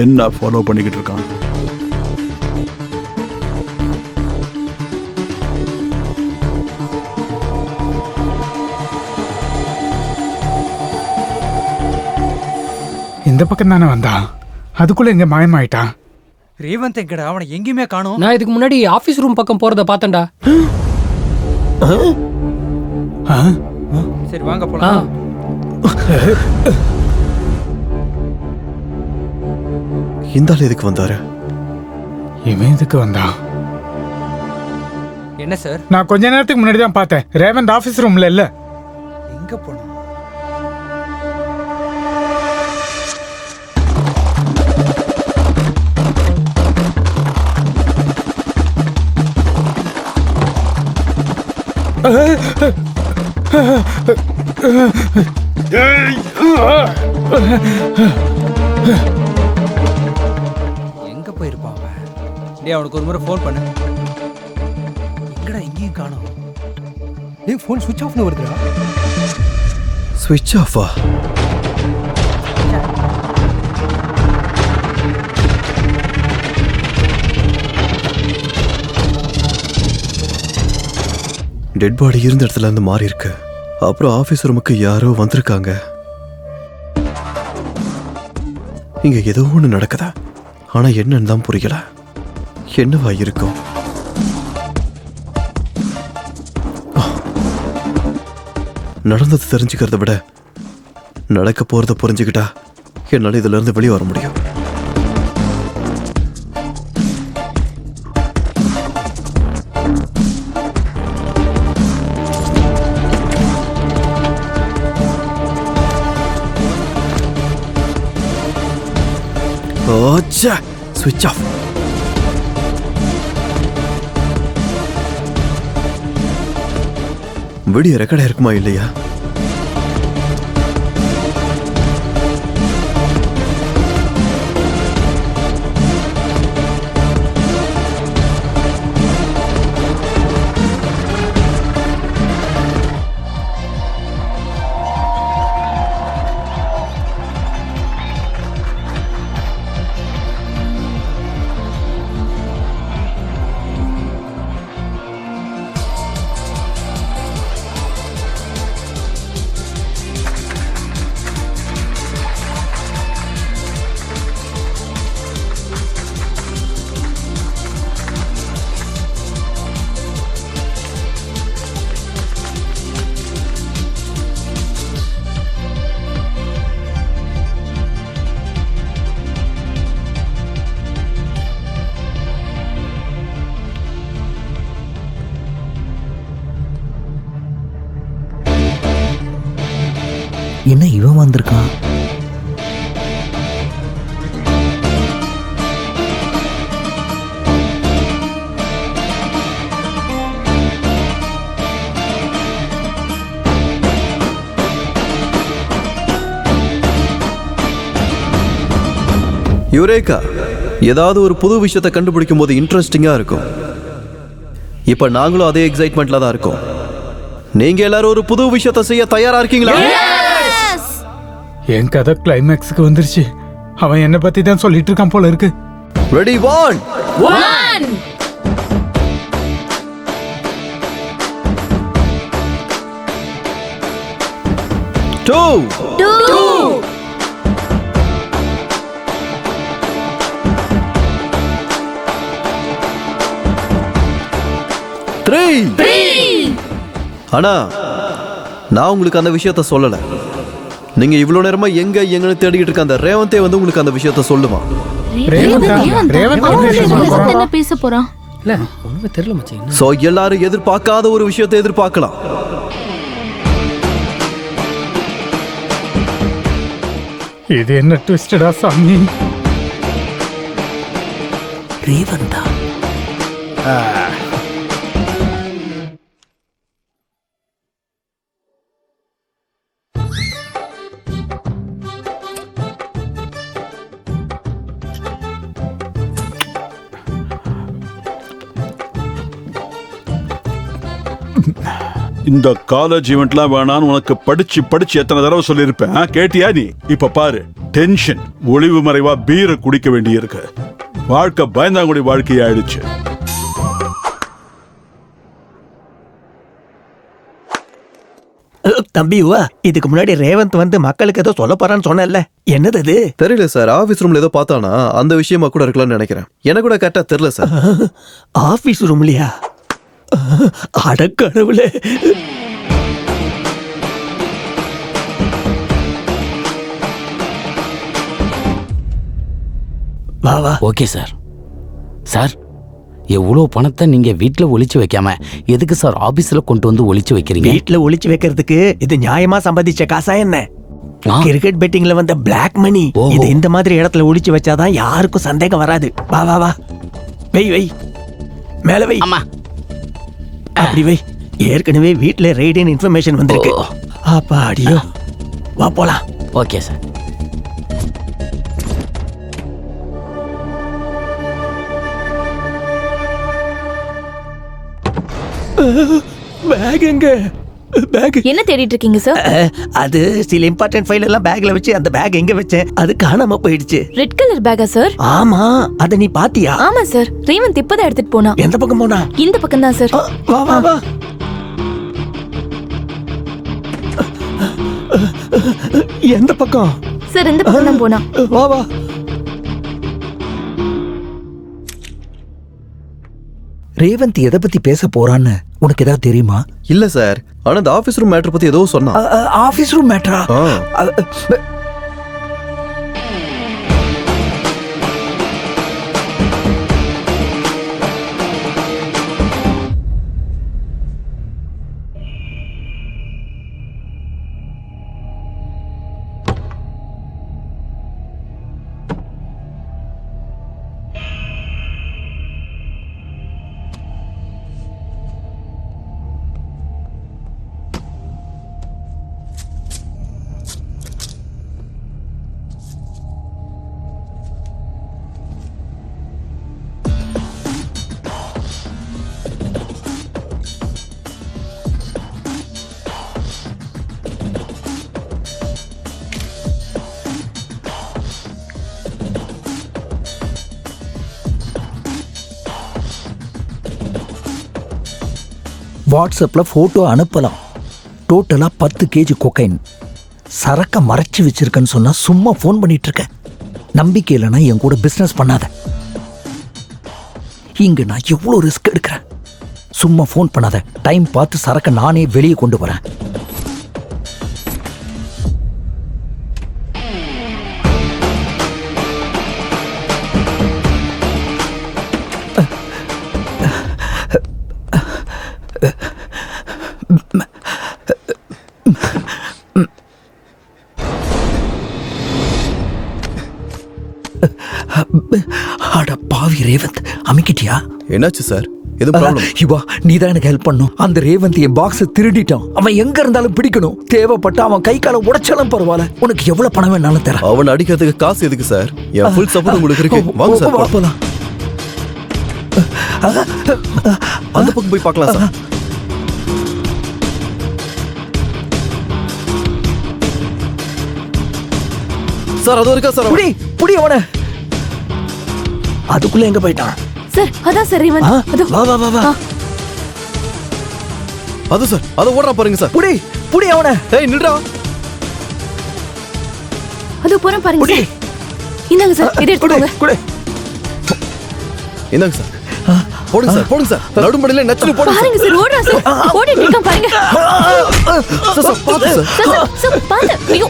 என்ன ஃபாலோ பண்ணிக்கிட்டு இருக்கான்? இந்த பக்கம் தானே வந்தான், அதுக்குள்ள எங்க மாயமாயிட்டான். ரேவந்த் எங்கடா? அவனை எங்கேயுமே காணோம். நான் இதுக்கு முன்னாடி ஆபீஸ் ரூம் பக்கம் போறத பார்த்தேன்டா. சரி வாங்க போலாம். இந்த ஆள் எதுக்கு வந்தாரு? இவன் எதுக்கு வந்தான்? என்ன சார்? நான் கொஞ்ச நேரத்துக்கு முன்னாடி தான் பார்த்தேன். ரேவந்த் ஆபீஸ் ரூம்ல இல்ல. எங்க போன? எங்க போயிருப்பான் அவன்? டேய், அவனுக்கு ஒரு முறை ஃபோன் பண்ணு. எங்கடா எங்கேயும் காணோம். டேய், ஃபோன் சுவிட்ச் ஆஃப்னு வருதுடா. ஸ்விட்ச் ஆஃபா? டெட் பாடி இருந்த இடத்துல இருந்து மாறி இருக்கு. அப்புறம் ஆபீஸ் ரூமுக்கு யாரோ வந்திருக்காங்க. இங்க ஏதோ ஒண்ணு நடக்குதா? ஆனா என்னன்னு தான் புரியல. என்னவா இருக்கும்? நடந்தது தெரிஞ்சுக்கிறத விட நடக்க போறத புரிஞ்சுக்கிட்டா என்னால இதுல இருந்து வெளியே வர முடியும். ஸ்விட்ச் ஆஃப். வீடியோ ரெக்கார்ட் இருக்குமா இல்லையா? என்ன இவன் வந்திருக்கான்? யுரேகா, ஏதாவது ஒரு புது விஷயத்தை கண்டுபிடிக்கும் போது இன்ட்ரெஸ்டிங்கா இருக்கும். இப்ப நாங்களும் அதே எக்ஸைட்மெண்ட்ல தான் இருக்கோம். நீங்க எல்லாரும் ஒரு புது விஷயத்தை செய்ய தயாரா இருக்கீங்களா? என் கதை கிளைமேக்ஸுக்கு வந்துருச்சு. அவன் என்ன பத்தி தான் சொல்லிட்டு இருக்கான் போல இருக்கு. ரெடி? 1 2 3 ஆனா நான் உங்களுக்கு அந்த விஷயத்த சொல்லல. நீங்க இவ்வளவு நேரமா எங்கன்னு தேடிக்கிட்டு இருக்க அந்த ரேவந்தே வந்து உங்களுக்கு அந்த விஷயத்த சொல்லுவான். என்ன பேச போறான்? இல்ல ஒண்ணுமே தெரியல மச்சான். சோ எல்லாரும் எதிர்பார்க்காத ஒரு விஷயத்தை எதிர்பார்க்கலாம். இது என்ன ட்விஸ்டடா சாமி? ரேவந்தா இந்த காலேஜ் ஈவெண்ட்லாம் வேணான்னு உனக்கு படிச்சு எத்தனை தடவை சொல்லியிருப்பேன், கேட்டியா நீ? இப்ப பாரு, டென்ஷன், ஒளிவு மறைவா பீரை குடிக்க வேண்டியிருக்கு. வாழ்க்கை பயந்தாங்குடி வாழ்க்கை ஆயிடுச்சு. தம்பி இதுக்கு முன்னாடி ரேவந்த் வந்து மக்களுக்கு ஏதோ சொல்ல போறான்னு சொன்னல, என்னது அது? தெரியல சார். ஆபீஸ் ரூம்ல ஏதோ பார்த்தானா, அந்த விஷயமா கூட இருக்கலாம்னு நினைக்கிறேன். எனக்கு கூட கரெக்டா தெரியல சார். ஆபீஸ் ரூம்லயா? அடக்கடவுளே. வா வா. Okay sir. சார், எவ்வளோ பணத்தை நீங்க வீட்ல ஒளிச்சு வைக்காம எதுக்கு சார் ஆபீஸ்ல கொண்டு வந்து ஒளிச்சு வைக்கிறீங்க? வீட்ல ஒளிச்சு வைக்கிறதுக்கு இது நியாயமா சம்பாதிச்ச காசா என்ன? கிரிக்கெட் பெட்டிங்ல வந்த பிளாக் மணி. இது இந்த மாதிரி இடத்துல ஒளிச்சு வச்சாதான் யாருக்கும் சந்தேகம் வராது. வா வா வா, வை வை, மேல வை. அம்மா அப்படி வை. ஏற்கனவே வீட்ல ரெய்டின் இன்ஃபர்மேஷன் வந்திருக்கு. அப்பா அடியோ, வா போலாம். Okay sir. பேக் எங்க? பேக் என்ன தேடிட்டு இருக்கீங்க சார்? அது சில இம்பார்ட்டன்ட் ஃபைல் எல்லாம் பேக்ல வச்சு அந்த பேக் எங்க வச்சேன், அது காணாம போயிடுச்சு. ரெட் கலர் பேக்கா சார்? ஆமா, அத நீ பாத்தியா? ஆமா சார், ரேவந்த் இப்பதான் எடுத்துட்டு போனா. எந்த பக்கம் போனா? இந்த பக்கம் தான் சார். வா வா வா. எந்த பக்கம்? சார் இந்த பக்கம் தான் போனா. வா வா. ரேவந்த் எதை பத்தி பேச போறான்னு உனக்கு ஏதாவது தெரியுமா? இல்ல சார். ஆனா இந்த ஆபீஸ் ரூம் மேட்டர் பத்தி ஏதோ சொன்னா. ஆபீஸ் ரூம் மேட்டரா? வாட்ஸ்அப்பில் ஃபோட்டோ அனுப்பலாம். டோட்டலாக 10 kg கொக்கைன். சரக்கை மறைச்சி வச்சிருக்கேன்னு சொன்னால் சும்மா ஃபோன் பண்ணிட்டு இருக்கேன். நம்பிக்கை இல்லைன்னா என் கூட பிஸ்னஸ் பண்ணாத. இங்கே நான் எவ்வளோ ரிஸ்க் எடுக்கிறேன். சும்மா ஃபோன் பண்ணாத. டைம் பார்த்து சரக்கை நானே வெளியே கொண்டு வரேன். அட பாவி ரேவந்த், அமிக்கிட்டியா? என்னாச்சு சார்? எது ப்ராப்ளம்? இவா நீ தான் எனக்கு ஹெல்ப் பண்ணும். அந்த ரேவந்த் என் பாக்ஸை திருடிட்டான். அவன் எங்க இருந்தாலும் பிடிக்கணும். தேவைப்பட்ட அவன் கை காலை உடைச்சாலும் பரவாயில்ல. உனக்கு எவ்வளவு பணம் வேணாலும் தரேன். அவன் அடிக்கிறதுக்கு காசு எதுக்கு சார்? என் ஃபுல் சப்போர்ட் உங்களுக்கு இருக்கு. வாங்க சார் போலாம். அந்த பக்கம் போய் பார்க்கலாம் சார். சார் அது இருக்கா சார்? புடி அவனை. அதுக்குள்ள எங்க போயிட்டான்? சார் அதான் சார் ரேவந்த். அதோ வா வா வா வா. அது சார், அது ஓடுறா பாருங்க சார். புடி அவனை. ஏய் நில்றா. அதோ போறேன் பாருங்க சார். இந்தாங்க சார், இதை எடுத்துக்கோங்க. இந்தாங்க சார். போடுங்க சார், போடுங்க சார். நடுமடியில நச்சுன்னு போடுங்க பாருங்க சார், ஓடுறா சார். ஓடிட்டு இருக்கான் பாருங்க. சார் பாத்து ஐயோ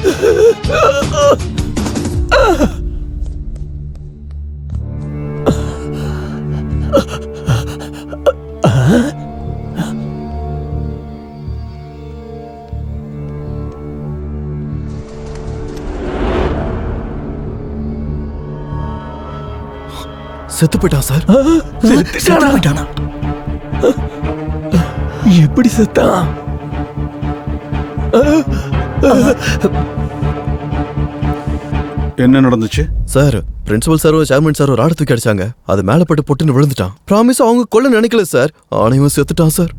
செத்து போயிட்டான் சார். செத்து போயிட்டானா? எப்படி செத்தான்? என்ன நடந்துச்சு சார்? பிரின்சிபல் சாரோ சேர்மன் சாரோ ராடு தூக்கி அடிச்சாங்க. அது மேல பட்டு பொட்டுன்னு விழுந்துட்டான். ப்ராமிஸ் அவங்க கொல்ல நினைக்கல சார். ஆனா இவன் செத்துட்டான் சார்.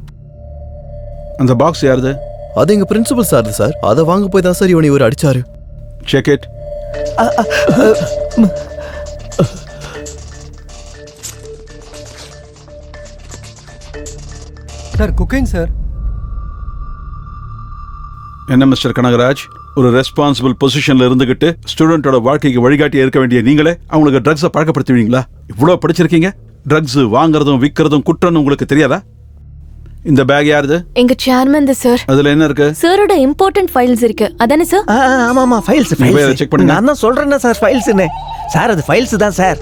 அந்த பாக்ஸ் யாருது? அது எங்க பிரின்சிபல் சார் சார். அதை வாங்க போய் தான் சார் இவனை இவர் அடிச்சாரு. Check it. Sir cooking sir. என்ன மிஸ்டர் கனகராஜ், ஒரு ரெஸ்பான்சிபிள் பொசிஷன்ல இருந்துகிட்டு ஸ்டூடெண்டோட வாழ்க்கைக்கு வழிகாட்டியா இருக்க வேண்டிய நீங்களே அவங்களுக்கு ட்ரக்ஸை பழக்கப்படுத்துவீங்களா? இவ்வளவு படிச்சிருக்கீங்க, ட்ரக்ஸ் வாங்குறதும் விற்கிறதும் குற்றம்னு உங்களுக்கு தெரியாதா? இந்த பேக் யாருது? எங்க சேர்மன் தான் சார். அதுல என்ன இருக்கு? சாரோட இம்பார்ட்டன்ட் ஃபைல்ஸ் இருக்கு. அதானே சார்? ஆமா ஃபைல்ஸ் செக் பண்ணுங்க. நான் தான் சொல்றேன்னா சார் ஃபைல்ஸ்னு. சார் அது ஃபைல்ஸ் தான் சார்.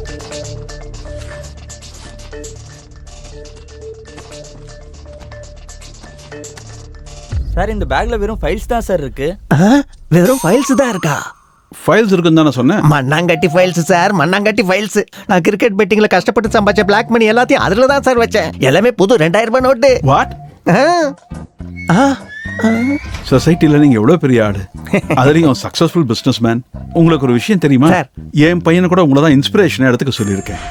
சார் இந்த பேக்ல வெறும் ஃபைல்ஸ் தான் சார் இருக்கு. வெறும் ஃபைல்ஸ் தான் இருக்கா? ஃபைல்ஸ் இருக்குன்னு தானே சொன்னேன். மண்ணாங்கட்டி ஃபைல்ஸ் சார், மண்ணாங்கட்டி ஃபைல்ஸ். நான் கிரிக்கெட் பெட்டிங்ல கஷ்டப்பட்டு சம்பாதிச்ச பிளாக் மணி எல்லாத்தையும் அதுல தான் சார் வச்சேன். எல்லாமே புது 2000 ரூபாய் நோட்டு. வாட்? சொசைட்டில நீங்க எவ்வளவு பெரிய ஆளு, அதுலயும் சக்சஸ்ஃபுல் பிசினஸ் மேன். உங்களுக்கு ஒரு விஷயம் தெரியுமா? என் பையனை கூட உங்களை தான் இன்ஸ்பிரேஷன் எடுத்துக்க சொல்லியிருக்கேன்.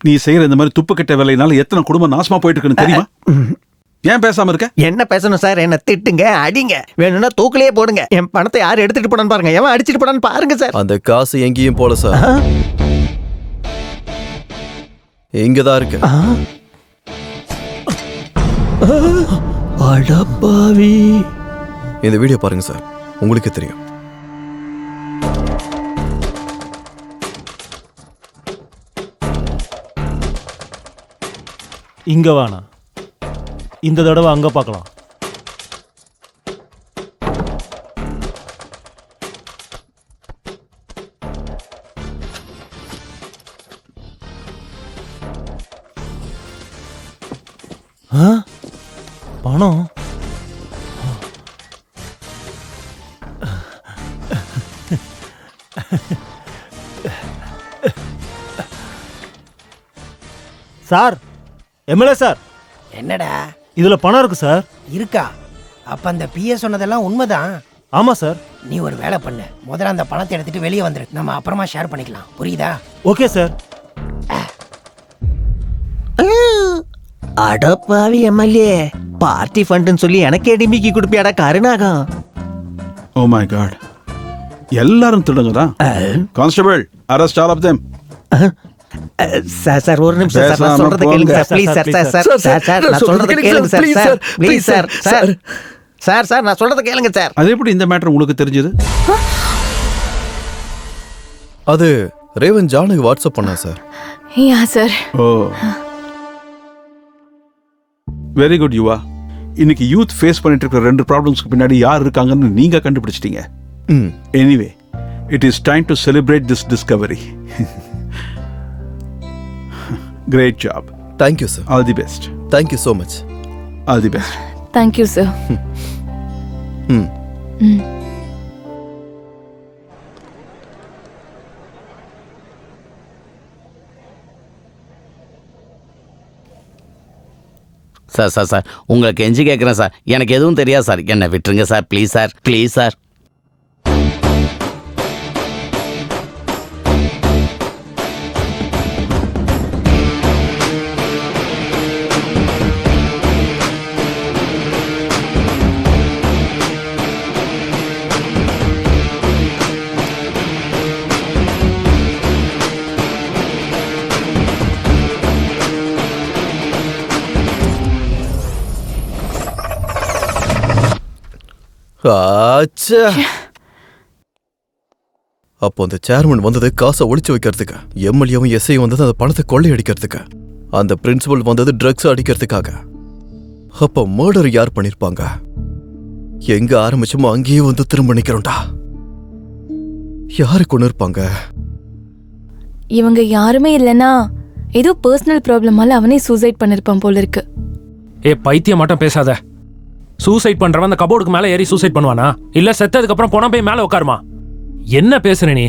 நீ செய்யற இந்த மாதிரி துப்பு கட்ட வேலையினால எத்தனை குடும்பம் நாசமா போயிட்டு இருக்குன்னு தெரியுமா? ஏன் பேசாம இருக்க? என்ன பேசணும் சார்? என்ன திட்டுங்க, அடிங்க, வேணும்னா தூக்கிலேயே போடுங்க. என் பணத்தை யார் எடுத்துட்டு போனான்னு பாருங்க, எவன் அடிச்சிட்டு போனான்னு பாருங்க சார். அந்த காசு எங்கேயும் போல சார், இங்கதான் இருக்கு. அடப்பாவி. இந்த வீடியோ பாருங்க சார், உங்களுக்கே தெரியும். இங்க வேணாம், இந்த தடவை அங்க பார்க்கலாம். பணம் சார், எம்எல்ஏ சார். என்னடா இதுல பணம் இருக்கு சார். இருக்கா? அப்ப அந்த பிஎஸ் சொன்னதெல்லாம் உண்மைதான். ஆமா சார். நீ ஒரு வேலை பண்ணு, முதல்ல அந்த பணத்தை எடுத்துட்டு வெளியே வந்துரு. நம்ம அப்புறமா ஷேர் பண்ணிக்கலாம், புரியுதா? Okay sir. அடப்பாவி எம்எல்ஏ, பார்ட்டி ஃபண்ட்னு சொல்லி எனக்கே டிமிக்கி கொடுப்பியாடா கருணாகம். ஓ மை காட், எல்லாரும் திருடுங்க தான். Constable, arrest all of them. Sir sir ஒரு நிமிஷம் சார், நான் சொல்றத கேளுங்க sir please sir. Sir sir sir நான் சொல்றத கேளுங்க sir. Sir please sir. Sir sir sir நான் சொல்றத கேளுங்க சார். அது எப்படி இந்த மேட்டர் உங்களுக்கு தெரிஞ்சது? அது ரேவன் ஜானுக்கு வாட்ஸ்அப் பண்ணா சார். யா சார். ஓ வெரி குட் யுவா. இன்னைக்கு யூத் ஃபேஸ் பண்ணிட்டு இருக்கிற 2 ப்ராப்ளம்ஸ்க்கு பின்னாடி யார் இருக்காங்கன்னு நீங்க கண்டுபிடிச்சிட்டீங்க. Anyway, it is time to celebrate this Discovery. Great job. Thank you, sir. All the best. Thank you so much. All the best. Thank you, sir. Sir sir sir உங்களுக்கு எஞ்சி கேட்குறேன் சார், எனக்கு எதுவும் தெரியாது சார், என்னை விட்டுருங்க sir please sir, please sir. அப்போ அந்த சேர்மன் வந்தது காசை ஒளிச்சு வைக்கிறதுக்கு, எம்எல்ஏவும் எஸ்ஐயும் வந்தது அந்த பணத்தை கொள்ளை அடிக்கிறதுக்கு, அந்த பிரின்சிபல் வந்தது ட்ரக்ஸ் அடிக்கிறதுக்காக. அப்ப மர்டர் யார் பண்ணிருப்பாங்க? எங்க ஆரம்பிச்சோமோ அங்கேயே வந்து திரும்ப நிக்கிறோம்டா. யாரு கொண்டு இருப்பாங்க? இவங்க யாருமே இல்லைன்னா ஏதோ பர்சனல் ப்ராப்ளமால அவனே சூசைட் பண்ணிருப்பான் போல இருக்கு. ஏ பைத்தியம் மட்டும் பேசாத. சூசைட் பண்றவன் அந்த கபோர்டுக்கு மேல ஏறி சூசைட் பண்ணுவானா? இல்ல செத்ததுக்கு அப்புறம் போனா போய் மேல உட்காருமா? என்ன பேசுற நீ?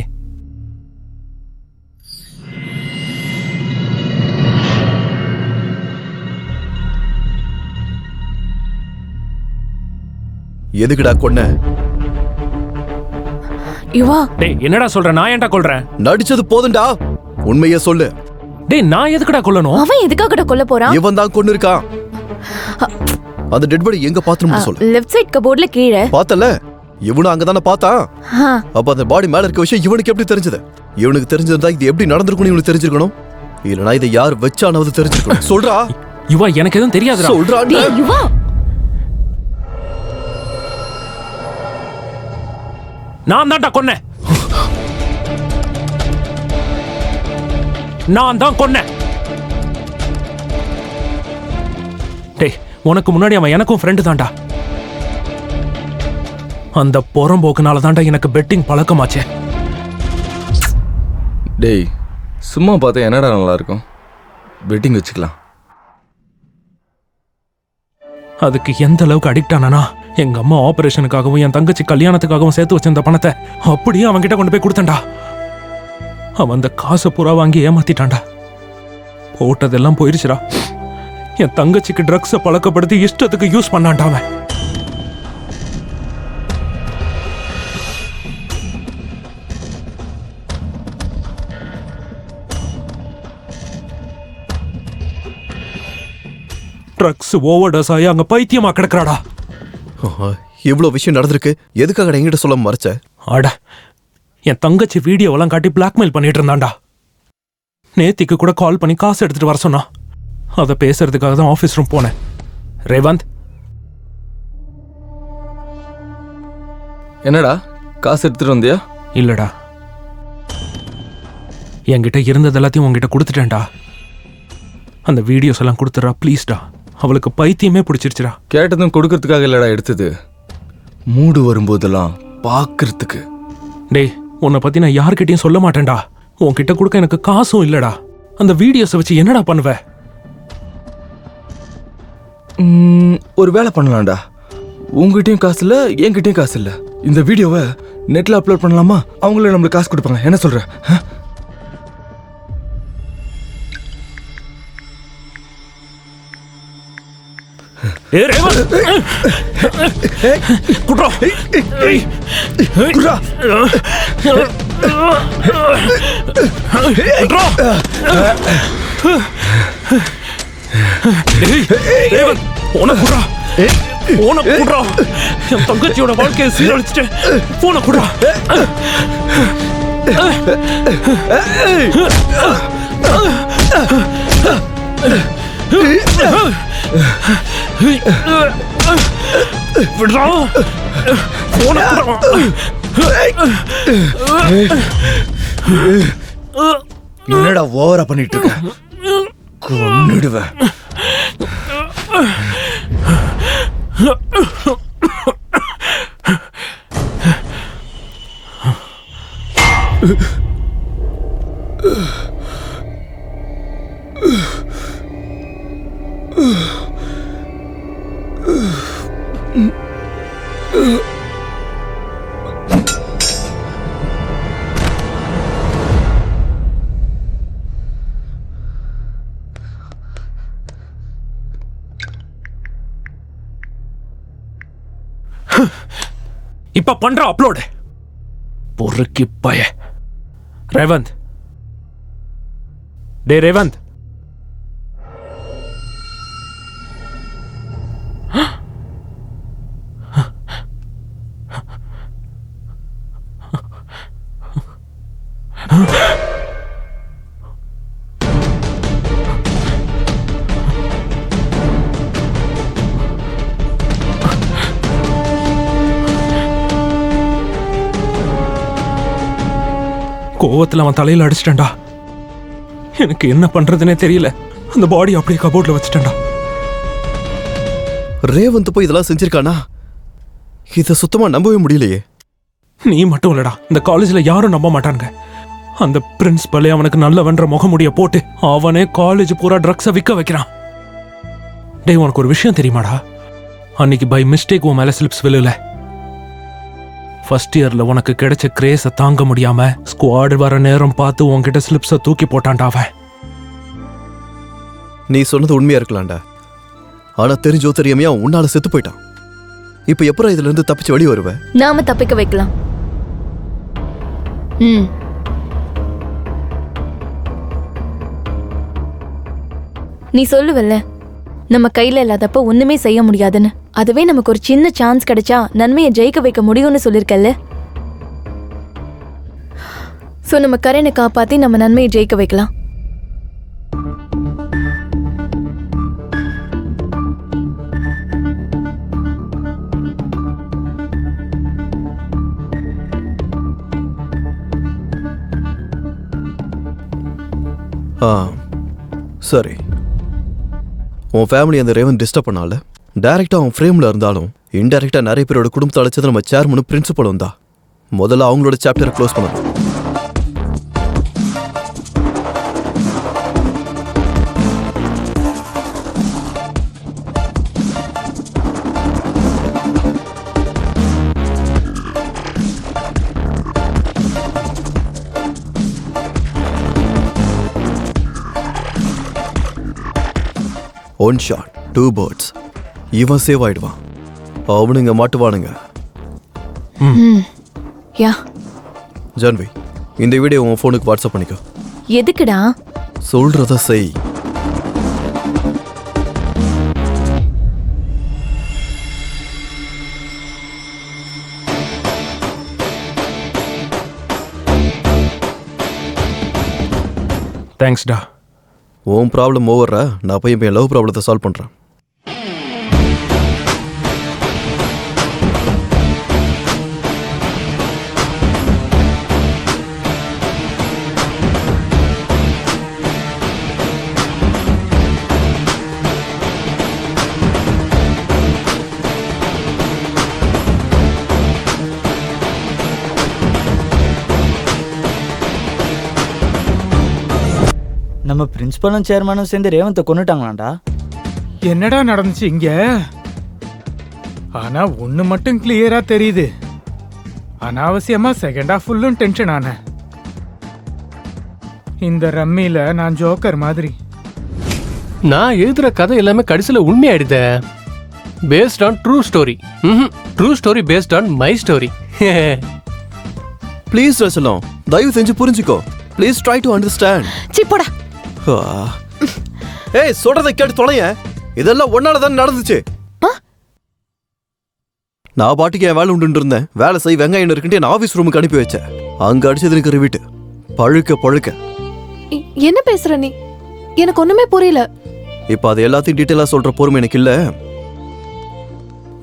எதுக்குடா கொன்ன? யுவா, டேய் என்னடா சொல்ற? நான் ஏன்டா கொல்றேன்? நடிச்சது போதும்டா, உண்மையே சொல்லு. டேய் நான் எதுக்குடா கொல்லணும்? அவன் எதுக்காக கொல்ல போறான்? இவன் தான் கொன்னு இருக்கான். அந்த டெட் பாடி எங்க பாத்துறோம்னு சொல்லு. லெஃப்ட் சைடு கபோர்ட்ல கீழே. பார்த்தல, இவனும் அங்கதானே பார்த்தான். ஆ. அப்ப அந்த பாடி மேல இருக்க விஷயம் இவனுக்கு எப்படி தெரிஞ்சது? இவனுக்கு தெரிஞ்சிருந்தா இது எப்படி நடந்திருக்கும்னு இவனுக்கு தெரிஞ்சிருக்கணும். இல்லனா இதை யார் வச்சானது தெரிஞ்சிருக்கணும். சொல்றா. யுவா எனக்கு எதுவும் தெரியாதுடா. சொல்றா. டேய் யுவா, நான் தான்டா கொன்னேன். நான் தான் கொன்னேன். டேய் உனக்கு முன்னாடி அவன் எனக்கும் ஃப்ரெண்டு தான்டா. அந்த புறம்போக்குனால தான்டா எனக்கு பெட்டிங் பழக்கமாச்சே. டேய் சும்மா பார்த்தா என்னடா நல்லா இருக்கும்? பெட்டிங் வச்சுக்கலாம். அதுக்கு எந்த அளவுக்கு அடிக்ட் ஆனானா, எங்க அம்மா ஆபரேஷனுக்காகவும் என் தங்கச்சி கல்யாணத்துக்காகவும் சேர்த்து வச்சிருந்த பணத்தை அப்படியே அவன் கிட்ட கொண்டு போய் கொடுத்தேன்டா. அவன் அந்த காசை பூரா வாங்கி ஏமாத்திட்டான்டா. போட்டதெல்லாம் போயிருச்சுடா. என் தங்கச்சிக்கு ட்ரக்ஸை பழக்கப்படுத்தி இஷ்டத்துக்கு யூஸ் பண்ணான்டா அவன். ட்ரக்ஸ் ஓவர்டோஸ் ஆகி அங்க பைத்தியமா கிடக்குறாடா. இவ்வளவு விஷயம் நடந்திருக்கு, எதுக்காக என்கிட்ட சொல்ல மறைச்ச? அட என் தங்கச்சி வீடியோவெல்லாம் காட்டி பிளாக்மெயில் பண்ணிட்டு இருந்தான்டா. நேத்திக்கு கூட கால் பண்ணி காசு எடுத்துட்டு வர சொன்னா. அதை பேசுறதுக்காக தான் ஆஃபீஸ் ரூம் போனேன். ரேவந்த், என்னடா காசு எடுத்துட்டு வந்தியா? இல்லடா, என்கிட்ட இருந்தது எல்லாத்தையும் உங்ககிட்ட கொடுத்துட்டேன்டா. அந்த வீடியோஸ் எல்லாம் கொடுத்துடா ப்ளீஸ்டா. அவளுக்கு பைத்தியமே பிடிச்சிருச்சுடா. கேட்டதும் கொடுக்கறதுக்காக இல்லடா எடுத்தது, மூடு வரும்போதெல்லாம் பார்க்கறதுக்கு. டேய் உன்னை பத்தி நான் யார்கிட்டயும் சொல்ல மாட்டேன்டா. உன்கிட்ட கொடுக்க எனக்கு காசும் இல்லடா. அந்த வீடியோஸை வச்சு என்னடா பண்ணுவ? ஒரு வேலை பண்ணலாம்டா. உங்ககிட்டயும் காசு இல்ல, என்கிட்டயும் காசு இல்ல. இந்த வீடியோவை நெட்ல அப்லோட் பண்ணலாமா? அவங்களே நம்மளுக்கு காசு கொடுப்பாங்க. என்ன சொல்ற? ஏ ரேவந்த், குட்ரா குட்ரா குட்ரா. ரேவந்த் போன குட்ரா, போன குட்ரா. என் தங்கச்சியோட வாழ்க்கையை சீரழிச்சிட்டேன். போன குட்ரா. விட்றா, போன குட்ரா. என்னடா ஓவரா பண்ணிட்டு இருக்க? கொன்னுடுவேன். இப்ப பண்ற அப்லோடு பொறுக்கி பய. ரேவந்த், டே ரேவந்த், கோவத்துல அவன் தலையில அடிச்சிட்டேன்டா. எனக்கு என்ன பண்றதுனே தெரியல. அந்த பாடி அப்படியே கபோர்ட்ல வச்சுட்டேன்டா. ரேவந்த் போய் இதெல்லாம் செஞ்சிருக்கானா? இதை சுத்தமா நம்பவே முடியலையே. நீ மட்டும் இல்லடா, இந்த காலேஜ்ல யாரும் நம்ப மாட்டாங்க. அந்த பிரின்சிபலே அவனுக்கு நல்லவன்ற முகமுடிய போட்டு அவனே காலேஜ் பூரா ட்ரக்ஸை விற்க வைக்கிறான். டேய், உனக்கு ஒரு விஷயம் தெரியுமாடா? அன்னைக்கு பை மிஸ்டேக் உன் மேல ஸ்லிப்ஸ் விழுல. ஃபர்ஸ்ட் இயர்ல உனக்கு கிடைச்ச கிரேஸை தாங்க முடியாம ஸ்குவாட் வர நேரம் பார்த்து உன்கிட்ட ஸ்லிப்ஸை தூக்கி போட்டான்டா அவன். நீ சொன்னது உண்மையா இருக்கலாம்டா. ஆனா தெரிஞ்சோ தெரியாமையா உன்னால செத்து போயிட்டான். இப்ப எப்பறம் இதுல இருந்து தப்பிச்சு வெளியே வருவ? நாம தப்பிக்க வைக்கலாம். நீ சொல்லுவல்ல, நம்ம கையில இல்லாதப்ப ஒண்ணுமே செய்ய முடியாதுன்னு. அதுவே நமக்கு ஒரு சின்ன சான்ஸ் கிடைச்சா நன்மையை ஜெயிக்க வைக்க முடியும்னு சொல்லிருக்கல்ல. சோ நம்ம கரனை காப்பாத்தி நம்ம நன்மையை ஜெயிக்க வைக்கலாம். சரி, உன் ஃபேமிலி அந்த ரேவன் டிஸ்டர்ப் பண்ணால டைரக்டா அவன் ஃப்ரேம்ல இருந்தாலும் இன்டைரக்டா நிறைய பேரோட குடும்பத்தை அழைச்சது நம்ம சேர்மனும் பிரின்சிபலும் தான். முதல்ல அவங்களோட சாப்டரை க்ளோஸ் பண்ணணும். One shot 2 birds. இவன் சேவ் ஆயிடுவான், அவனுங்க மாட்டுவானுங்க. யா ஜான்வி, இந்த வீடியோ உன் ஃபோனுக்கு வாட்ஸ்அப் பண்ணிக்கோ. எதுக்குடா? சொல்றத செய். தேங்க்ஸ்டா. உன் ப்ராப்ளம் ஓவர்ரா, நான் போய் என் லவ் ப்ராப்ளத்தை சால்வ் பண்றேன். நம்ம பிரின்சிபலும் சேர்மனும் சேர்ந்து ரேவந்தை கொன்னுட்டாங்களாண்டா. என்னடா நடந்துச்சு இங்க? ஆனா ஒண்ணு மட்டும் கிளியரா தெரியுது. அனாவசியமா செகண்ட் ஹாஃப் ஃபுல்லும் டென்ஷன் ஆன. இந்த ரம்மியில நான் ஜோக்கர் மாதிரி. நான் எழுதுற கதை எல்லாமே கடைசியில் உண்மையாயிடுதே. Based on true story. True story based on my story. Please Rasalam, தயவு செஞ்சு புரிஞ்சுக்கோ. Please try to understand. சிப்போடா. ஏய், சொல்றதை கேட்டு தொலைய. இதெல்லாம் ஒன்னால தான் நடந்துச்சு. நான் பாட்டுக்கு என் வேலை உண்டு இருந்தேன். வேலை செய், வெங்காயம் இருக்குன்ட்டு என் ஆஃபீஸ் ரூமுக்கு அனுப்பி வச்சேன். அங்க அடிச்சது எனக்கு வீட்டு பழுக்க பழுக்க. என்ன பேசுற நீ? எனக்கு ஒண்ணுமே புரியல. இப்ப அது எல்லாத்தையும் டீட்டெயிலா சொல்ற பொறுமை எனக்கு இல்ல.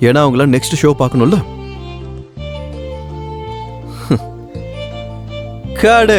ஏன்னா அவங்கள நெக்ஸ்ட் ஷோ பார்க்கணும்ல. கடை